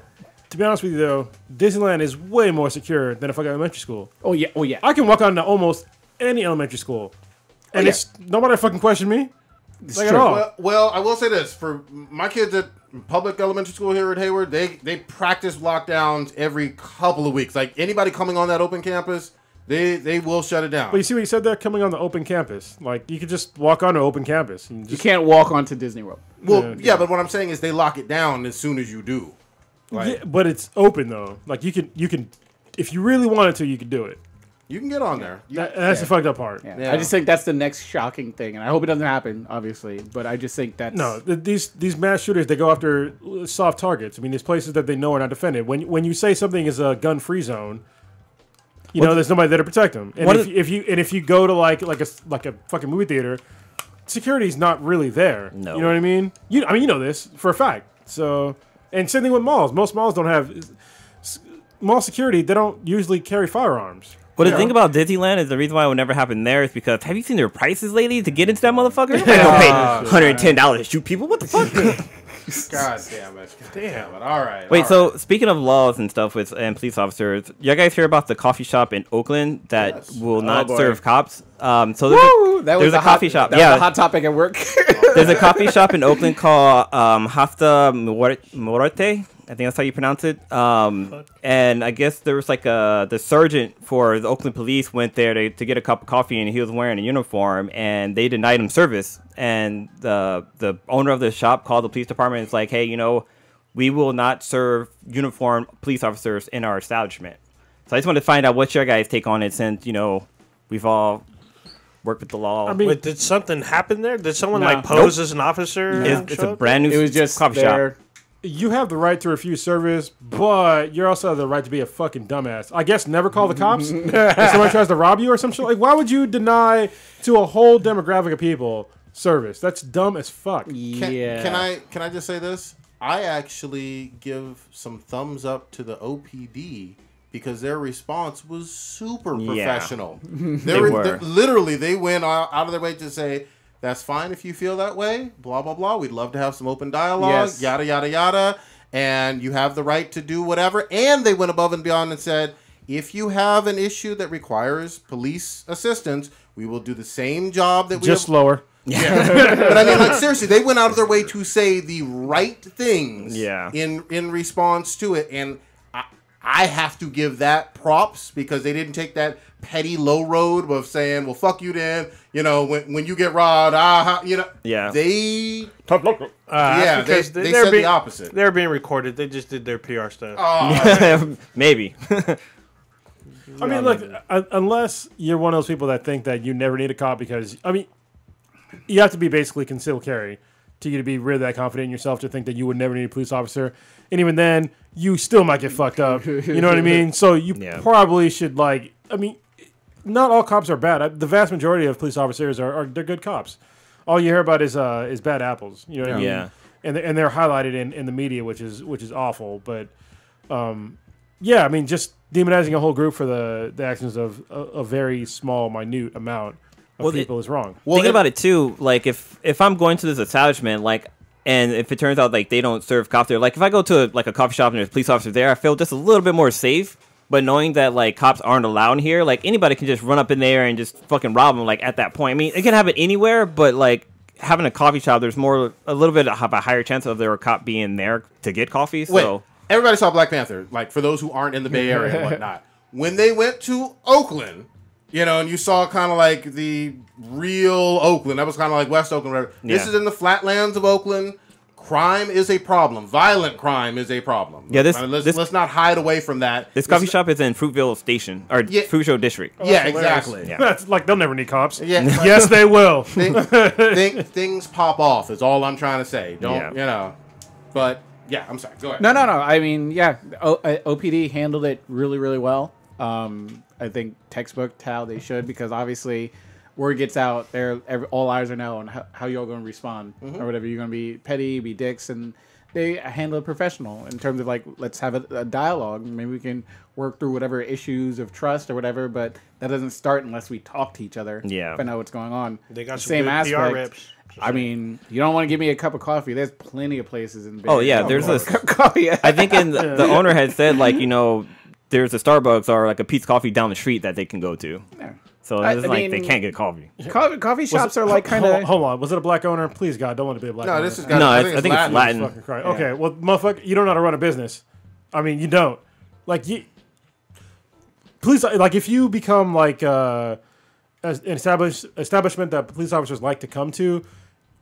Speaker 4: to be honest with you though, Disneyland is way more secure than a fucking elementary school.
Speaker 3: oh yeah.
Speaker 4: I can walk on to almost any elementary school, and
Speaker 3: yeah.
Speaker 4: it's nobody fucking question me. Like at
Speaker 3: true.
Speaker 4: all.
Speaker 2: Well, I will say this for my kids at public elementary school here at Hayward, they practice lockdowns every couple of weeks. Like anybody coming on that open campus, they will shut it down.
Speaker 4: But you see what you said there? Coming on the open campus, like you could just walk onto open campus. And
Speaker 3: You
Speaker 4: just,
Speaker 3: can't walk onto Disney World.
Speaker 2: Well, yeah, but what I'm saying is they lock it down as soon as you do. Like,
Speaker 4: yeah, but it's open though. Like you can, if you really wanted to, you could do it.
Speaker 2: you can get on there.
Speaker 4: That's the fucked up part.
Speaker 3: Yeah.
Speaker 2: Yeah.
Speaker 3: I just think that's the next shocking thing, and I hope it doesn't happen, obviously. But I just think that's
Speaker 4: No, these mass shooters, they go after soft targets. I mean, there's places that they know are not defended. When you say something is a gun-free zone, there's nobody there to protect them. And if you go to like a fucking movie theater, security's not really there.
Speaker 6: No.
Speaker 4: You know what I mean? You know this for a fact. So, and same thing with malls. Most malls don't have mall security. They don't usually carry firearms.
Speaker 6: Well, the thing about Disneyland is the reason why it would never happen there is because have you seen their prices lately to get into that motherfucker? I don't pay $110 to shoot people. What the fuck?
Speaker 2: God damn it. Damn it. All right.
Speaker 6: Wait,
Speaker 2: all right.
Speaker 6: so speaking of laws and stuff and police officers, y'all guys hear about the coffee shop in Oakland that will not
Speaker 3: boy.
Speaker 6: serve cops? So
Speaker 3: Woo!
Speaker 6: there's a coffee shop.
Speaker 3: That was a hot topic at work.
Speaker 6: There's a coffee shop in Oakland called Hasta Muerte. I think that's how you pronounce it. And I guess there was like the sergeant for the Oakland police went there to get a cup of coffee, and he was wearing a uniform, and they denied him service. And the owner of the shop called the police department. And it's like, hey, we will not serve uniformed police officers in our establishment. So I just wanted to find out what your guys' take on it, since we've all worked with the law.
Speaker 4: I mean,
Speaker 5: Wait, did something happen there? Did someone
Speaker 3: No.
Speaker 5: pose as an officer?
Speaker 6: it's a brand new
Speaker 3: It was just
Speaker 6: coffee
Speaker 3: there.
Speaker 6: shop.
Speaker 4: you have the right to refuse service, but you also have the right to be a fucking dumbass. I guess never call the cops if somebody tries to rob you or some shit. Like, why would you deny to a whole demographic of people service? That's dumb as fuck.
Speaker 2: Can I just say this? I actually give some thumbs up to the OPD because their response was super professional. They literally, they went out of their way to say, that's fine if you feel that way, blah, blah, blah. We'd love to have some open dialogue, yada, yada, yada. And you have the right to do whatever. And they went above and beyond and said, if you have an issue that requires police assistance, we will do the same job that we
Speaker 4: Just slower.
Speaker 2: Yeah. But I mean, like, seriously, they went out of their way to say the right things in response to it. And I have to give that props because they didn't take that petty low road of saying, well, fuck you then. You know, when you get robbed, you know.
Speaker 6: Yeah.
Speaker 2: They
Speaker 5: because
Speaker 2: they said the opposite.
Speaker 5: They're being recorded. They just did their PR stuff.
Speaker 6: Maybe.
Speaker 4: I mean, look, unless you're one of those people that think that you never need a cop because, I mean, you have to be basically concealed carry to you to be really that confident in yourself to think that you would never need a police officer. And even then, you still might get fucked up. You know what I mean? So you probably should, like, I mean, not all cops are bad. The vast majority of police officers they're good cops. All you hear about is bad apples. You know what I mean?
Speaker 6: Yeah.
Speaker 4: And they're highlighted in the media, which is awful. But yeah, I mean, just demonizing a whole group for the actions of a very small, minute amount of people is wrong.
Speaker 6: Well, thinking about it too, like if I'm going to this establishment, like, and if it turns out like they don't serve cops there, like if I go to like a coffee shop and there's police officers there, I feel just a little bit more safe. But knowing that like cops aren't allowed here, like anybody can just run up in there and just fucking rob them. Like at that point, I mean, it can happen anywhere, but like having a coffee shop, there's a little bit of a higher chance of there a cop being there to get coffee. So.
Speaker 2: Wait, everybody saw Black Panther. Like for those who aren't in the Bay Area and whatnot, when they went to Oakland, you know, and you saw kind of like the real Oakland. That was kind of like West Oakland. Whatever. This is in the flatlands of Oakland. Crime is a problem. Violent crime is a problem.
Speaker 6: Yeah,
Speaker 2: let's not hide away from that.
Speaker 6: This coffee shop is in Fruitville Station or Fruitville District.
Speaker 2: Yeah, exactly.
Speaker 6: Yeah.
Speaker 4: That's like they'll never need cops.
Speaker 2: Yeah,
Speaker 4: yes, they will.
Speaker 2: Things pop off. Is all I'm trying to say. Don't you know? But yeah, I'm sorry. Go ahead.
Speaker 3: No. I mean, yeah, OPD handled it really, really well. I think textbook how they should because obviously. Word gets out, all eyes are now on how y'all going to respond or whatever. You're going to be petty, be dicks, and they handle it professional in terms of like, let's have a dialogue. Maybe we can work through whatever issues of trust or whatever, but that doesn't start unless we talk to each other.
Speaker 6: Yeah.
Speaker 3: Find out what's going on.
Speaker 5: They got
Speaker 3: same
Speaker 5: some good
Speaker 3: aspect.
Speaker 5: PR reps.
Speaker 3: I mean, you don't want to give me a cup of coffee. There's plenty of places in.
Speaker 6: Oh yeah, there's a
Speaker 3: cup of coffee.
Speaker 6: I think the owner had said like there's a Starbucks or like a Pete's Coffee down the street that they can go to.
Speaker 3: Yeah.
Speaker 6: So it's like they can't get coffee.
Speaker 3: Coffee shops are like kind of.
Speaker 4: Hold on, was it a black owner? Please God, don't want to be a black owner.
Speaker 2: No, this is
Speaker 6: I think it's Latin.
Speaker 4: Fucking Christ. Okay, well, motherfucker, you don't know how to run a business. I mean, you don't. Like please, like if you become like an establishment that police officers like to come to,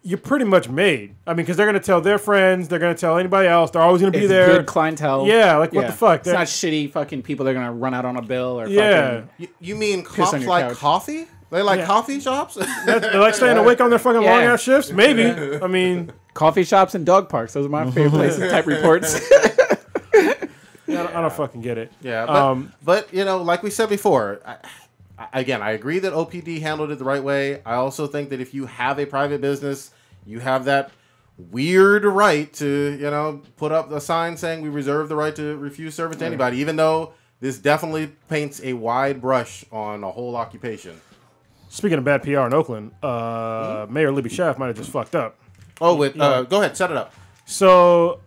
Speaker 4: you're pretty much made. I mean, because they're going to tell their friends, they're going to tell anybody else. They're always going to be there.
Speaker 3: Good clientele.
Speaker 4: Yeah, like what the fuck?
Speaker 3: It's not shitty fucking people. They're going to run out on a bill or
Speaker 2: You mean
Speaker 3: piss
Speaker 2: cops
Speaker 3: on your
Speaker 2: like
Speaker 3: couch.
Speaker 2: coffee? They like coffee shops?
Speaker 4: They like staying awake on their fucking long ass shifts. Maybe. I mean,
Speaker 3: coffee shops and dog parks. Those are my favorite places. Type reports.
Speaker 4: I don't fucking get it.
Speaker 2: Yeah, but you know, like we said before, I agree that OPD handled it the right way. I also think that if you have a private business, you have that weird right to, put up a sign saying we reserve the right to refuse service to anybody, even though this definitely paints a wide brush on a whole occupation.
Speaker 4: Speaking of bad PR in Oakland, Mayor Libby Schaaf might have just fucked up.
Speaker 2: Oh, go ahead, set it up.
Speaker 4: So,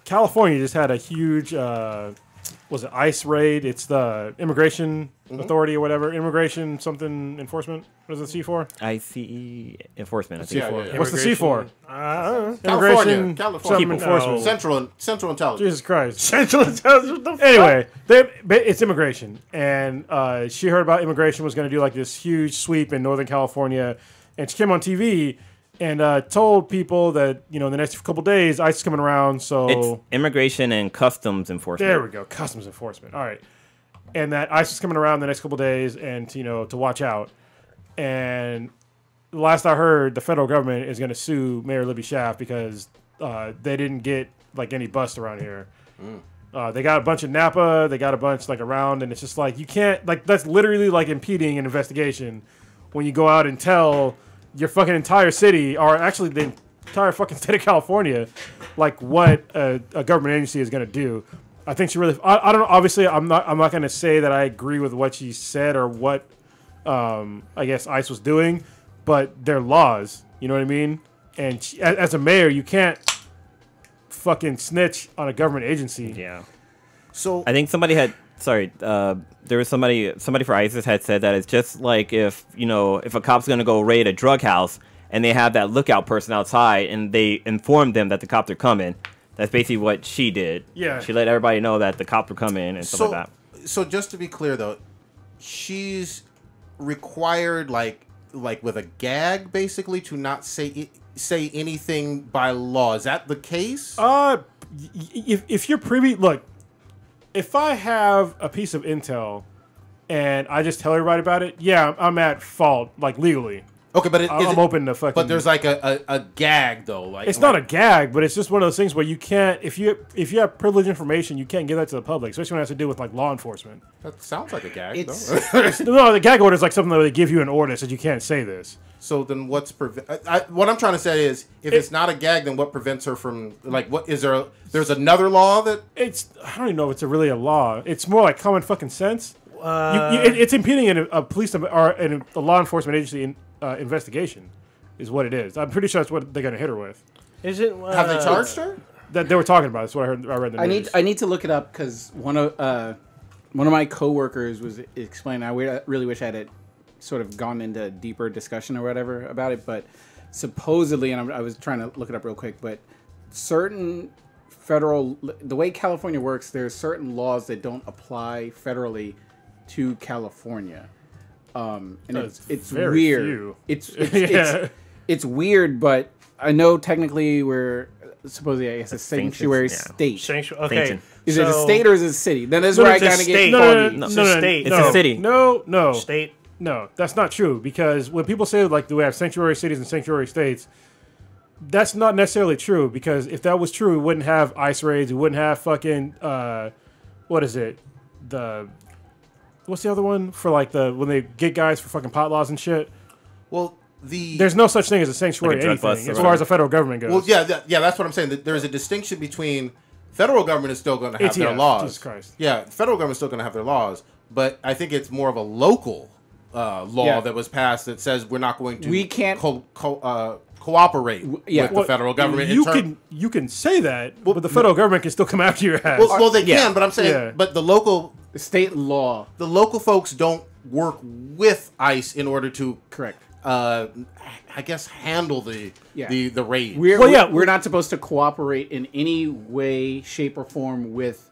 Speaker 4: California just had a huge, was it ICE raid? It's the Immigration Authority or whatever. Immigration something enforcement. What is the C for?
Speaker 6: ICE enforcement. I think.
Speaker 2: Yeah.
Speaker 4: What's the C for?
Speaker 2: California.
Speaker 4: Something enforcement.
Speaker 2: Central Intelligence.
Speaker 4: Jesus Christ.
Speaker 5: Central Intelligence. What the
Speaker 4: Anyway, it's immigration. And she heard about immigration was going to do like this huge sweep in Northern California. And she came on TV and told people that, in the next couple days, ICE is coming around. So
Speaker 6: it's Immigration and Customs Enforcement.
Speaker 4: There we go. Customs Enforcement. All right. And that ICE is coming around the next couple days and, to watch out. And last I heard, the federal government is going to sue Mayor Libby Schaaf because they didn't get, like, any bust around here. They got a bunch of Napa. They got a bunch, like, around. And it's just like, you can't, like, that's literally, like, impeding an investigation when you go out and tell your fucking entire city, or actually the entire fucking state of California, like, what a government agency is going to do. I think she really. I don't know. Obviously, I'm not going to say that I agree with what she said or what I guess ICE was doing, but they're laws. You know what I mean? And she, as a mayor, you can't fucking snitch on a government agency.
Speaker 6: Yeah.
Speaker 2: So
Speaker 6: I think somebody had sorry. There was somebody for ISIS had said that it's just like if a cop's gonna go raid a drug house and they have that lookout person outside and they inform them that the cops are coming. That's basically what she did.
Speaker 4: Yeah.
Speaker 6: She let everybody know that the cops were coming and stuff like that.
Speaker 2: So just to be clear though, she's required like with a gag basically to not say anything by law. Is that the case?
Speaker 4: If you're privy, look, if I have a piece of intel and I just tell everybody about it, yeah, I'm at fault, like legally.
Speaker 2: Okay, but
Speaker 4: I'm open to fucking.
Speaker 2: But there's like a gag though, like
Speaker 4: it's not a gag, but it's just one of those things where you can't, if you have privileged information, you can't give that to the public, especially when it has to do with like law enforcement.
Speaker 2: That sounds like a gag.
Speaker 4: No, the gag order is like something that they give you an order that says you can't say this.
Speaker 2: So then, what's what I'm trying to say is, if it's not a gag, then what prevents her from like what is there? There's another law that
Speaker 4: I don't even know if it's really a law. It's more like common fucking sense. It's impeding a police or a law enforcement agency investigation, is what it is. I'm pretty sure that's what they're gonna hit her with.
Speaker 5: Is it?
Speaker 2: Have they charged her?
Speaker 4: That they were talking about. That's what I heard. I read the news.
Speaker 3: I need to look it up because one of my coworkers was explaining. I really wish I had sort of gone into deeper discussion or whatever about it, but supposedly, and I was trying to look it up real quick, but certain the way California works, there's certain laws that don't apply federally to California. And it's
Speaker 4: very
Speaker 3: weird.
Speaker 4: few.
Speaker 3: It's weird, but I know technically we're supposedly, I guess, a sanctuary state.
Speaker 5: Okay.
Speaker 3: Is it a state or is it a city? Then that's where I kind of get foggy.
Speaker 5: No, state.
Speaker 6: It's a city.
Speaker 4: No.
Speaker 5: State.
Speaker 4: No, that's not true, because when people say like do we have sanctuary cities and sanctuary states, that's not necessarily true, because if that was true, we wouldn't have ICE raids, we wouldn't have fucking what is it? What's the other one for like when they get guys for fucking pot laws and shit?
Speaker 2: Well,
Speaker 4: there's no such thing as a sanctuary
Speaker 6: Like a drug
Speaker 4: anything
Speaker 6: bust
Speaker 4: as far as the federal government goes.
Speaker 2: well, yeah, that's what I'm saying. There is a distinction between federal government is still going to have their
Speaker 4: ATF,
Speaker 2: laws.
Speaker 4: Jesus Christ.
Speaker 2: Yeah, federal government is still going to have their laws, but I think it's more of a local law that was passed that says we're not going to cooperate with the federal government.
Speaker 4: You can say that, but the federal government can still come after your ass.
Speaker 2: Well, they can, but I'm saying, but the
Speaker 3: state law,
Speaker 2: the local folks don't work with ICE in order to
Speaker 3: correct.
Speaker 2: I guess handle the raid.
Speaker 3: We're not supposed to cooperate in any way, shape, or form with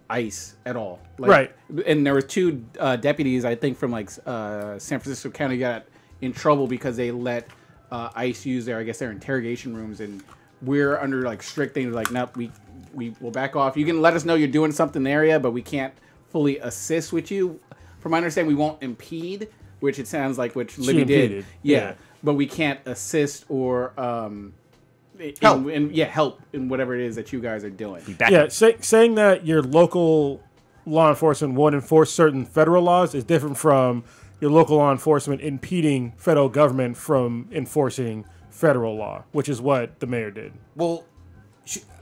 Speaker 3: ICE at all.
Speaker 4: Right.
Speaker 3: And there were two deputies, I think, from like San Francisco County got in trouble because they let ICE use their interrogation rooms, and we're under like strict things like, nope, we will back off. You can let us know you're doing something in the area, but we can't fully assist with you. From my understanding, we won't impede, which it sounds like Libby did. Yeah. But we can't assist or help in whatever it is that you guys are doing.
Speaker 4: Yeah, saying that your local law enforcement won't enforce certain federal laws is different from your local law enforcement impeding federal government from enforcing federal law, which is what the mayor did.
Speaker 2: Well,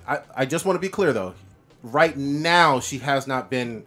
Speaker 2: I just want to be clear, though. Right now, she has not been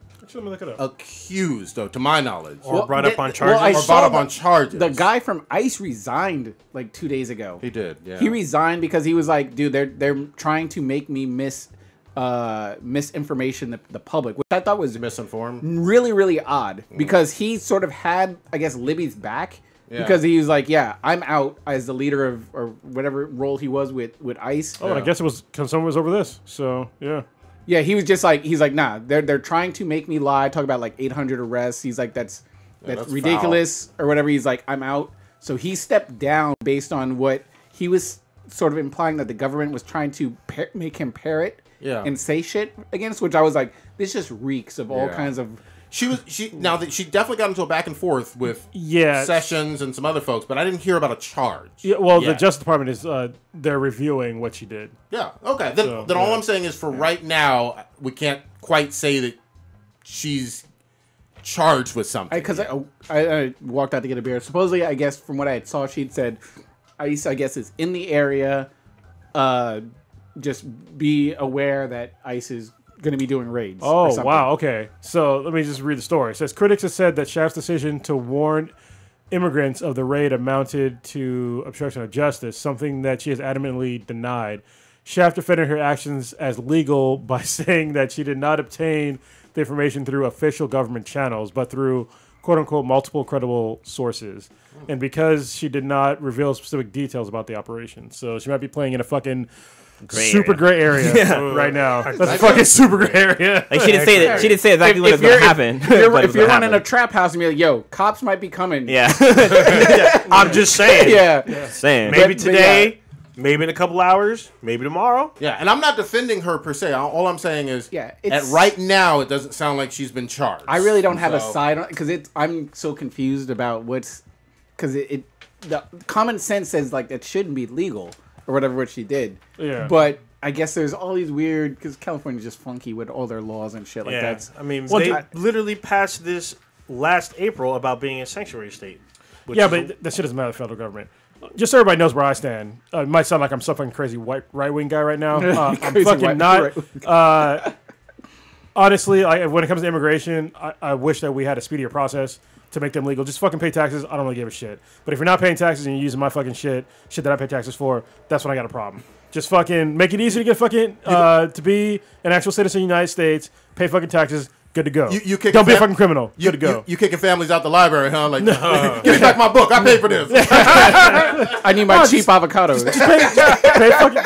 Speaker 2: accused, though, to my knowledge.
Speaker 5: Or brought up on charges.
Speaker 3: The guy from ICE resigned like 2 days ago.
Speaker 2: He did, yeah.
Speaker 3: He resigned because he was like, dude, they're trying to make me misinformation the public, which I thought was
Speaker 2: misinformed.
Speaker 3: Really, really odd, because he sort of had, I guess, Libby's back. Yeah. Because he was like, yeah, I'm out as the leader of, or whatever role he was with ICE.
Speaker 4: Oh, and I guess it was because someone was over this. So, yeah.
Speaker 3: Yeah, he was just like, he's like, nah, they're trying to make me lie. Talk about like 800 arrests. He's like, that's ridiculous or whatever. He's like, I'm out. So he stepped down based on what he was sort of implying that the government was trying to make him parrot and say shit against, which I was like, this just reeks of all kinds of...
Speaker 2: She definitely got into a back and forth with Sessions and some other folks, but I didn't hear about a charge.
Speaker 4: Yeah, well, the Justice Department is they're reviewing what she did.
Speaker 2: Yeah, okay. Then all I'm saying is for right now, we can't quite say that she's charged with something.
Speaker 3: Because I walked out to get a beer. Supposedly, I guess from what I saw, she'd said ICE, I guess, is in the area. Just be aware that ICE is going to be doing raids.
Speaker 4: Oh, wow. Okay. So let me just read the story. It says, critics have said that Schaaf's decision to warn immigrants of the raid amounted to obstruction of justice, something that she has adamantly denied. Schaaf defended her actions as legal by saying that she did not obtain the information through official government channels, but through quote unquote multiple credible sources. And because she did not reveal specific details about the operation, so she might be playing in a fucking super gray area right now. That's a fucking super gray area.
Speaker 6: Like she didn't say that. She didn't say exactly what was going to happen.
Speaker 3: If you're running a trap house and be like, "Yo, cops might be coming."
Speaker 6: Yeah.
Speaker 5: I'm just saying.
Speaker 3: Yeah.
Speaker 6: Saying.
Speaker 5: Maybe today, maybe in a couple hours, maybe tomorrow.
Speaker 2: Yeah, and I'm not defending her per se. All I'm saying is,
Speaker 3: Yeah,
Speaker 2: at right now, it doesn't sound like she's been charged.
Speaker 3: I really don't have a side on because I'm so confused about what's because the common sense says like it shouldn't be legal or whatever what she did.
Speaker 4: Yeah.
Speaker 3: But I guess there's all these weird because California's just funky with all their laws and shit like that.
Speaker 5: I mean,
Speaker 4: Well,
Speaker 5: they literally passed this last April about being a sanctuary state.
Speaker 4: Yeah, but that shit doesn't matter to the federal government. Just so everybody knows where I stand. It might sound like I'm some fucking crazy right-wing guy right now. I'm fucking not. Honestly, when it comes to immigration, I wish that we had a speedier process to make them legal. Just fucking pay taxes. I don't really give a shit. But if you're not paying taxes and you're using my fucking shit that I pay taxes for, that's when I got a problem. Just fucking make it easy to get fucking to be an actual citizen of the United States, pay fucking taxes, good to go. Don't be a fucking criminal. Good to go.
Speaker 2: You kicking families out the library, huh? Like, give me back my book. I paid for this.
Speaker 3: I need my cheap avocados.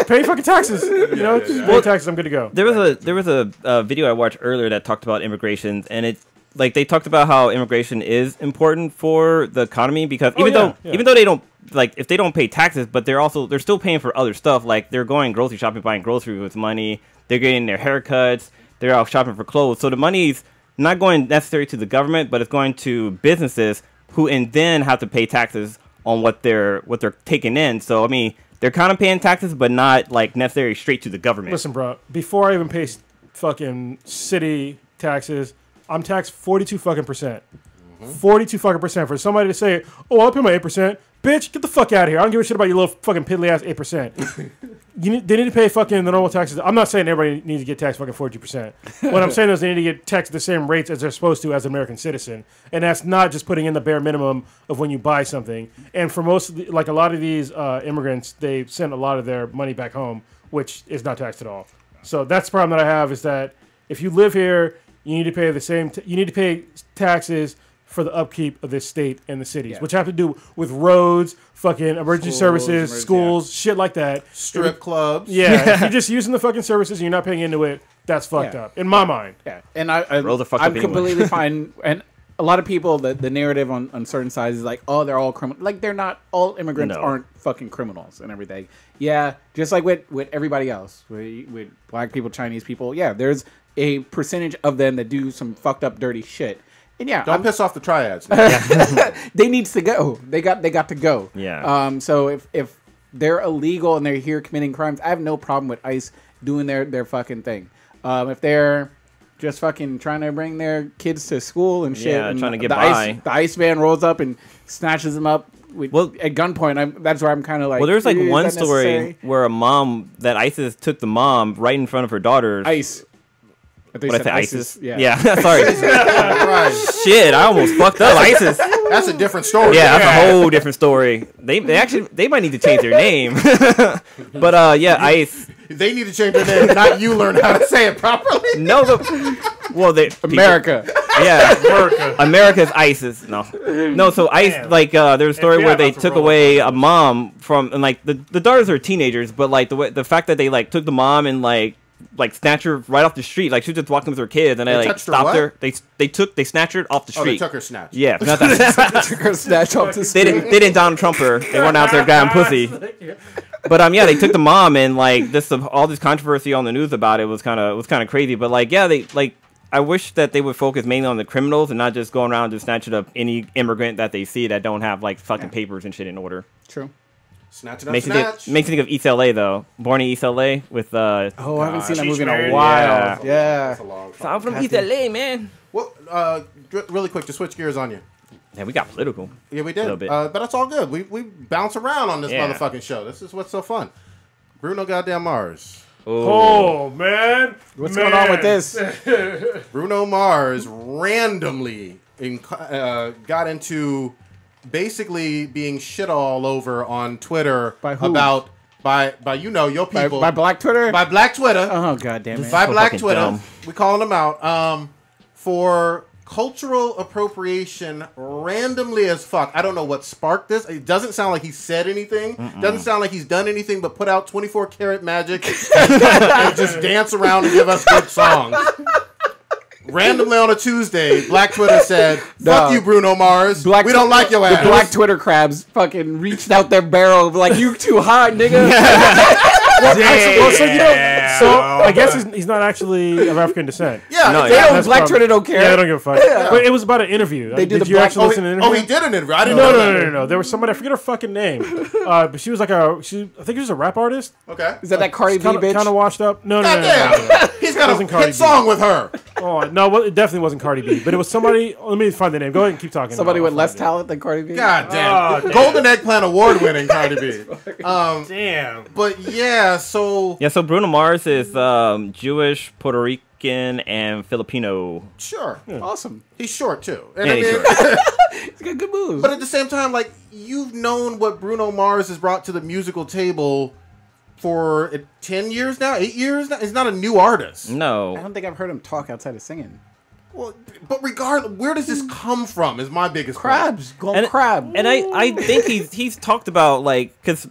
Speaker 4: pay fucking taxes. You know, just pay taxes. I'm good to go.
Speaker 6: There was a video I watched earlier that talked about immigration, and they talked about how immigration is important for the economy because even though they don't if they don't pay taxes, but they're still paying for other stuff. Like they're going grocery shopping, buying groceries with money. They're getting their haircuts. They're out shopping for clothes. So the money's not going necessarily to the government, but it's going to businesses who and then have to pay taxes on what they're taking in. So I mean, they're kind of paying taxes, but not like necessarily straight to the government.
Speaker 4: Listen, bro. Before I even pay fucking city taxes, I'm taxed 42 fucking %. 42 fucking % for somebody to say, "Oh, I'll pay my 8%." Bitch, get the fuck out of here. I don't give a shit about your little fucking piddly ass 8%. They need to pay fucking the normal taxes. I'm not saying everybody needs to get taxed fucking 42%. What I'm saying is they need to get taxed at the same rates as they're supposed to as an American citizen. And that's not just putting in the bare minimum of when you buy something. And for most of a lot of these immigrants, they send a lot of their money back home, which is not taxed at all. So that's the problem that I have is that if you live here, you need to pay you need to pay taxes for the upkeep of this state and the cities, which have to do with roads, fucking emergency services, schools, shit like that.
Speaker 2: Strip clubs.
Speaker 4: Yeah, if you're just using the fucking services and you're not paying into it, that's fucked up, in my mind.
Speaker 3: Yeah, and I'm
Speaker 6: anyway.
Speaker 3: completely fine. And a lot of people, the narrative on certain sides is like, oh, they're all criminals. Like, they're not. All immigrants aren't fucking criminals and everything. Yeah, just like with everybody else, with black people, Chinese people. Yeah, there's a percentage of them that do some fucked up, dirty shit. And yeah,
Speaker 2: don't piss off the triads.
Speaker 3: They needs to go. They got to go.
Speaker 6: Yeah.
Speaker 3: So if they're illegal and they're here committing crimes, I have no problem with ICE doing their fucking thing. If they're just fucking trying to bring their kids to school and shit, and
Speaker 6: trying to get by,
Speaker 3: the ICE van rolls up and snatches them up at gunpoint. That's where I'm kind of like.
Speaker 6: Well, there's like one story where a mom that ISIS took the mom right in front of her daughters.
Speaker 3: ICE.
Speaker 6: What I say, ISIS?
Speaker 3: Yeah.
Speaker 6: Sorry. Shit, I almost fucked up. ISIS.
Speaker 2: That's a different story.
Speaker 6: Yeah, that's a whole different story. They might need to change their name. But ICE.
Speaker 2: They need to change their name, not you learn how to say it properly.
Speaker 6: No, but
Speaker 3: America.
Speaker 6: America's ISIS. No. So ICE, there was a story where they took away a mom from, and like the daughters are teenagers, but like the fact that they like took the mom and like snatched her right off the street, like she was just walking with her kids, and they like stopped her. They snatched her off the street.
Speaker 2: Oh, they took her snatch.
Speaker 6: Yeah, not that.
Speaker 3: Took her snatch off the street.
Speaker 6: They didn't Donald Trump her. They weren't out there grabbing pussy. But they took the mom, and like all this controversy on the news about it was kind of crazy. But I wish that they would focus mainly on the criminals and not just going around and snatching up any immigrant that they see that don't have like fucking papers and shit in order.
Speaker 3: True.
Speaker 2: Snatch it up,
Speaker 6: makes me think of East LA though. Born in East LA with
Speaker 3: I haven't seen that movie in a while. Yeah.
Speaker 2: That's a long time.
Speaker 6: So I'm from East LA, man.
Speaker 2: Well, really quick to switch gears on you.
Speaker 6: Yeah, we got political.
Speaker 2: Yeah, we did.
Speaker 6: A little bit.
Speaker 2: But that's all good. We bounce around on this motherfucking show. This is what's so fun. Bruno goddamn Mars.
Speaker 4: Oh man,
Speaker 3: what's going on with this?
Speaker 2: Bruno Mars randomly got into basically being shit all over on Twitter
Speaker 3: by who?
Speaker 2: About your people
Speaker 3: by Black Twitter.
Speaker 2: By Black Twitter.
Speaker 3: Oh goddamn it.
Speaker 2: By Black Twitter. We calling them out. for cultural appropriation randomly as fuck. I don't know what sparked this. It doesn't sound like he said anything. Doesn't sound like he's done anything but put out 24 karat magic and just dance around and give us good songs. Randomly on a Tuesday, Black Twitter said, "Fuck you, Bruno Mars. We don't like your ass."
Speaker 3: The Black Twitter crabs fucking reached out their barrel like, you too hot, nigga.
Speaker 4: So I guess he's not actually of African descent.
Speaker 2: Yeah,
Speaker 3: No,
Speaker 2: they
Speaker 3: yeah.
Speaker 2: don't-
Speaker 3: Black Twitter don't care.
Speaker 4: Yeah, I don't give a fuck. But it was about an interview.
Speaker 3: They do
Speaker 4: Did
Speaker 3: the
Speaker 4: you
Speaker 3: black-
Speaker 4: actually listen to an interview?
Speaker 2: Oh, he did an interview. I didn't know that.
Speaker 4: No. There was somebody, I forget her fucking name. But she was like I think she was a rap artist.
Speaker 2: Okay.
Speaker 3: Is that Cardi B bitch?
Speaker 4: Kind of washed up. No.
Speaker 2: Goddamn. He's got a
Speaker 4: Wasn't Cardi
Speaker 2: hit
Speaker 4: B.
Speaker 2: song with her.
Speaker 4: Oh, no, well, it definitely wasn't Cardi B. But it was somebody, let me find the name. Go ahead and keep talking.
Speaker 3: Somebody
Speaker 4: I'll
Speaker 3: with
Speaker 4: find
Speaker 3: less
Speaker 4: it.
Speaker 3: talent than Cardi B?
Speaker 2: God damn.
Speaker 5: Oh, damn.
Speaker 2: Golden Eggplant Award winning Cardi B.
Speaker 5: Damn.
Speaker 2: But yeah, so
Speaker 6: Yeah, so Bruno Mars is Jewish, Puerto Rican, and Filipino.
Speaker 2: sure.
Speaker 3: Awesome.
Speaker 2: He's short too. And
Speaker 6: Yeah,
Speaker 2: I
Speaker 6: he's
Speaker 2: mean,
Speaker 6: short.
Speaker 3: He's got good moves.
Speaker 2: but at the same time, like, you've known what Bruno Mars has brought to the musical table for 10 years now, 8 years now. He's not a new artist.
Speaker 3: I
Speaker 6: No.
Speaker 3: don't think I've heard him talk outside of singing.
Speaker 2: Well, but regardless, where does this come from is my biggest
Speaker 3: Crabs. Go crab.
Speaker 6: And I think he's talked about because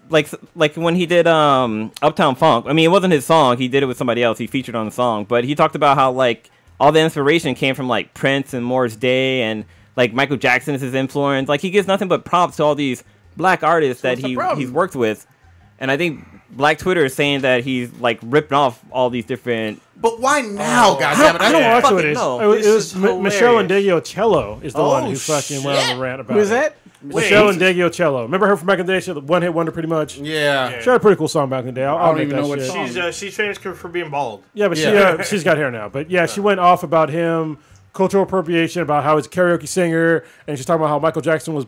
Speaker 6: when he did Uptown Funk. I mean, it wasn't his song. He did it with somebody else. He featured on the song, but he talked about how like all the inspiration came from like Prince and Morris Day and like Michael Jackson is his influence. Like he gives nothing but props to all these black artists that
Speaker 3: what's the problem?
Speaker 6: he's worked with, and I think Black Twitter is saying that he's like ripping off all these different.
Speaker 2: But why now, goddammit?
Speaker 4: I don't
Speaker 2: don't
Speaker 4: watch
Speaker 6: fucking
Speaker 4: what it is.
Speaker 6: know.
Speaker 4: It was Michelle Indegliocello is the
Speaker 2: Oh,
Speaker 4: one who fucking went on
Speaker 2: shit.
Speaker 4: the rant about
Speaker 3: Who is
Speaker 4: it.
Speaker 3: that?
Speaker 4: Michelle Indegliocello. Remember her from back in the day? She had the one-hit wonder pretty much.
Speaker 2: Yeah.
Speaker 4: She had a pretty cool song back in the day. I'll
Speaker 3: don't
Speaker 4: make
Speaker 3: even
Speaker 4: that
Speaker 3: know what
Speaker 4: shit.
Speaker 3: song.
Speaker 5: She's famous for being bald.
Speaker 4: Yeah, but
Speaker 2: Yeah.
Speaker 4: she's got hair now. But yeah, she went off about him, cultural appropriation, about how he's a karaoke singer, and she's talking about how Michael Jackson was,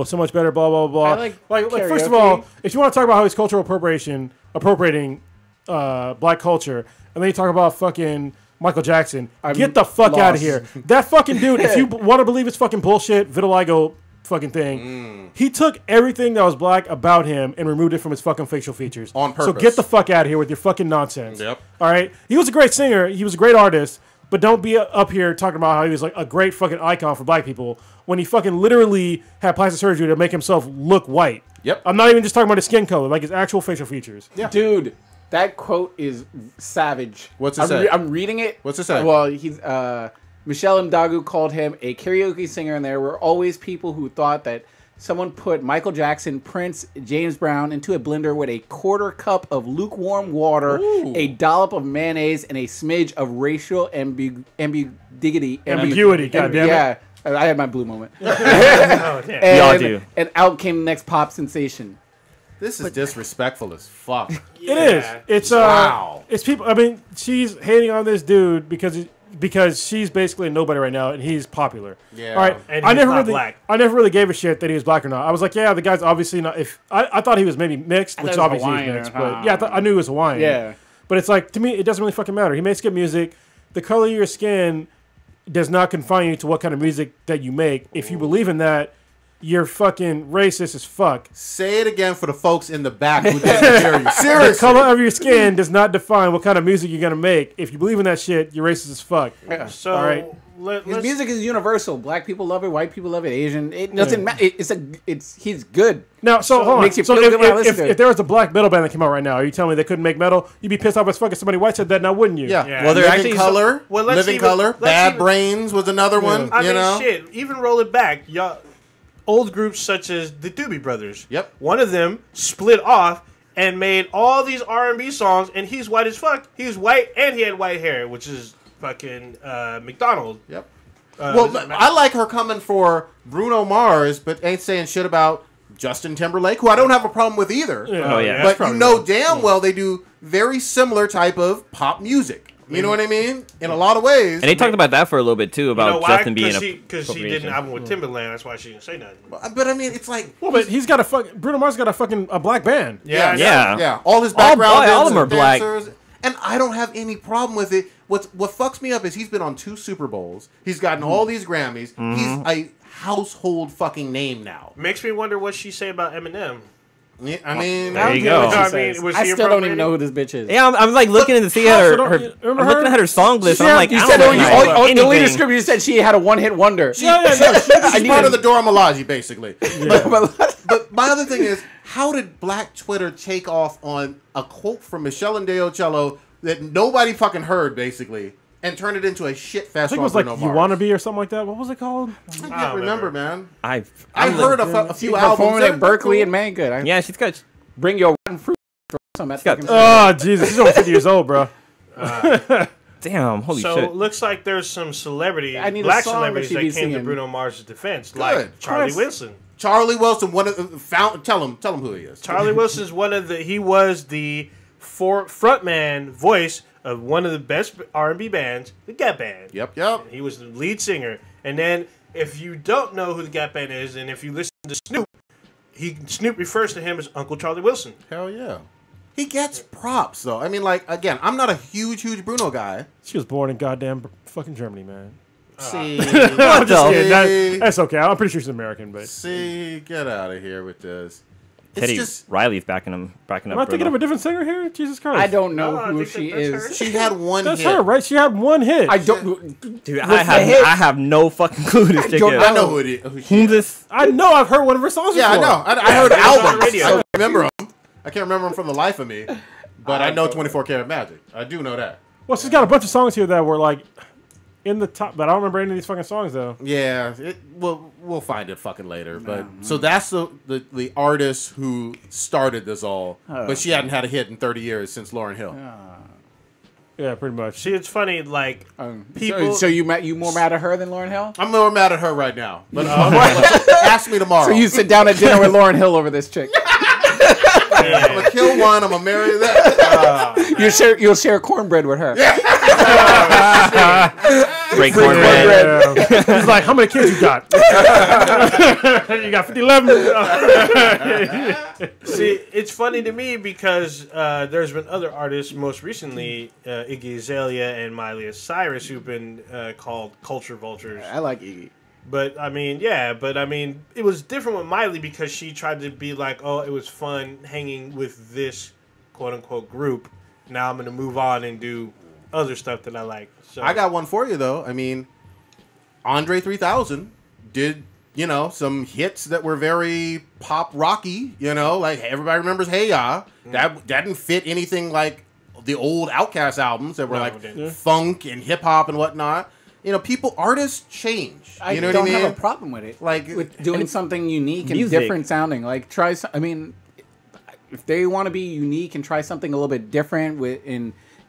Speaker 4: so much better. Blah blah blah.
Speaker 3: I like
Speaker 4: first of
Speaker 3: karaoke.
Speaker 4: all, if you want to talk about how he's cultural appropriating black culture, and then you talk about fucking Michael Jackson, get the fuck out of
Speaker 3: lost.
Speaker 4: here. That fucking dude. If you want to believe it's fucking bullshit, vitiligo fucking thing. He took everything that was black about him and removed it from his fucking facial features.
Speaker 2: On
Speaker 4: So
Speaker 2: purpose.
Speaker 4: get the fuck out of here with your fucking nonsense.
Speaker 2: Yep.
Speaker 4: All right? He was a great singer. He was a great artist. But don't be up here talking about how he was like a great fucking icon for black people when he fucking literally had plastic surgery to make himself look white.
Speaker 2: Yep.
Speaker 4: I'm not even just talking about his skin color, like his actual facial features.
Speaker 2: Yeah.
Speaker 3: Dude, that quote is savage.
Speaker 2: What's it say?
Speaker 3: I'm reading it.
Speaker 2: What's it say?
Speaker 3: Well, he's Michelle Ndagu called him a karaoke singer, and there were always people who thought that someone put Michael Jackson, Prince, James Brown into a blender with a quarter cup of lukewarm water, a dollop of mayonnaise, and a smidge of racial ambiguity.
Speaker 4: God damn it.
Speaker 3: Yeah, I had my blue moment.
Speaker 5: Oh, damn.
Speaker 3: And,
Speaker 6: We all do.
Speaker 3: And out came the next pop sensation.
Speaker 2: This is disrespectful as fuck.
Speaker 4: It is. It's
Speaker 2: Wow.
Speaker 4: It's people. I mean, she's hating on this dude because she's basically a nobody right now, and he's popular.
Speaker 2: Yeah.
Speaker 4: All right.
Speaker 5: And
Speaker 4: I
Speaker 5: he's
Speaker 4: never
Speaker 5: not
Speaker 4: really,
Speaker 5: black.
Speaker 4: I never really gave a shit that he was black or not. I was like, yeah, the guy's obviously not. If I thought he was maybe mixed, which
Speaker 3: thought he was
Speaker 4: obviously he's
Speaker 3: Hawaiian
Speaker 4: mixed,
Speaker 3: or-
Speaker 4: but yeah, I knew he was Hawaiian.
Speaker 3: Yeah.
Speaker 4: But it's like to me, it doesn't really fucking matter. He makes good music. The color of your skin does not confine you to what kind of music that you make. If you believe in that, you're fucking racist as fuck.
Speaker 2: Say it again for the folks in the back who didn't hear you.
Speaker 4: The
Speaker 2: Seriously.
Speaker 4: color of your skin does not define what kind of music you're gonna make. If you believe in that shit, you're racist as fuck.
Speaker 5: So
Speaker 4: All right.
Speaker 3: His music is universal. Black people love it. White people love it. Asian. It doesn't matter. He's good.
Speaker 4: Now, so hold on.
Speaker 3: makes you
Speaker 4: So
Speaker 3: feel good when I listen to it.
Speaker 4: if there was a black metal band that came out right now, are you telling me they couldn't make metal? You'd be pissed off as fuck if somebody white said that, now wouldn't you?
Speaker 2: Yeah.
Speaker 5: Yeah.
Speaker 6: Well, they're
Speaker 2: Living
Speaker 6: actually
Speaker 2: Color.
Speaker 5: Well, let's
Speaker 2: Living
Speaker 5: even-
Speaker 2: Color.
Speaker 5: let's
Speaker 2: Bad
Speaker 5: even-
Speaker 2: Brains was another one.
Speaker 5: I
Speaker 2: you
Speaker 5: mean,
Speaker 2: know.
Speaker 5: shit. Even roll it back, y'all. Old groups such as the Doobie Brothers.
Speaker 2: Yep.
Speaker 5: One of them split off and made all these R&B songs, and he's white as fuck. He's white and he had white hair, which is fucking McDonald.
Speaker 2: Yep. Well, I like her coming for Bruno Mars, but ain't saying shit about Justin Timberlake, who I don't have a problem with either.
Speaker 6: Oh yeah.
Speaker 5: That's
Speaker 2: But you
Speaker 5: probably
Speaker 2: know
Speaker 5: right.
Speaker 2: damn well they do very similar type of pop music. You know what I mean? In a lot of ways.
Speaker 6: And they talked about that for a little bit too
Speaker 5: You
Speaker 6: about
Speaker 5: know why?
Speaker 6: Justin being
Speaker 5: Because she did an album with Timberland. That's why she didn't say nothing.
Speaker 2: But I mean, it's like
Speaker 4: Well, but he's got
Speaker 2: Bruno
Speaker 4: Mars got a black band.
Speaker 5: Yeah.
Speaker 6: Yeah.
Speaker 2: all his background
Speaker 6: all of them are black.
Speaker 2: dancers, and I don't have any problem with it. What fucks me up is he's been on 2 Super Bowls. He's gotten all these Grammys. He's a household fucking name now.
Speaker 5: Makes me wonder what she say about Eminem.
Speaker 2: Yeah, I mean,
Speaker 6: There you go.
Speaker 5: I mean, was
Speaker 3: I
Speaker 5: she
Speaker 3: still don't even
Speaker 5: appropriated?
Speaker 3: know who this bitch is.
Speaker 6: Yeah, I'm like looking to see her. I'm looking at her song list. And I'm like,
Speaker 3: You
Speaker 6: I
Speaker 3: said
Speaker 6: don't
Speaker 3: the
Speaker 6: recognize
Speaker 3: leader
Speaker 6: anything.
Speaker 3: script. You said she had a one-hit wonder.
Speaker 2: she's part of the Dora Milaje, basically. But my other thing is, how did Black Twitter take off on a quote from Michelle and Cello that nobody fucking heard, basically, and turn it into a shit fest?
Speaker 4: I think it was like You Wanna Be or something like that. What was it called?
Speaker 2: I can't remember, man.
Speaker 6: I
Speaker 2: heard a few albums.
Speaker 3: Performing at Berkeley and man good.
Speaker 6: Yeah, she's got.
Speaker 3: Bring your rotten fruit.
Speaker 4: Oh, Jesus. She's over 50 years old, bro.
Speaker 6: Damn, holy
Speaker 5: So
Speaker 6: shit.
Speaker 5: it looks like there's some celebrities,
Speaker 3: I need a
Speaker 5: black
Speaker 3: song
Speaker 5: celebrities
Speaker 3: that
Speaker 5: that
Speaker 3: she be
Speaker 5: came to
Speaker 3: singing.
Speaker 5: Bruno Mars' defense,
Speaker 2: Good.
Speaker 5: like Charlie
Speaker 3: Chris.
Speaker 5: Wilson.
Speaker 2: Charlie Wilson, one of the tell him who he is.
Speaker 5: Charlie Wilson's he was the frontman voice of one of the best R&B bands, the Gap Band.
Speaker 2: Yep.
Speaker 5: He was the lead singer. And then if you don't know who the Gap Band is, and if you listen to Snoop, Snoop refers to him as Uncle Charlie Wilson.
Speaker 2: Hell yeah. He gets props, though. I mean, like, again, I'm not a huge Bruno guy.
Speaker 4: She was born in goddamn fucking Germany, man.
Speaker 2: See,
Speaker 6: What the?
Speaker 4: That's okay. I'm pretty sure she's American, but
Speaker 2: see, get out of here with this. It's
Speaker 6: Teddy
Speaker 2: just,
Speaker 6: Riley's backing up.
Speaker 4: am I thinking of a different singer here? Jesus Christ.
Speaker 3: I don't know
Speaker 5: No, I
Speaker 3: who
Speaker 5: think
Speaker 3: she
Speaker 5: that's her.
Speaker 3: is.
Speaker 2: she had one
Speaker 4: That's
Speaker 2: hit.
Speaker 4: her, right? She had one hit.
Speaker 3: I don't.
Speaker 6: Dude,
Speaker 3: What's the hit?
Speaker 6: I have no fucking clue who this chick
Speaker 3: don't
Speaker 6: is.
Speaker 2: I know who it is. Who she
Speaker 6: Who's
Speaker 2: is.
Speaker 6: this?
Speaker 4: I know. I've heard one of her songs
Speaker 2: Yeah, I
Speaker 4: before.
Speaker 2: know. I heard
Speaker 5: it was on
Speaker 2: albums.
Speaker 5: radio.
Speaker 2: I don't remember them. I can't remember them from the life of me. But I know 24 Karat Magic. I do know that.
Speaker 4: Well, she's got a bunch of songs here that were like in the top, but I don't remember any of these fucking songs though.
Speaker 2: Yeah, we'll find it fucking later. But so that's the artist who started this all. But she hadn't had a hit in 30 years since Lauryn Hill.
Speaker 4: Yeah, pretty much.
Speaker 5: See, it's funny, like, people...
Speaker 3: So you more mad at her than Lauryn Hill?
Speaker 2: I'm more mad at her right now. But ask me tomorrow.
Speaker 3: So you sit down at dinner with Lauryn I'm over this chick.
Speaker 2: I'm gonna kill one. I'm gonna marry that.
Speaker 3: You'll share cornbread with her.
Speaker 6: Great cornbread.
Speaker 4: He's like, how many kids you got? You got 11.
Speaker 5: See, it's funny to me because there's been other artists, most recently Iggy Azalea and Miley Cyrus, who've been called culture vultures.
Speaker 3: I like Iggy.
Speaker 5: But I mean, it was different with Miley because she tried to be like, oh, it was fun hanging with this quote unquote group. Now I'm gonna move on and do other stuff that I like. So
Speaker 2: I got one for you though. I mean, Andre 3000 did some hits that were very pop rocky. Like everybody remembers Hey Ya. That didn't fit anything like the old Outkast albums that were funk and hip hop and whatnot. Artists change.
Speaker 3: I
Speaker 2: know
Speaker 3: don't
Speaker 2: what I mean?
Speaker 3: have a problem with it.
Speaker 2: Like
Speaker 3: with doing something unique and
Speaker 6: music.
Speaker 3: different sounding. Like I mean, if they want to be unique and try something a little bit different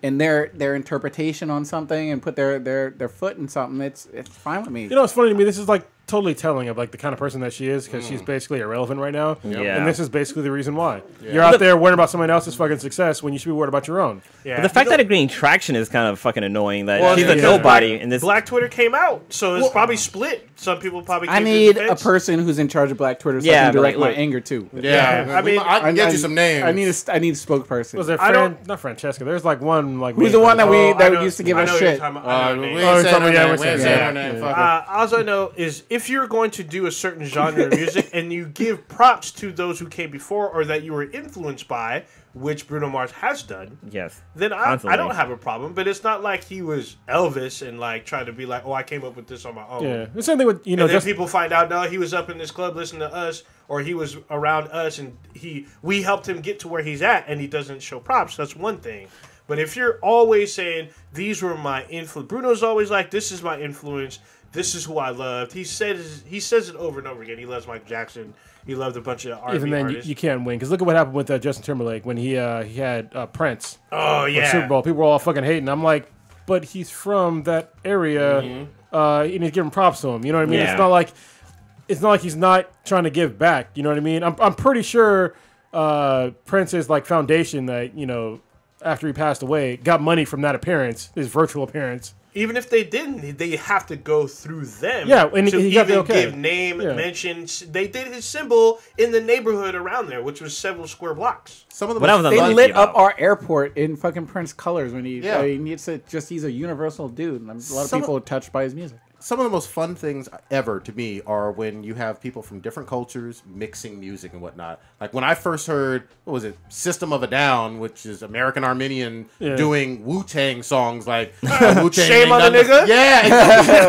Speaker 3: in their interpretation on something and put their foot in something, it's fine with me.
Speaker 4: It's funny to me. This is like totally telling of like the kind of person that she is because she's basically irrelevant right now.
Speaker 6: Yeah.
Speaker 4: And this is basically the reason why. You're out there worrying about someone else's fucking success when you should be worried about your own.
Speaker 5: yeah.
Speaker 6: But the fact that it's getting traction is kind of fucking annoying. That
Speaker 5: Well,
Speaker 6: she's a
Speaker 5: because
Speaker 6: nobody in this.
Speaker 5: Black Twitter came out, so it's probably split. Some people probably.
Speaker 3: I
Speaker 5: came to
Speaker 3: need a
Speaker 5: defense.
Speaker 3: person who's in charge of Black Twitter so
Speaker 6: Yeah,
Speaker 3: I can
Speaker 6: but
Speaker 3: direct
Speaker 6: like,
Speaker 3: my anger too.
Speaker 2: Yeah,
Speaker 5: I mean,
Speaker 2: I can get you some names.
Speaker 3: I need a spokesperson.
Speaker 4: Was there not Francesca? There's like one like.
Speaker 3: Who's the one that
Speaker 5: I know-
Speaker 3: used to give
Speaker 5: I
Speaker 3: us
Speaker 5: know what you're
Speaker 3: shit?
Speaker 5: talking about. I know
Speaker 2: we
Speaker 5: what you mean.
Speaker 2: ain't saying her
Speaker 4: yeah,
Speaker 2: name.
Speaker 4: we're
Speaker 2: We ain't
Speaker 4: saying
Speaker 2: saying her
Speaker 4: yeah.
Speaker 2: name. Fuck her.
Speaker 5: All I know is if you're going to do a certain genre of music and you give props to those who came before or that you were influenced by, which Bruno Mars has done,
Speaker 6: Yes.
Speaker 5: then I
Speaker 6: Constantly.
Speaker 5: don't have a problem. But it's not like he was Elvis and like trying to be like, oh, I came up with this on my own.
Speaker 4: Yeah, the same thing with
Speaker 5: And then
Speaker 4: just
Speaker 5: people find out, no, he was up in this club listening to us, or he was around us, and we helped him get to where he's at, and he doesn't show props. That's one thing. But if you're always saying these were my influence, Bruno's always like, this is my influence. This is who I loved. He says it over and over again. He loves Michael Jackson. He loved a bunch of R&B
Speaker 4: even then
Speaker 5: artists.
Speaker 4: you can't win because look at what happened with Justin Timberlake when he had Prince.
Speaker 5: Oh
Speaker 4: on
Speaker 5: yeah,
Speaker 4: Super Bowl. People were all fucking hating. I'm like, but he's from that area, and he's giving props to him. You know what I mean?
Speaker 6: Yeah.
Speaker 4: It's not like he's not trying to give back. You know what I mean? I'm pretty sure Prince's like foundation that after he passed away got money from that appearance, his virtual appearance.
Speaker 5: Even if they didn't, they have to go through them.
Speaker 4: Yeah, and
Speaker 5: to
Speaker 4: he got the
Speaker 5: even
Speaker 4: okay.
Speaker 5: give name,
Speaker 4: Yeah.
Speaker 5: mention. They did his symbol in the neighborhood around there, which was several square blocks.
Speaker 2: Some of the
Speaker 6: What I was
Speaker 3: They
Speaker 6: unlucky
Speaker 3: lit
Speaker 6: about.
Speaker 3: up our airport in fucking Prince colors when he.
Speaker 2: Yeah.
Speaker 3: I mean, he's a universal dude. A lot of
Speaker 2: Some
Speaker 3: people are touched by his music.
Speaker 2: some of the most fun things ever to me are when you have people from different cultures mixing music and whatnot. Like when I first heard, what was it, System of a Down, which is American Armenian, doing Wu-Tang songs like Wu-Tang
Speaker 5: Shame on the nigga?
Speaker 2: Yeah,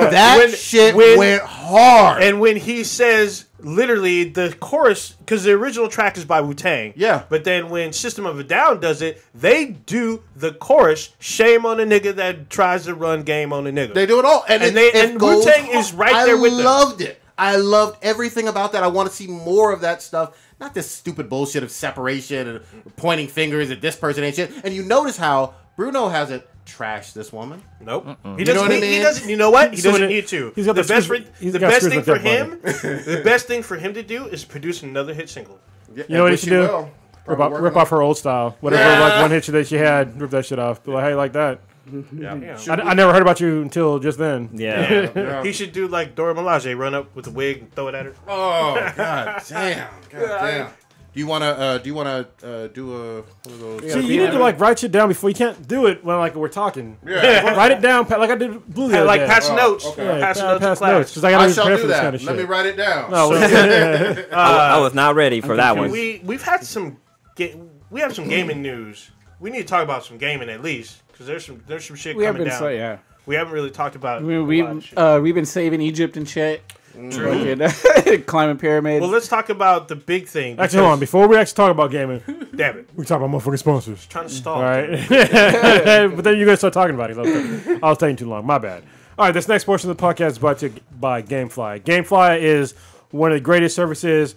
Speaker 2: that shit went hard.
Speaker 5: And when he says literally the chorus, because the original track is by Wu-Tang.
Speaker 2: Yeah.
Speaker 5: But then when System of a Down does it, they do the chorus, shame on the nigga that tries to run game on the nigga.
Speaker 2: They do it all. And
Speaker 5: Wu-Tang is right there with them.
Speaker 2: I loved it. I loved everything about that. I want to see more of that stuff. Not this stupid bullshit of separation and pointing fingers at this person and shit. And you notice how Bruno hasn't trashed this woman.
Speaker 5: Nope.
Speaker 2: He doesn't.
Speaker 5: He doesn't. You know what? He doesn't need to.
Speaker 4: He's got
Speaker 5: the best thing for
Speaker 4: buddy.
Speaker 5: him. The best thing for him to do is produce another hit single.
Speaker 2: Yeah,
Speaker 4: You know what he should do? Rip off her old style. Whatever like one hit that she had, rip that shit off. Be like, how you like that?
Speaker 5: Yeah.
Speaker 4: I never heard about you until just then.
Speaker 6: Yeah.
Speaker 5: He should do like Dora Milaje, run up with the wig and throw it at her.
Speaker 2: Oh god damn! God damn! Do you wanna do one of those?
Speaker 4: See, you need to like write shit down before you can't do it when like we're talking.
Speaker 2: Yeah.
Speaker 4: Write it down like I did Blue the other
Speaker 5: Like
Speaker 4: day.
Speaker 5: pass notes.
Speaker 2: okay.
Speaker 4: Yeah,
Speaker 5: Pass notes in
Speaker 4: pass
Speaker 5: class.
Speaker 4: notes. 'Cause I gotta
Speaker 2: I
Speaker 4: be
Speaker 2: shall
Speaker 4: prepared
Speaker 2: do
Speaker 4: for this
Speaker 2: that.
Speaker 4: kind of
Speaker 2: Let me
Speaker 4: shit.
Speaker 2: write it down.
Speaker 4: No,
Speaker 6: I was not ready for that one.
Speaker 5: We've had some. We have some gaming news. We need to talk about some gaming at least because there's some shit
Speaker 3: We have
Speaker 5: coming
Speaker 3: been
Speaker 5: down. We haven't really talked about.
Speaker 3: we've been saving Egypt and shit.
Speaker 5: True.
Speaker 3: Climbing pyramids.
Speaker 5: Well, let's talk about the big thing.
Speaker 4: actually, hold on. Before we actually talk about gaming,
Speaker 5: Damn it!
Speaker 4: we talk about motherfucking sponsors.
Speaker 5: Trying to stall.
Speaker 4: All right. But then you're going to start talking about it. Okay. I was taking too long. My bad. All right. This next portion of the podcast is brought to you by GameFly. GameFly is one of the greatest services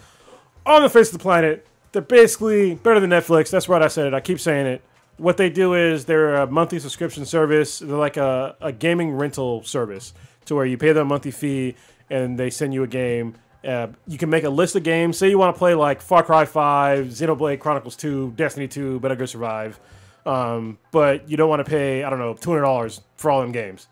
Speaker 4: on the face of the planet. They're basically better than Netflix. That's right. I said it. I keep saying it. What they do is they're a monthly subscription service. They're like a gaming rental service to where you pay them a monthly fee and they send you a game. You can make a list of games. Say you want to play like Far Cry 5, Xenoblade Chronicles 2, Destiny 2, Better Go Survive. But you don't want to pay, I don't know, $200 for all them games.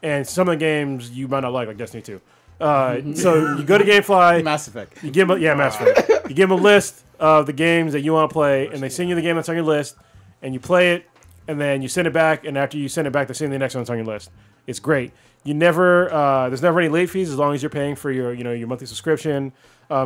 Speaker 4: And some of the games you might not like Destiny 2. So you go to GameFly.
Speaker 3: Mass Effect.
Speaker 4: You give them, Mass Effect. You give them a list of the games that you want to play, and they send you the game that's on your list, and you play it, and then you send it back, and after you send it back, they send you the next one that's on your list. It's great. You never, there's never any late fees as long as you're paying for your monthly subscription.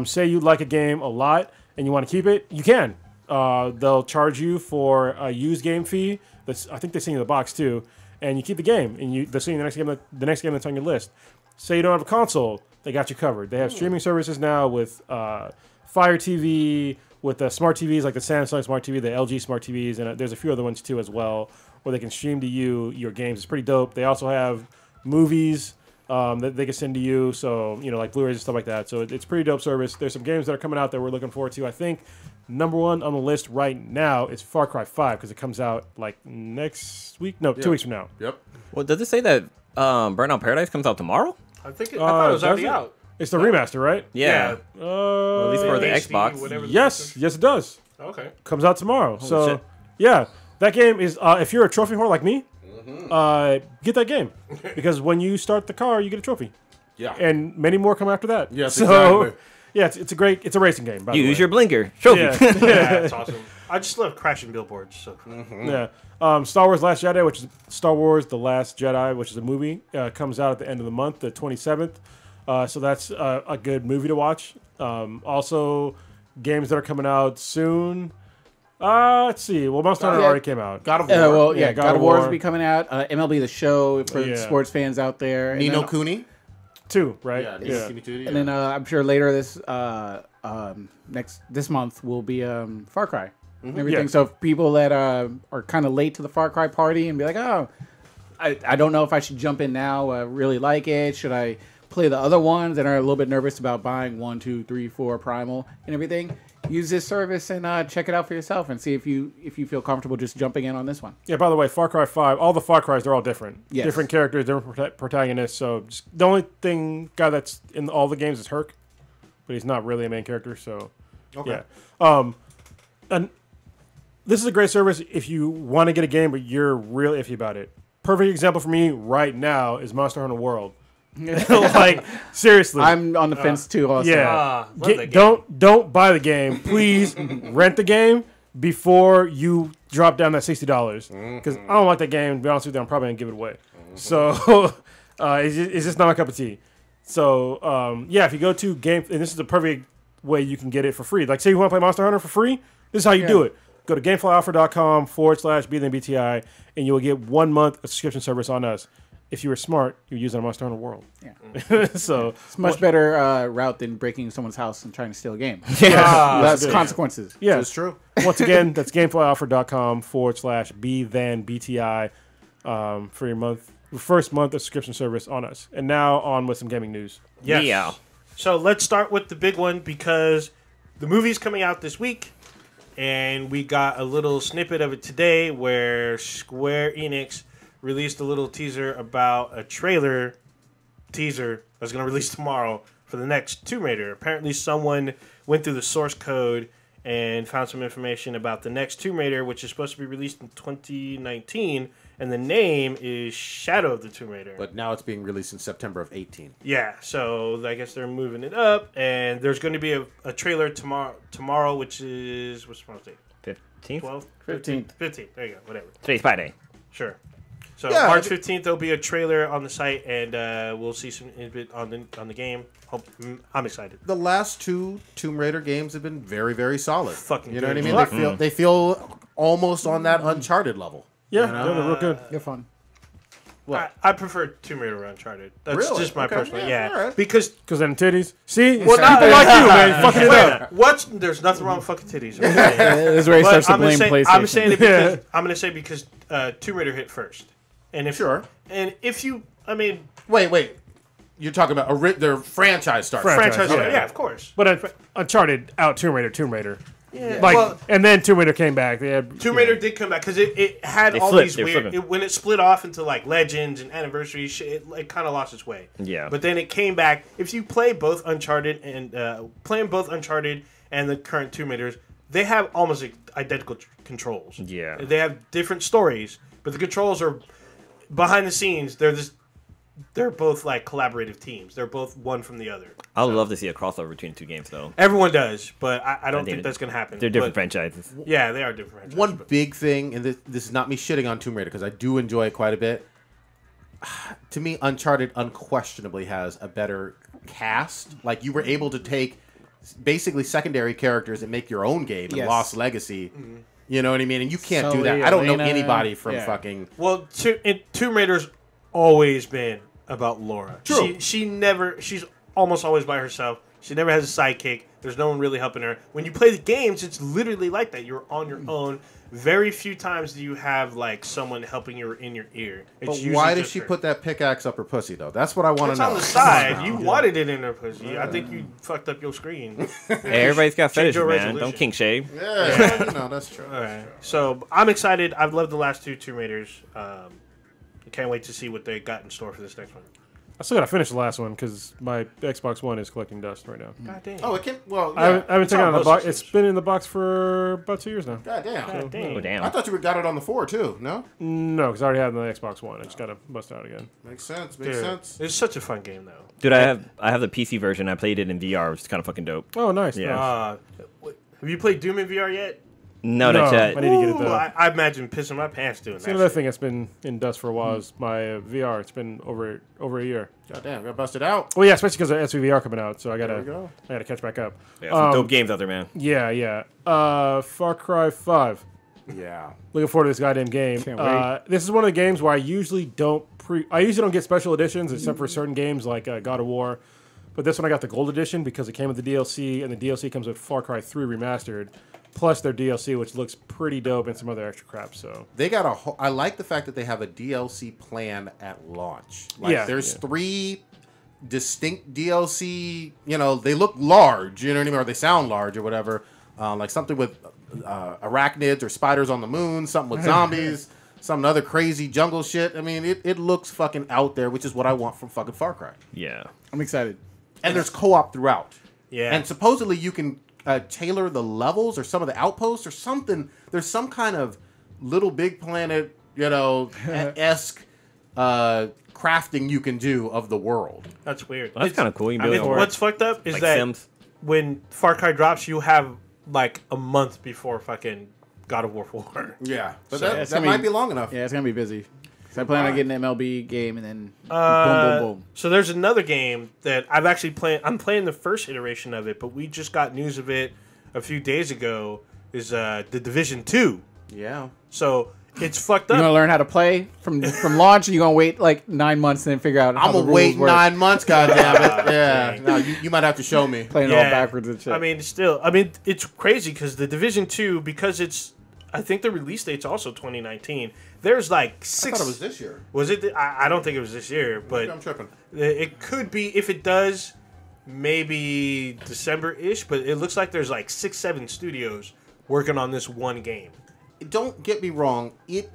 Speaker 4: Say you like a game a lot and you want to keep it, you can. They'll charge you for a used game fee. I think they send you the box too, and you keep the game, and they'll send you the next game that's on your list. Say you don't have a console, they got you covered. They have streaming services now with Fire TV, with the smart TVs like the Samsung Smart TV, the LG Smart TVs, and there's a few other ones too as well, where they can stream to you your games. It's pretty dope. They also have movies that they can send to you, so like Blu-rays and stuff like that. So it's a pretty dope service. There's some games that are coming out that we're looking forward to. I think number one on the list right now is Far Cry 5 because it comes out like next week. No, 2 weeks from now.
Speaker 2: Yep.
Speaker 6: Well, does it say that Burnout Paradise comes out tomorrow?
Speaker 5: I thought it was already
Speaker 4: does it?
Speaker 5: out.
Speaker 4: It's the remaster, right?
Speaker 6: Yeah. Well, at least for the
Speaker 5: HD,
Speaker 6: Xbox.
Speaker 5: whatever the
Speaker 4: Yes, yes, it does.
Speaker 5: Okay.
Speaker 4: Comes out tomorrow. So
Speaker 6: shit.
Speaker 4: yeah, that game is. If you're a trophy whore like me, get that game because when you start the car, you get a trophy.
Speaker 2: Yeah.
Speaker 4: And many more come after that.
Speaker 2: Yes,
Speaker 4: so,
Speaker 2: exactly.
Speaker 4: Yeah, it's a racing game. By
Speaker 6: You
Speaker 4: the
Speaker 6: use
Speaker 4: way.
Speaker 6: your blinker. Trophy.
Speaker 4: Yeah,
Speaker 5: Yeah, that's awesome. I just love crashing billboards. So.
Speaker 4: yeah. Star Wars: Last Jedi, which is Star Wars: The Last Jedi, which is a movie, comes out at the end of the month, the 27th. So that's a good movie to watch. Also, games that are coming out soon. Let's see. Well, Monster Hunter already came out.
Speaker 2: God of War.
Speaker 3: God of War will be coming out. MLB The Show for
Speaker 4: Yeah.
Speaker 3: sports fans out there. And
Speaker 2: Nino
Speaker 3: then-
Speaker 2: Cooney.
Speaker 4: 2, right?
Speaker 2: Yeah.
Speaker 4: Yeah.
Speaker 2: Cooney 2,
Speaker 3: And then I'm sure later this month will be Far Cry and everything.
Speaker 4: Yeah.
Speaker 3: So if people that are kind of late to the Far Cry party and be like, oh, I don't know if I should jump in now. I really like it. Should I play the other ones and are a little bit nervous about buying 1, 2, 3, 4 Primal and everything? Use this service and check it out for yourself and see if you feel comfortable just jumping in on this one.
Speaker 4: Yeah, by the way, Far Cry 5, all the Far Crys, they're all different.
Speaker 3: Yes.
Speaker 4: Different characters, different protagonists. So just, the only guy that's in all the games is Herc, but he's not really a main character. So,
Speaker 2: Okay.
Speaker 4: yeah. And this is a great service if you want to get a game, but you're real iffy about it. Perfect example for me right now is Monster Hunter World. Like, seriously.
Speaker 3: I'm on the fence too also.
Speaker 4: Yeah.
Speaker 5: love that game.
Speaker 4: Don't buy the game. Please rent the game before you drop down that $60. Because I don't like that game. To be honest with you, I'm probably going to give it away. So It's just not my cup of tea. So yeah, if you go to game, and this is the perfect way you can get it for free. Like, say you want to play Monster Hunter for free, this is how you do it. Go to gameflyoffer.com/BTHEBTI, and you will get 1 month of subscription service on us. If you were smart, you're using a Monster Hunter World.
Speaker 3: Yeah.
Speaker 4: So
Speaker 3: It's a much better route than breaking someone's house and trying to steal a game.
Speaker 4: That's
Speaker 3: That's consequences.
Speaker 4: yeah,
Speaker 2: It's true.
Speaker 4: Once again, that's gameflyoffer.com/BTHEBTI for your first month of subscription service on us. And now on with some gaming news.
Speaker 5: Yes.
Speaker 6: Yeah.
Speaker 5: So let's start with the big one because the movie's coming out this week, and we got a little snippet of it today where Square Enix released a little teaser about a teaser that's going to release tomorrow for the next Tomb Raider. Apparently someone went through the source code and found some information about the next Tomb Raider, which is supposed to be released in 2019, and the name is Shadow of the Tomb Raider.
Speaker 2: But now it's being released in September of 18.
Speaker 5: Yeah, so I guess they're moving it up, and there's going to be a trailer tomorrow, which is, what's tomorrow's date?
Speaker 6: 15th?
Speaker 5: 12th?
Speaker 3: 15th.
Speaker 5: 15th, there you go, whatever.
Speaker 6: Today's Friday.
Speaker 5: Sure. So
Speaker 2: Yeah,
Speaker 5: March 15th, there'll be a trailer on the site, and we'll see some bit on the game. I'm excited.
Speaker 2: The last 2 Tomb Raider games have been very, very solid.
Speaker 5: Fucking
Speaker 2: you know what I
Speaker 5: good.
Speaker 2: mean? They feel almost on that Uncharted level.
Speaker 4: Yeah, they're real good.
Speaker 3: They're fun.
Speaker 5: I prefer Tomb Raider or Uncharted. That's
Speaker 2: Really?
Speaker 5: just my
Speaker 2: Okay,
Speaker 5: personal,
Speaker 2: yeah, all right.
Speaker 5: Because
Speaker 4: Because then titties. See,
Speaker 5: Well,
Speaker 4: it's people like you, man, fucking it up.
Speaker 5: there's nothing wrong with fucking titties. Okay?
Speaker 3: This is where he
Speaker 5: But
Speaker 3: starts to blame PlayStation.
Speaker 5: I'm saying it because I'm gonna say because Tomb Raider hit first, and if
Speaker 2: Sure.
Speaker 5: and if you, I mean,
Speaker 2: Wait. You're talking about their franchise starts.
Speaker 5: franchise,
Speaker 4: yeah.
Speaker 5: yeah, of course.
Speaker 4: But Uncharted out Tomb Raider.
Speaker 5: Yeah,
Speaker 4: Like,
Speaker 5: well,
Speaker 4: and then Tomb Raider came back. They had
Speaker 5: Tomb Raider did come back because it had all
Speaker 6: flipped,
Speaker 5: these
Speaker 6: they
Speaker 5: weird.
Speaker 6: flipped.
Speaker 5: When it split off into like Legends and Anniversary, shit, it kind of lost its way.
Speaker 6: Yeah.
Speaker 5: But then it came back. If you play both Uncharted and the current Tomb Raiders, they have almost identical controls.
Speaker 6: Yeah.
Speaker 5: They have different stories, but the controls are behind the scenes. They're both like collaborative teams. They're both one from the other.
Speaker 6: I would love to see a crossover between the 2 games, though.
Speaker 5: Everyone does, but I don't
Speaker 6: They're-
Speaker 5: think that's going to happen.
Speaker 6: They're different
Speaker 5: But,
Speaker 6: franchises.
Speaker 5: Yeah, they are different franchises.
Speaker 2: One big thing, and this is not me shitting on Tomb Raider because I do enjoy it quite a bit. To me, Uncharted unquestionably has a better cast. Like, you were able to take basically secondary characters and make your own game in
Speaker 3: Yes.
Speaker 2: Lost Legacy. You know what I mean? And you can't do
Speaker 3: Sully,
Speaker 2: that. I don't know
Speaker 3: Elena,
Speaker 2: anybody from
Speaker 3: yeah.
Speaker 2: fucking...
Speaker 5: Well, Tomb Raider's always been about Laura.
Speaker 2: True.
Speaker 5: She's almost always by herself. She never has a sidekick. There's no one really helping her. When you play the games, it's literally like that. You're on your own. Very few times do you have like someone helping you in your ear. It's
Speaker 2: But
Speaker 5: usually
Speaker 2: why did
Speaker 5: just
Speaker 2: she
Speaker 5: her.
Speaker 2: put that pickaxe up her pussy, though? That's what I want to
Speaker 5: It's
Speaker 2: know.
Speaker 5: on the side. You wanted it in her pussy. I think you fucked up your screen.
Speaker 6: Hey, everybody's got
Speaker 5: Change
Speaker 6: fetishes,
Speaker 5: your
Speaker 6: man.
Speaker 5: resolution.
Speaker 6: Don't kink shame.
Speaker 2: Yeah, no, that's true.
Speaker 5: All right. So I'm excited. I've loved the last 2 Tomb Raiders. I can't wait to see what they got in store for this next one.
Speaker 4: I still gotta finish the last one because my Xbox One is collecting dust right now.
Speaker 5: God damn.
Speaker 2: Oh, it can... Well,
Speaker 4: I
Speaker 2: yeah.
Speaker 4: haven't taken it out of the box.
Speaker 5: It's
Speaker 4: It's been in the box for about 2 years now.
Speaker 2: God damn.
Speaker 5: God damn.
Speaker 6: Oh, damn.
Speaker 2: I thought you got it on the 4, too. No?
Speaker 4: No, because I already have the Xbox One. I just gotta bust it out again.
Speaker 2: Makes sense.
Speaker 5: Dude,
Speaker 2: Makes sense.
Speaker 5: It's such a fun game, though.
Speaker 6: Dude, I have the PC version. I played it in VR, which is kind of fucking dope.
Speaker 4: Oh, nice.
Speaker 6: Yeah.
Speaker 4: nice.
Speaker 5: Have you played Doom in VR yet?
Speaker 6: No,
Speaker 4: No,
Speaker 6: not yet.
Speaker 4: I need to get it
Speaker 5: Ooh,
Speaker 4: though.
Speaker 5: I imagine pissing my pants doing
Speaker 4: It's
Speaker 5: that.
Speaker 4: another
Speaker 5: shit.
Speaker 4: thing that's been in dust for a while is my VR. It's been over a year.
Speaker 2: God damn. Got busted out.
Speaker 4: Well, yeah, especially because of SVR coming out, so I
Speaker 2: we
Speaker 4: gotta
Speaker 2: go.
Speaker 4: catch back up.
Speaker 6: Yeah, some dope games out there, man.
Speaker 4: Yeah. Far Cry 5.
Speaker 2: Yeah.
Speaker 4: Looking forward to this goddamn game.
Speaker 3: Can't wait.
Speaker 4: This is one of the games where I usually don't get special editions except for certain games like God of War. But this one I got the gold edition because it came with the DLC, and the DLC comes with Far Cry 3 remastered, plus their DLC, which looks pretty dope, and some other extra crap. So
Speaker 2: They got I like the fact that they have a DLC plan at launch. Like,
Speaker 4: Yeah,
Speaker 2: there's
Speaker 4: yeah.
Speaker 2: 3 distinct DLC. You know, they look large. You know what I mean, or they sound large, or whatever. Like something with arachnids or spiders on the moon. Something with zombies. Some other crazy jungle shit. I mean, it looks fucking out there, which is what I want from fucking Far Cry.
Speaker 6: Yeah.
Speaker 3: I'm excited.
Speaker 2: And there's co-op throughout.
Speaker 5: Yeah.
Speaker 2: And supposedly you can tailor the levels or some of the outposts or something. There's some kind of Little Big Planet, esque crafting you can do of the world.
Speaker 5: That's weird.
Speaker 6: Well, that's kind of cool. You can
Speaker 5: I
Speaker 6: build
Speaker 5: mean,
Speaker 6: it
Speaker 5: what's fucked up is
Speaker 6: like
Speaker 5: that
Speaker 6: Sims.
Speaker 5: when Far Cry drops, you have like a month before fucking God of War 4.
Speaker 2: Yeah, but
Speaker 3: So, yeah,
Speaker 2: that
Speaker 3: it's gonna
Speaker 2: might
Speaker 3: be-
Speaker 2: be long enough.
Speaker 3: Yeah, it's gonna be busy. So I plan on getting an MLB game and then boom, boom, boom.
Speaker 5: So there's another game that I've actually played. I'm playing the first iteration of it, but we just got news of it a few days ago. Is the Division 2.
Speaker 2: Yeah.
Speaker 5: So it's fucked up.
Speaker 3: You gonna learn how to play from launch, or you gonna wait like 9 months and then figure out?
Speaker 2: I'm
Speaker 3: how
Speaker 2: gonna wait 9 months. Goddamn it! Yeah.
Speaker 5: dang.
Speaker 2: No, you might have to show me.
Speaker 3: playing all backwards and shit.
Speaker 5: I mean, still, it's crazy because the Division 2, because it's, I think the release date's also 2019. There's like 6.
Speaker 2: I thought it was this year.
Speaker 5: Was it? I don't think it was this year, but
Speaker 2: I'm tripping.
Speaker 5: it could be. If it does, maybe December-ish. But it looks like there's like 6, 7 studios working on this one game.
Speaker 2: Don't get me wrong. It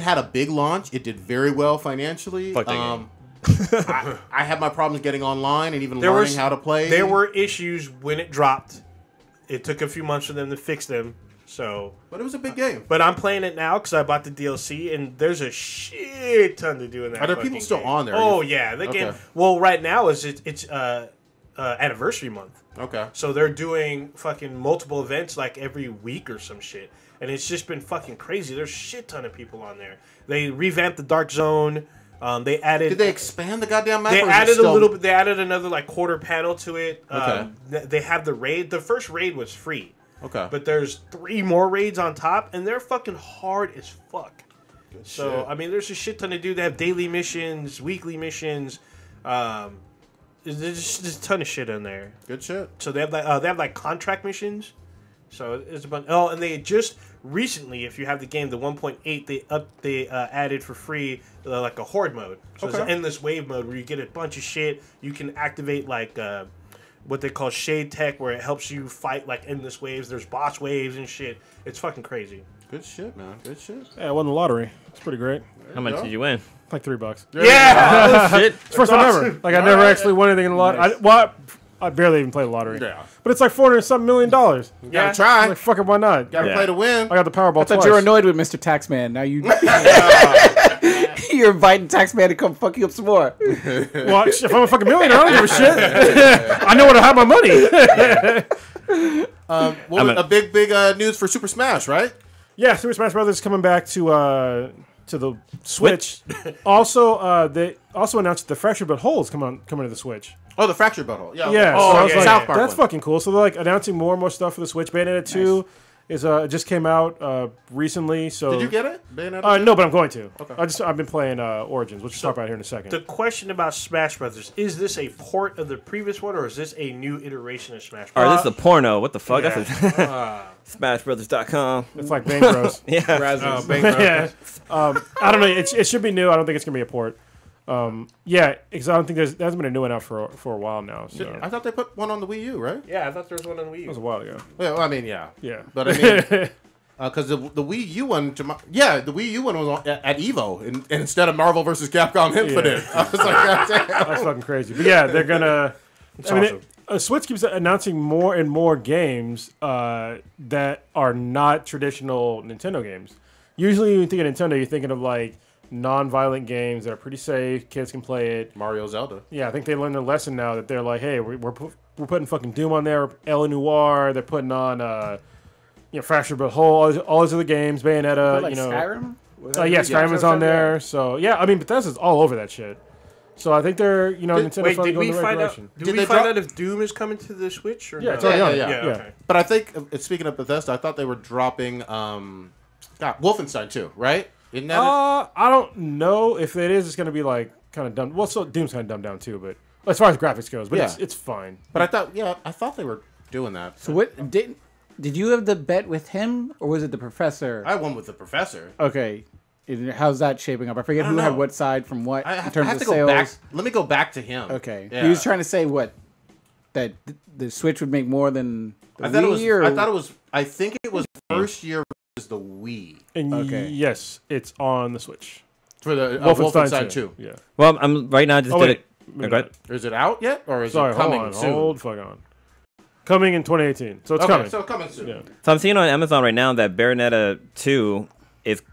Speaker 2: had a big launch. It did very well financially.
Speaker 6: Fuck that game.
Speaker 2: I had my problems getting online and even learning how to play.
Speaker 5: There were issues when it dropped. It took a few months for them to fix them. So,
Speaker 2: but it was a big game.
Speaker 5: but I'm playing it now because I bought the DLC, and there's a shit ton to do in that.
Speaker 2: Are there
Speaker 5: fucking
Speaker 2: people still
Speaker 5: game.
Speaker 2: on there?
Speaker 5: Oh yeah, the game. Well, right now it's anniversary month.
Speaker 2: Okay.
Speaker 5: So they're doing fucking multiple events like every week or some shit. And it's just been fucking crazy. There's a shit ton of people on there. They revamped the Dark Zone. They added.
Speaker 2: Did they expand the goddamn map?
Speaker 5: They
Speaker 2: or is it
Speaker 5: added
Speaker 2: still...
Speaker 5: a little bit. They added another like quarter panel to it.
Speaker 2: Okay.
Speaker 5: They have the raid. The first raid was free.
Speaker 2: Okay.
Speaker 5: But there's 3 more raids on top, and they're fucking hard as fuck. So
Speaker 2: shit.
Speaker 5: I mean, there's a shit ton to do. They have daily missions, weekly missions. There's just a ton of shit in there.
Speaker 2: Good shit.
Speaker 5: So they have like contract missions. So it's a bunch. Oh, and they just recently, if you have the game, the 1.8, they added for free like a horde mode. So it's an endless wave mode where you get a bunch of shit. You can activate like what they call shade tech, where it helps you fight like endless waves. There's boss waves and shit. It's fucking crazy.
Speaker 2: Good shit, man. Good shit.
Speaker 4: Yeah, I won the lottery. It's pretty great.
Speaker 6: How much did you win?
Speaker 4: Like $3.
Speaker 5: Yeah.
Speaker 6: Shit.
Speaker 4: It's first time ever. Like I never actually won anything in the lottery. I barely even played the lottery.
Speaker 2: Yeah.
Speaker 4: But it's like $400-something million.
Speaker 2: You gotta try.
Speaker 4: Like fucking why not?
Speaker 2: Gotta play to win.
Speaker 4: I got the Powerball
Speaker 3: I thought
Speaker 4: twice.
Speaker 3: you were annoyed with Mr. Taxman. Now you're inviting Taxman to come fuck you up some more.
Speaker 4: Well, if I'm a fucking millionaire, I don't give a shit. I know where to hide my money.
Speaker 2: A big news for Super Smash, right?
Speaker 4: Yeah, Super Smash Brothers coming back to the Switch. Also, they also announced the Fracture But Whole is coming to the Switch.
Speaker 2: Oh, the Fractured Butthole. Yeah.
Speaker 4: Yeah,
Speaker 2: Oh,
Speaker 4: so I was like,
Speaker 2: South Park
Speaker 4: that's
Speaker 2: one.
Speaker 4: fucking cool. So they're like announcing more and more stuff for the Switch. Bayonetta 2 is just came out recently. So
Speaker 2: Did you get it? Bayonetta 2?
Speaker 4: no, but I'm going to.
Speaker 2: Okay.
Speaker 4: I've been playing Origins, which we'll talk about here in a second.
Speaker 5: The question about Smash Brothers: is this a port of the previous one, or is this a new iteration of Smash
Speaker 6: Or
Speaker 5: Brothers?
Speaker 6: this is a porno. What the fuck?
Speaker 5: Yeah.
Speaker 6: That's SmashBrothers.com.
Speaker 4: It's like Bang Bros.
Speaker 6: Yeah.
Speaker 4: Yeah. I don't know. It should be new. I don't think it's gonna be a port. Yeah, because I don't think there hasn't been a new one out for a while now. So
Speaker 2: I thought they put one on the Wii U, right?
Speaker 5: Yeah, I thought there was one on Wii
Speaker 4: that was a
Speaker 5: U.
Speaker 4: while ago.
Speaker 2: Well, I mean, yeah.
Speaker 4: Yeah,
Speaker 2: But I mean, because the Wii U one, the Wii U one was at Evo and instead of Marvel vs. Capcom Infinite. I was like, goddamn.
Speaker 4: that's fucking crazy. But yeah, they're gonna. Switch keeps announcing more and more games that are not traditional Nintendo games. Usually, when you think of Nintendo, you're thinking of like non-violent games that are pretty safe. Kids can play it.
Speaker 2: Mario Zelda.
Speaker 4: Yeah, I think they learned their lesson now that they're like, hey, we're putting fucking Doom on there, L.A. Noire. They're putting on Fracture But Whole, all those other games, Bayonetta.
Speaker 3: Like Skyrim?
Speaker 4: Yeah, Skyrim's on there. So yeah, I mean, Bethesda's all over that shit. So I think they're Nintendo.
Speaker 5: Wait,
Speaker 4: finally
Speaker 5: did we
Speaker 4: going the right
Speaker 5: find out?
Speaker 4: direction.
Speaker 5: Did we find out if Doom is coming to the Switch or
Speaker 4: Yeah,
Speaker 5: no?
Speaker 4: it's already on.
Speaker 2: Yeah.
Speaker 5: Okay.
Speaker 2: But I think, speaking of Bethesda, I thought they were dropping Wolfenstein 2, right? Isn't that it?
Speaker 4: I don't know if it is. It's going to be like kind of dumb. Well, so Doom's kind of dumbed down too, but as far as graphics goes, but
Speaker 2: Yeah.
Speaker 4: it's fine.
Speaker 2: But I thought they were doing that.
Speaker 3: So what did you have the bet with him, or was it the professor?
Speaker 2: I won with the professor.
Speaker 3: Okay. How's that shaping up? I forget
Speaker 2: I
Speaker 3: who
Speaker 2: don't
Speaker 3: had
Speaker 2: know.
Speaker 3: what side from what
Speaker 2: I
Speaker 3: in
Speaker 2: have
Speaker 3: terms of
Speaker 2: to go
Speaker 3: sales.
Speaker 2: back. Let me go back to him.
Speaker 3: Okay.
Speaker 2: Yeah.
Speaker 3: He was trying to say what? That the Switch would make more than the
Speaker 2: I thought it was.
Speaker 3: Wii, or-
Speaker 2: I thought it was. I think it was first year was the Wii
Speaker 4: And
Speaker 3: Okay.
Speaker 4: yes, it's on the Switch.
Speaker 2: for the
Speaker 4: Wolfenstein
Speaker 2: 2.
Speaker 4: Yeah.
Speaker 6: Well, I'm right now. Just
Speaker 4: Oh,
Speaker 6: did
Speaker 4: wait.
Speaker 6: it. Go ahead.
Speaker 2: Is it out yet, or is
Speaker 4: Sorry,
Speaker 2: it coming
Speaker 4: hold on.
Speaker 2: soon?
Speaker 4: Hold fuck on. Coming in 2018, so it's
Speaker 2: Okay,
Speaker 4: coming.
Speaker 2: so coming soon.
Speaker 4: Yeah.
Speaker 6: So I'm seeing on Amazon right now that Bayonetta 2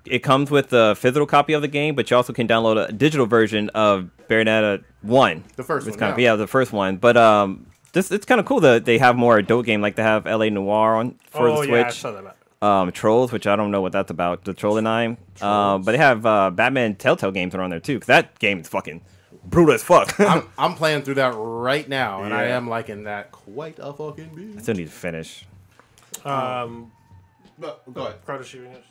Speaker 6: it comes with a physical copy of the game, but you also can download a digital version of Bayonetta 1.
Speaker 2: The first
Speaker 6: It's
Speaker 2: one,
Speaker 6: kind of,
Speaker 2: yeah.
Speaker 6: the first one. But it's kind of cool that they have more adult game, like they have L.A. Noire on for the Switch.
Speaker 5: Yeah, I saw that.
Speaker 6: Trolls, which I don't know what that's about. The Troll and I. But they have Batman Telltale games are on there too. Because that game is fucking brutal as fuck.
Speaker 2: I'm playing through that right now, and I
Speaker 6: Yeah.
Speaker 2: am liking that quite a fucking bit.
Speaker 6: I still need to finish.
Speaker 2: Go ahead.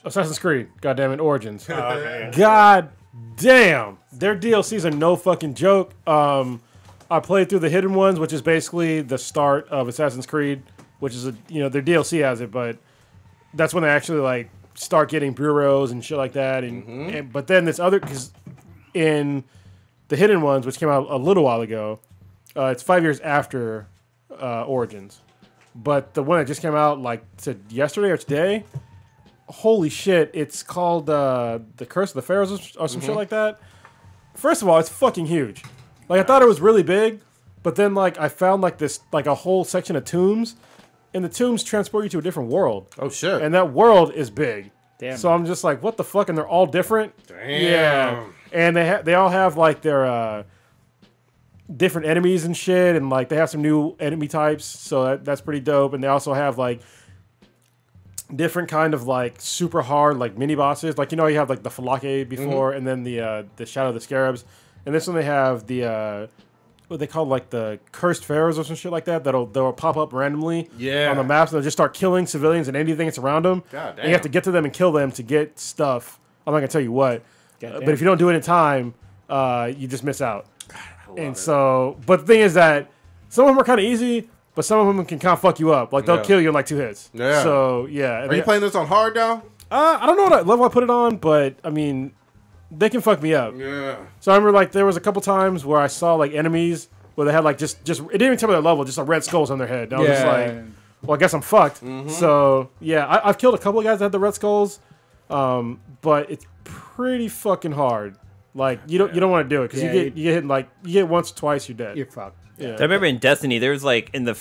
Speaker 4: Assassin's Creed, goddamn it, Origins.
Speaker 5: Okay.
Speaker 4: God damn, their DLCs are no fucking joke. I played through the hidden ones, which is basically the start of Assassin's Creed, which is their DLC has it, but that's when they actually like start getting bureaus and shit like that. And but then this other, because in the hidden ones, which came out a little while ago, it's 5 years after Origins. But the one that just came out like yesterday or today, holy shit! It's called the Curse of the Pharaohs or some shit like that. First of all, it's fucking huge. Like I thought it was really big, but then like I found like this like a whole section of tombs, and the tombs transport you to a different world.
Speaker 2: Oh shit!
Speaker 4: And that world is big.
Speaker 3: Damn.
Speaker 4: So I'm just like, what the fuck? And they're all different.
Speaker 2: Damn.
Speaker 4: Yeah. And they all have like their different enemies and shit, and like they have some new enemy types. So that's pretty dope. And they also have like different kind of like super hard like mini bosses. Like you have like the Falake before, and then the Shadow of the Scarabs. And this one they have the what they call like the Cursed Pharaohs or some shit like that. They'll pop up randomly on the maps, and they'll just start killing civilians and anything that's around them.
Speaker 2: God damn.
Speaker 4: And you have to get to them and kill them to get stuff. I'm not gonna tell you what, but if you don't do it in time, you just miss out. And so, but the thing is that some of them are kind of easy, but some of them can kind of fuck you up. Like they'll kill you in like 2 hits.
Speaker 2: Yeah.
Speaker 4: So yeah.
Speaker 2: Are you playing this on hard now?
Speaker 4: I don't know what level I put it on, but I mean, they can fuck me up.
Speaker 2: Yeah.
Speaker 4: So I remember like there was a couple times where I saw like enemies where they had like just it didn't even tell me their level, just like red skulls on their head. And I was just like, well, I guess I'm fucked. So yeah, I've killed a couple of guys that had the red skulls, but it's pretty fucking hard. Like you don't want to do it because you get hit like you get once or twice, you're dead.
Speaker 3: You're fucked.
Speaker 4: Yeah.
Speaker 6: I remember in Destiny, there's like on the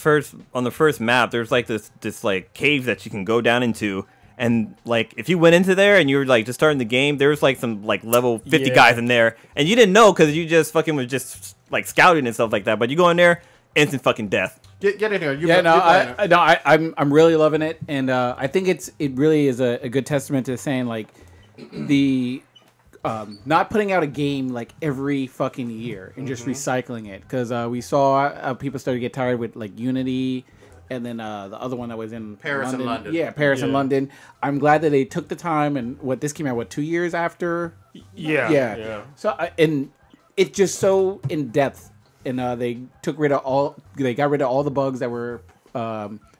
Speaker 6: first map, there's like this like cave that you can go down into, and like if you went into there and you were like just starting the game, there was like some like level 50 guys in there, and you didn't know because you just fucking was just like scouting and stuff like that. But you go in there, instant fucking death.
Speaker 2: Get in here.
Speaker 3: I'm really loving it, and I think it really is a good testament to saying like the. Not putting out a game like every fucking year and just recycling it, because we saw people started to get tired with like Unity, and then the other one that was in
Speaker 2: Paris and London.
Speaker 3: Yeah, Paris and London. I'm glad that they took the time, and this came out 2 years after. Yeah. So and it's just so in depth, and they got rid of all the bugs that were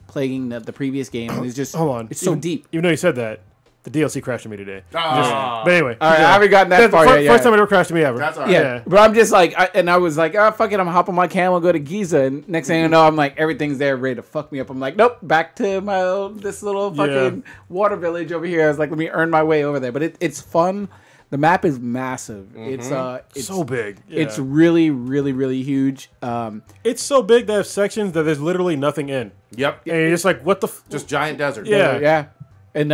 Speaker 3: plaguing the previous game. And it's just
Speaker 4: Hold on,
Speaker 3: it's so deep.
Speaker 4: Even though you said that, the DLC crashed on me today.
Speaker 2: Ah.
Speaker 4: But anyway,
Speaker 3: All right, I haven't gotten that far yet.
Speaker 4: First time it ever crashed to me ever.
Speaker 2: That's all
Speaker 3: Yeah.
Speaker 2: right.
Speaker 3: But I'm just like, I was like, oh, fuck it, I'm hopping my camel, go to Giza, and next thing you know, I'm like, everything's there ready to fuck me up. I'm like, nope, back to this little fucking water village over here. I was like, let me earn my way over there. But it's fun. The map is massive. It's
Speaker 4: so big.
Speaker 3: It's really, really, really huge.
Speaker 4: It's so big that have sections that there's literally nothing in.
Speaker 2: Yep.
Speaker 4: And you're just like, what the?
Speaker 2: Just giant desert.
Speaker 4: Yeah.
Speaker 3: Yeah. And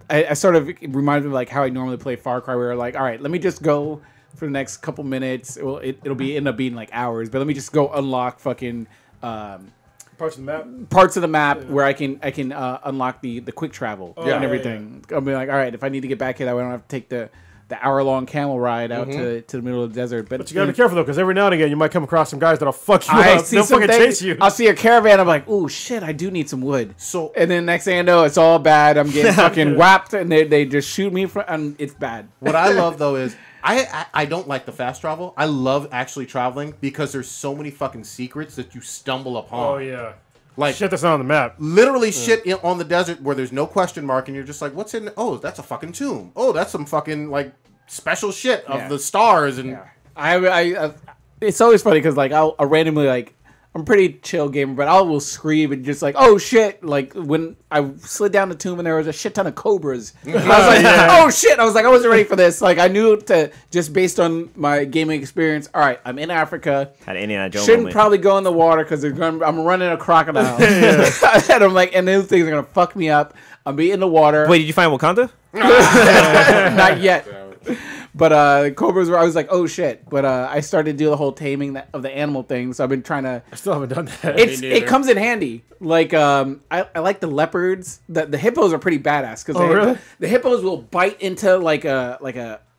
Speaker 3: I sort of, it reminds me of like how I normally play Far Cry, where like, all right, let me just go for the next couple minutes. It'll end up being like hours, but let me just go unlock fucking
Speaker 4: Parts of the map.
Speaker 3: where I can unlock the quick travel and everything. I'll be like, all right, if I need to get back here, that way I don't have to take the hour-long camel ride out to the middle of the desert. But
Speaker 4: You gotta be careful though, because every now and again you might come across some guys that'll fuck you up. They'll fucking chase you.
Speaker 3: I'll see a caravan. I'm like, oh shit, I do need some wood.
Speaker 2: So-
Speaker 3: and then next thing I know, it's all bad. I'm getting fucking whapped, and they just shoot me and it's bad.
Speaker 2: What I love though is I don't like the fast travel. I love actually traveling because there's so many fucking secrets that you stumble upon.
Speaker 4: Oh yeah.
Speaker 2: Like
Speaker 4: Shit that's not on the map.
Speaker 2: literally shit on the desert where there's no question mark, and you're just like, what's in? Oh, that's a fucking tomb. Oh, that's some fucking like special shit of the stars and.
Speaker 3: Yeah. I it's always funny because like I'll randomly like I'm a pretty chill gamer, but I will scream and just like, oh shit! Like when I slid down the tomb and there was a shit ton of cobras. I was like, oh shit! I was like, I wasn't ready for this. Like I knew to just based on my gaming experience. All right, I'm in Africa.
Speaker 6: Had an Indiana Jones
Speaker 3: Shouldn't
Speaker 6: moment.
Speaker 3: probably go in the water because I'm running a crocodile. And I'm like, and those things are gonna fuck me up. I'm be in the water.
Speaker 6: Wait, did you find Wakanda?
Speaker 3: Not yet. But cobras were, I was like, oh shit. But I started to do the whole taming of the animal thing. So I've been trying to.
Speaker 4: I still haven't done that.
Speaker 3: It comes in handy. Like I like the leopards. The hippos are pretty badass because
Speaker 4: really?
Speaker 3: the hippos will bite into like a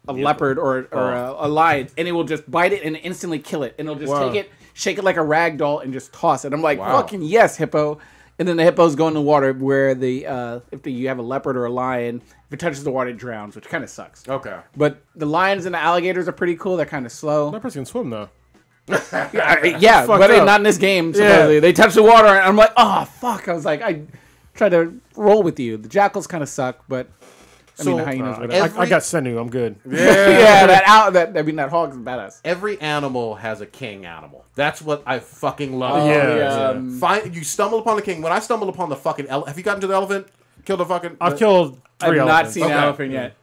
Speaker 3: leopard or a lion, and it will just bite it and instantly kill it, and it'll just take it, shake it like a rag doll, and just toss it. I'm like, fucking yes, hippo. And then the hippos go in the water where if you have a leopard or a lion, if it touches the water, it drowns, which kind of sucks.
Speaker 2: Okay.
Speaker 3: But the lions and the alligators are pretty cool. They're kind of slow.
Speaker 4: Leopards can swim though.
Speaker 3: Yeah, but
Speaker 4: up.
Speaker 3: not in this game. Supposedly, they touch the water, and I'm like, oh fuck! I was like, I tried to roll with you. The jackals kind of suck, but I mean, the hyenas. Whatever.
Speaker 4: I got Senu. I'm good.
Speaker 3: Yeah, that hog's badass.
Speaker 2: Every animal has a king animal. That's what I fucking love. You stumble upon the king. When I stumbled upon the fucking elephant, have you gotten to the elephant? Killed the fucking.
Speaker 4: I've killed 3
Speaker 3: I've not
Speaker 4: elephants.
Speaker 3: seen an elephant yet.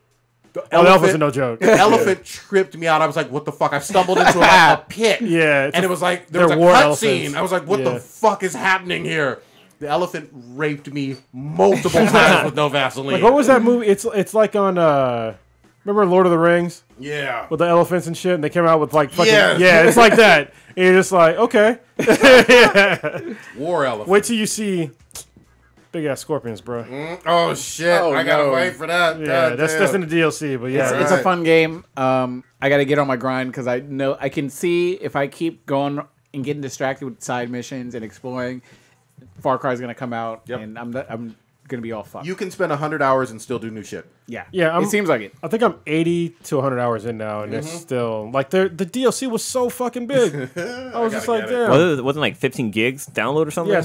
Speaker 2: The
Speaker 4: elephants are no joke.
Speaker 2: The elephant tripped me out. I was like, what the fuck? I stumbled into a pit.
Speaker 4: Yeah.
Speaker 2: And it was like, there was a
Speaker 4: war
Speaker 2: cut
Speaker 4: elephants.
Speaker 2: scene. I was like, what the fuck is happening here? The elephant raped me multiple times with no Vaseline.
Speaker 4: Like, what was that movie? It's like on, remember Lord of the Rings?
Speaker 2: Yeah.
Speaker 4: With the elephants and shit, and they came out with like fucking...
Speaker 2: Yes.
Speaker 4: Yeah, it's like that. And you're just like, okay.
Speaker 2: War elephant.
Speaker 4: Wait till you see big-ass scorpions, bro.
Speaker 2: Oh, shit. I gotta wait for that.
Speaker 4: Yeah, that's in the DLC, but yeah.
Speaker 3: It's a fun game. I got to get on my grind because I know I can see if I keep going and getting distracted with side missions and exploring, Far Cry is going to come out, and I'm going to be all fucked.
Speaker 2: You can spend 100 hours and still do new shit.
Speaker 3: Yeah,
Speaker 4: Yeah,
Speaker 3: it seems like it.
Speaker 4: I think I'm 80 to 100 hours in now, and it's still... Like, the DLC was so fucking big. I was just like,
Speaker 2: get it.
Speaker 4: damn.
Speaker 7: Well, it wasn't like 15 gigs download or something?
Speaker 4: Yeah,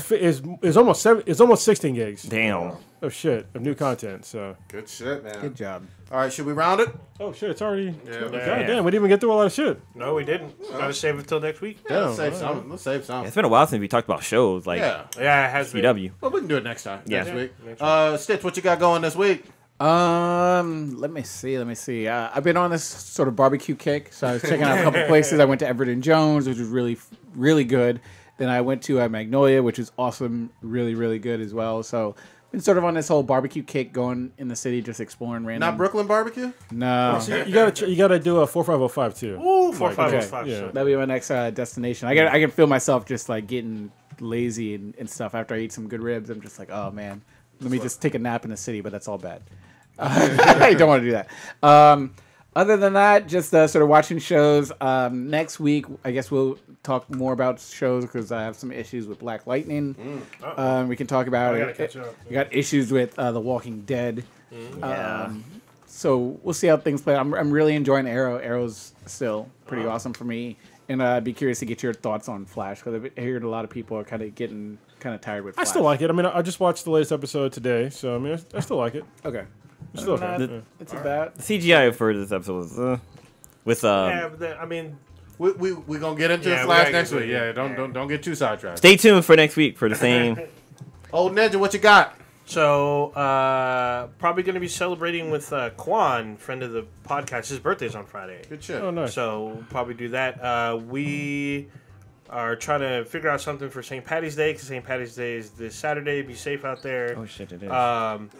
Speaker 4: it's almost 16 gigs
Speaker 7: Damn.
Speaker 4: of new content, so...
Speaker 2: Good shit, man.
Speaker 3: Good job.
Speaker 2: All right, should we round it?
Speaker 4: Oh, shit, it's already... God
Speaker 5: Yeah.
Speaker 4: damn, we didn't even get through a lot of shit.
Speaker 5: No, we didn't. Gotta save it till next week.
Speaker 2: Yeah, let's save some. Let's save some.
Speaker 6: It's been a while since we talked about shows like
Speaker 2: Yeah.
Speaker 5: Yeah, it has been.
Speaker 6: CW.
Speaker 2: Well, we can do it next time.
Speaker 6: Yeah.
Speaker 2: Next week.
Speaker 5: Next
Speaker 2: Stitch, what you got going this week?
Speaker 3: Let me see. I've been on this sort of barbecue kick, so I was checking out a couple places. I went to Everett and Jones, which was really, really good. Then I went to Magnolia, which is awesome, really, really good as well. So been sort of on this whole barbecue kick, going in the city, just exploring random.
Speaker 2: Not Brooklyn barbecue?
Speaker 3: No,
Speaker 4: You gotta do a 4505 too.
Speaker 5: Ooh, 4505.
Speaker 4: Yeah.
Speaker 3: that'll be my next destination. I can feel myself just like getting lazy and stuff after I eat some good ribs. I'm just like, oh man, let me just take a nap in the city, but that's all bad. I don't want to do that. Other than that, just sort of watching shows. Next week, I guess we'll talk more about shows because I have some issues with Black Lightning. We can talk about
Speaker 5: I gotta
Speaker 3: it.
Speaker 5: catch up.
Speaker 3: We got issues with The Walking Dead. So we'll see how things play. I'm really enjoying Arrow. Arrow's still pretty awesome for me. And I'd be curious to get your thoughts on Flash because I've heard a lot of people are kind of getting tired with Flash.
Speaker 4: I still like it. I mean, I just watched the latest episode today, so I mean, I still like it.
Speaker 3: Okay.
Speaker 4: It's still okay.
Speaker 3: It's about
Speaker 6: The CGI for this episode was with
Speaker 5: Yeah, but then, I mean,
Speaker 2: We gonna get into
Speaker 5: Yeah,
Speaker 2: the
Speaker 5: we
Speaker 2: Flash
Speaker 5: gotta
Speaker 2: next
Speaker 5: get
Speaker 2: week.
Speaker 5: to
Speaker 2: Yeah,
Speaker 5: it.
Speaker 2: don't get too sidetracked.
Speaker 6: Stay tuned for next week for the same.
Speaker 2: Old Ninja, what you got?
Speaker 5: so probably going to be celebrating with Quan, friend of the podcast. His birthday's on Friday.
Speaker 2: Good shit.
Speaker 4: Oh, nice.
Speaker 5: So we'll probably do that. We are trying to figure out something for St. Patty's Day because St. Patty's Day is this Saturday. Be safe out there.
Speaker 6: Oh shit! It is.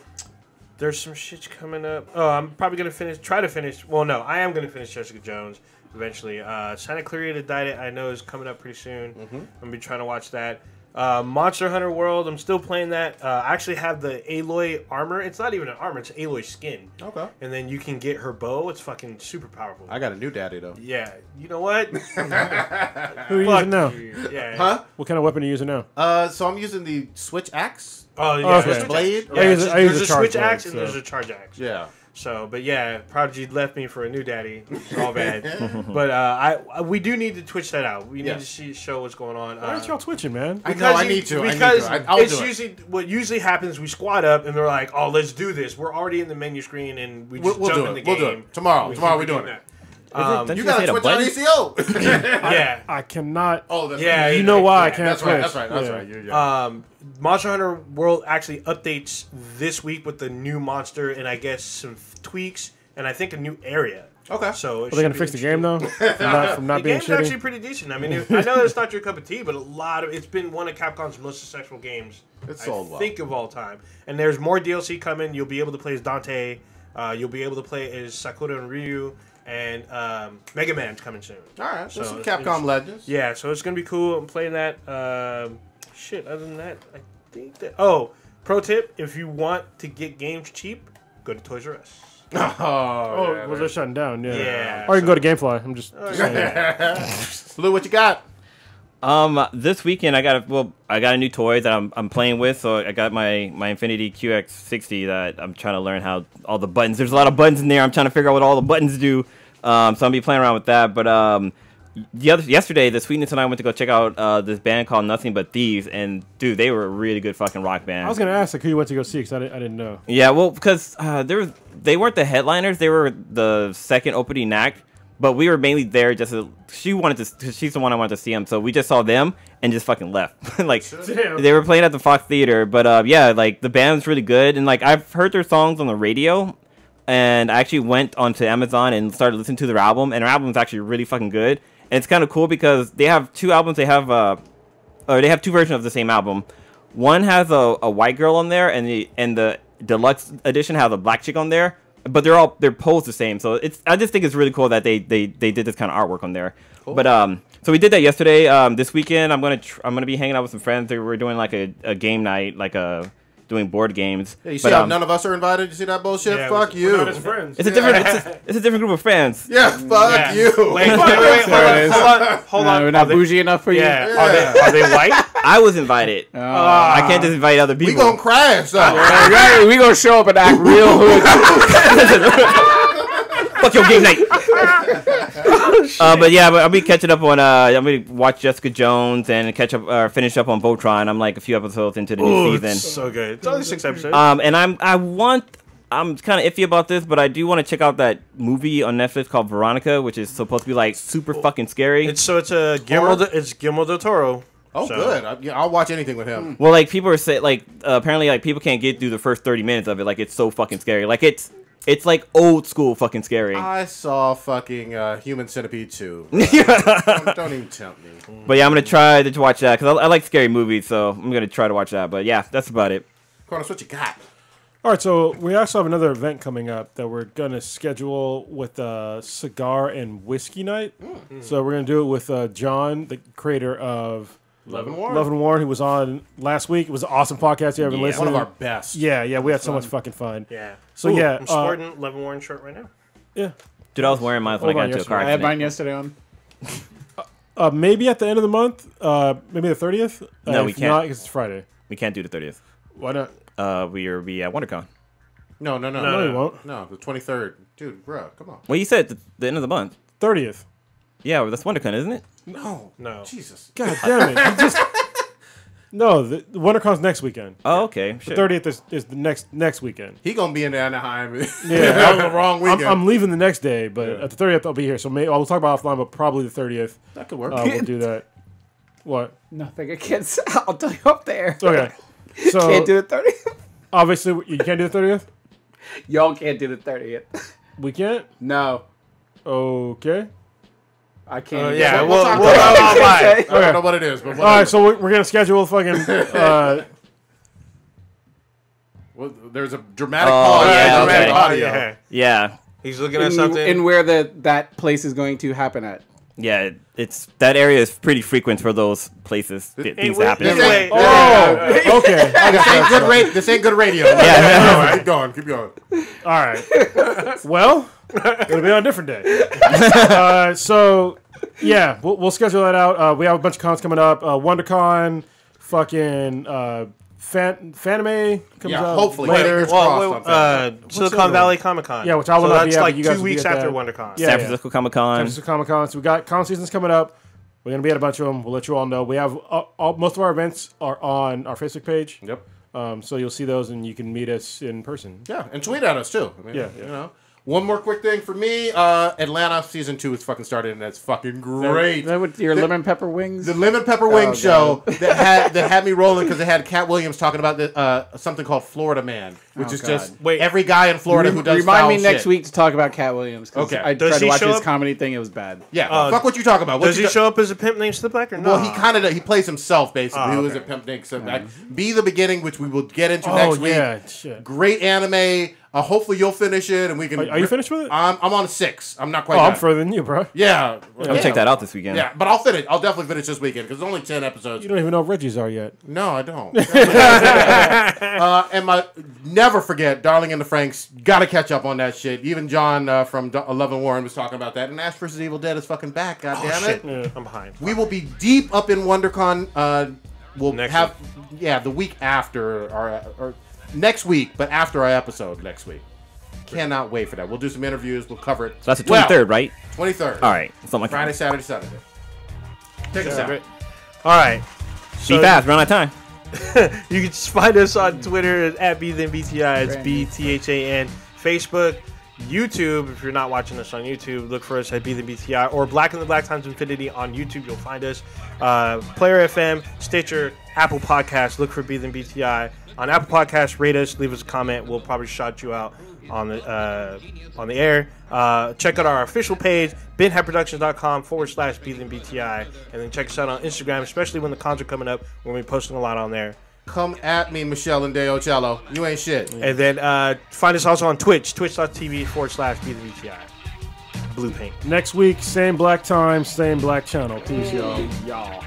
Speaker 5: There's some shit coming up. Oh, I'm probably going to try to finish. Well, no, I am going to finish Jessica Jones eventually. Santa Clarita Diet, I know, is coming up pretty soon. I'm going to be trying to watch that. Monster Hunter World, I'm still playing that. I actually have the Aloy armor. It's not even an armor, it's Aloy skin.
Speaker 2: Okay.
Speaker 5: And then you can get her bow. It's fucking super powerful.
Speaker 2: I got a new daddy though.
Speaker 5: Yeah, you know what?
Speaker 4: Who are you
Speaker 5: Fuck
Speaker 4: using now?
Speaker 5: you. Yeah.
Speaker 2: Huh?
Speaker 4: What kind of weapon are you using now?
Speaker 2: So I'm using the switch axe.
Speaker 5: Oh, yeah.
Speaker 4: Okay.
Speaker 5: Switch
Speaker 2: Blade?
Speaker 5: axe.
Speaker 4: I use
Speaker 5: There's
Speaker 4: a
Speaker 5: a
Speaker 4: charge
Speaker 5: switch
Speaker 4: blade,
Speaker 5: axe and
Speaker 4: so-
Speaker 5: there's a charge axe.
Speaker 2: Yeah.
Speaker 5: So, but yeah, Prodigy left me for a new daddy. It's all bad. But we do need to twitch that out. We need to show what's going on.
Speaker 4: Why aren't y'all twitching, man?
Speaker 2: I know. I need to.
Speaker 5: Because
Speaker 2: I'll
Speaker 5: it's
Speaker 2: do it.
Speaker 5: usually what usually happens. We squad up and they're like, "Oh, let's do this." We're already in the menu screen and we just
Speaker 2: We'll
Speaker 5: jump
Speaker 2: do
Speaker 5: in the
Speaker 2: it.
Speaker 5: game.
Speaker 2: We'll do it tomorrow. Tomorrow we're
Speaker 5: keep
Speaker 2: doing it.
Speaker 6: Don't
Speaker 2: You
Speaker 6: just
Speaker 2: got
Speaker 6: hit
Speaker 2: to
Speaker 6: a
Speaker 2: twitch on
Speaker 6: button?
Speaker 2: ECO.
Speaker 5: Yeah.
Speaker 4: I cannot.
Speaker 2: Oh, that's
Speaker 5: Yeah,
Speaker 2: right.
Speaker 4: You know why I
Speaker 5: yeah,
Speaker 4: can't
Speaker 2: That's right.
Speaker 4: twitch.
Speaker 2: That's right. That's
Speaker 4: Yeah.
Speaker 2: right. Yeah.
Speaker 5: Monster Hunter World actually updates this week with the new monster and I guess some tweaks and I think a new area.
Speaker 2: Okay.
Speaker 5: So
Speaker 4: Are they gonna fix the game though? From not
Speaker 5: The
Speaker 4: being
Speaker 5: game's
Speaker 4: shitty.
Speaker 5: actually pretty decent. I mean, I know it's not your cup of tea, but it's been one of Capcom's most successful games.
Speaker 2: It's sold well.
Speaker 5: I think of all time. And there's more DLC coming. You'll be able to play as Dante. You'll be able to play as Sakura and Ryu. and Mega Man's coming soon.
Speaker 2: All right, so
Speaker 5: So
Speaker 2: some
Speaker 5: it's-
Speaker 2: Capcom Legends.
Speaker 5: Yeah, so it's gonna be cool. I'm playing that. Shit. Other than that, I think that. Oh, pro tip: if you want to get games cheap, go to Toys R Us.
Speaker 2: Oh,
Speaker 4: Oh,
Speaker 2: yeah,
Speaker 4: well, they're shutting down. Yeah.
Speaker 5: Yeah,
Speaker 4: Or you can go to GameFly. I'm just saying.
Speaker 2: Lou, what you got?
Speaker 6: This weekend I got a new toy that I'm playing with. So I got my Infinity QX60 that I'm trying to learn how all the buttons. There's a lot of buttons in there. I'm trying to figure out what all the buttons do. So I'm gonna be playing around with that. But yesterday, the Sweetness and I went to go check out this band called Nothing But Thieves, and dude, they were a really good fucking rock band.
Speaker 4: I was gonna ask like who you went to go see because I didn't know.
Speaker 6: Yeah, well, because they weren't the headliners; they were the second opening act. But we were mainly there just to, cause she's the one I wanted to see them. So we just saw them and just fucking left. Like
Speaker 4: Damn.
Speaker 6: they were playing at the Fox Theater, but yeah, like the band's really good, and like I've heard their songs on the radio, and I actually went onto Amazon and started listening to their album, and their album's actually really fucking good. And it's kind of cool because they have two albums. They have they have two versions of the same album. One has a white girl on there, and the deluxe edition has a black chick on there. But they're posed the same, so I just think it's really cool that they did this kind of artwork on there. Cool. But so we did that yesterday. This weekend I'm gonna be hanging out with some friends. We're doing like a game night, doing board games.
Speaker 2: Yeah, you see how none of us are invited? You see that bullshit?
Speaker 5: Yeah,
Speaker 2: Fuck
Speaker 5: we're
Speaker 2: you.
Speaker 4: Not as friends.
Speaker 6: It's a different group of friends.
Speaker 2: Yeah, fuck you.
Speaker 5: Wait,
Speaker 3: There it is.
Speaker 5: hold on.
Speaker 3: We're not bougie enough for you.
Speaker 5: Yeah. Are they white?
Speaker 6: I was invited. I can't just invite other people.
Speaker 2: We gonna crash.
Speaker 3: We gonna show up and act real hood.
Speaker 6: Fuck your game night. But yeah, I'll be catching up on. I'm gonna watch Jessica Jones and finish up on Voltron. I'm like a few episodes into the new season.
Speaker 5: So good. It's only 6 episodes.
Speaker 6: And I'm kind of iffy about this, but I do want to check out that movie on Netflix called Veronica, which is supposed to be like super fucking scary.
Speaker 5: It's Guillermo del Toro.
Speaker 2: Oh,
Speaker 5: So-
Speaker 2: good. I'll watch anything with him.
Speaker 6: Well, like people are saying, like apparently, like people can't get through the first 30 minutes of it. Like it's so fucking scary. Like it's like old school fucking scary.
Speaker 2: I saw fucking Human Centipede 2. Don't even tempt me.
Speaker 6: But yeah, I'm gonna try to watch that because I like scary movies, so I'm gonna try to watch that. But yeah, that's about it.
Speaker 2: Cronus, what you got?
Speaker 4: All right, so we also have another event coming up that we're gonna schedule with a cigar and whiskey night. So we're gonna do it with John, the creator of
Speaker 2: Love and Warren.
Speaker 4: Love and Warren, who was on last week. It was an awesome podcast. You haven't
Speaker 6: Yeah.
Speaker 4: listened?
Speaker 2: One of our best.
Speaker 4: Yeah, we had so much fucking fun.
Speaker 5: Yeah.
Speaker 4: So yeah,
Speaker 5: I'm sporting Levin Warren shirt right now.
Speaker 4: yeah.
Speaker 6: Dude, I was wearing mine when I
Speaker 4: Hold
Speaker 6: got
Speaker 4: on,
Speaker 6: into a car
Speaker 3: I had
Speaker 6: accident.
Speaker 3: mine yesterday on.
Speaker 4: Maybe at the end of the month, maybe the 30th.
Speaker 6: No, we
Speaker 4: If
Speaker 6: can't.
Speaker 4: not, 'cause it's Friday.
Speaker 6: We can't do the 30th.
Speaker 4: Why not?
Speaker 6: We'll be at WonderCon.
Speaker 2: No,
Speaker 4: No, you won't.
Speaker 2: No, the 23rd. Dude, bro, come on.
Speaker 6: Well, you said the end of the month.
Speaker 4: 30th.
Speaker 6: Yeah, well, that's WonderCon, isn't it?
Speaker 2: No.
Speaker 5: No.
Speaker 2: Jesus.
Speaker 4: God damn it! No, the WonderCon's next weekend.
Speaker 6: Oh, okay.
Speaker 4: The
Speaker 6: Shit.
Speaker 4: 30th is the next weekend.
Speaker 2: He gonna be in Anaheim.
Speaker 4: Yeah,
Speaker 2: That was the wrong weekend.
Speaker 4: I'm leaving the next day, but at the 30th I'll be here. So we'll talk about offline, but probably the 30th
Speaker 2: that could work.
Speaker 4: we'll do that. What?
Speaker 3: Nothing. I can't. I'll tell you up there.
Speaker 4: Okay. So
Speaker 3: Can't do the 30th.
Speaker 4: obviously you can't do the 30th.
Speaker 3: Y'all can't do the 30th.
Speaker 4: We can't.
Speaker 3: No,
Speaker 4: Okay.
Speaker 3: I can't.
Speaker 5: Yeah,
Speaker 2: We'll
Speaker 5: we'll
Speaker 2: talk
Speaker 5: we'll
Speaker 2: about
Speaker 5: talk about it.
Speaker 2: I don't know what it is, but
Speaker 4: All right. So we're gonna schedule fucking.
Speaker 2: well, there's a dramatic
Speaker 6: Oh,
Speaker 2: pause.
Speaker 6: yeah,
Speaker 2: Dramatic
Speaker 6: okay.
Speaker 2: audio.
Speaker 5: Yeah.
Speaker 6: Yeah.
Speaker 5: He's looking at something.
Speaker 3: And where that place is going to happen at.
Speaker 6: Yeah, it's that area is pretty frequent for those places. Things
Speaker 5: wait,
Speaker 6: happen.
Speaker 5: this way.
Speaker 4: Oh, okay.
Speaker 2: This ain't good radio. This ain't good radio.
Speaker 6: Yeah.
Speaker 2: Keep going. Keep going.
Speaker 4: All right. Well, it'll be on a different day. So, yeah, we'll schedule that out. We have a bunch of cons coming up. WonderCon, fucking Fanime comes
Speaker 2: Yeah,
Speaker 4: up
Speaker 2: hopefully.
Speaker 4: later.
Speaker 2: Fingers crossed on that.
Speaker 5: Silicon Valley Comic Con.
Speaker 4: Yeah, which I will not be
Speaker 5: that's
Speaker 4: at,
Speaker 5: like
Speaker 4: but you guys
Speaker 5: 2
Speaker 4: will be
Speaker 5: weeks
Speaker 4: at
Speaker 5: after
Speaker 4: that.
Speaker 5: WonderCon.
Speaker 4: Yeah.
Speaker 6: San Francisco Comic Con.
Speaker 4: San Francisco Comic Con. So we got con seasons coming up. We're gonna be at a bunch of them. We'll let you all know. We have most of our events are on our Facebook page.
Speaker 2: Yep.
Speaker 4: So you'll see those, and you can meet us in person.
Speaker 2: Yeah, and tweet at us too. I mean,
Speaker 4: Yeah.
Speaker 2: You know. One more quick thing for me. Atlanta season 2 is fucking started, and that's fucking great.
Speaker 3: Is that what your lemon pepper wings?
Speaker 2: The Lemon Pepper Wing show that had me rolling because they had Cat Williams talking about something called Florida Man. which is
Speaker 3: God.
Speaker 2: just
Speaker 5: Wait.
Speaker 2: every guy in Florida who does
Speaker 3: Remind
Speaker 2: foul
Speaker 3: me next
Speaker 2: shit.
Speaker 3: week to talk about Cat Williams. 'Cause
Speaker 2: Okay.
Speaker 3: I
Speaker 5: Does
Speaker 3: tried to
Speaker 5: he
Speaker 3: watch
Speaker 5: show
Speaker 3: his
Speaker 5: up?
Speaker 3: comedy thing. It was bad.
Speaker 2: Yeah, fuck what you talk about. What
Speaker 5: Does
Speaker 2: you
Speaker 5: he
Speaker 2: do-
Speaker 5: show up as a pimp named Slip or no?
Speaker 2: Well, he plays himself basically. Who is
Speaker 5: okay.
Speaker 2: a pimp named Slip Back. Be the Beginning, which we will get into
Speaker 4: Oh
Speaker 2: next week.
Speaker 4: yeah, shit.
Speaker 2: Great anime. Hopefully you'll finish it and we can.
Speaker 4: Are you finished with it?
Speaker 2: I'm on 6. I'm not quite.
Speaker 4: Oh, I'm
Speaker 2: done.
Speaker 4: further than you, bro.
Speaker 2: Yeah,
Speaker 6: I'm gonna check that out this weekend.
Speaker 2: Yeah, but I'll finish. I'll definitely finish this weekend because it's only 10 episodes.
Speaker 4: You don't even know what Reggie's are yet.
Speaker 2: No, I don't. And never forget, Darling in the Franks. Gotta catch up on that shit. Even John from Love and Warren was talking about that. And Ash vs. Evil Dead is fucking back. God damn it.
Speaker 5: Shit. I'm behind.
Speaker 2: We will be deep up in WonderCon. We'll
Speaker 5: Next
Speaker 2: have the week after or next week, but after our episode next week. Cannot wait for that. We'll do some interviews. We'll cover it.
Speaker 6: So that's the 23rd, right?
Speaker 2: 23rd.
Speaker 6: All right. Something like
Speaker 2: Friday,
Speaker 6: that.
Speaker 2: Saturday, Sunday. Take us out.
Speaker 5: All right.
Speaker 6: Be fast. Run out of time.
Speaker 5: You can just find us on Twitter at BThanBTI. It's BTHAN. Facebook, YouTube. If you're not watching us on YouTube, look for us at BThanBTI or Black in the Black Times Infinity on YouTube. You'll find us. Player FM, Stitcher, Apple Podcasts. Look for BThanBTI. On Apple Podcasts, rate us, leave us a comment. We'll probably shout you out on the air. Check out our official page, binhatproductions.com/BThanBTI. And then check us out on Instagram, especially when the cons are coming up. We're going to be posting a lot on there.
Speaker 2: Come at me, Michelle and Deocello. You ain't shit.
Speaker 5: And then find us also on Twitch, twitch.tv/BThanBTI. Blue paint.
Speaker 4: Next week, same black time, same black channel. Peace, y'all.
Speaker 3: Y'all.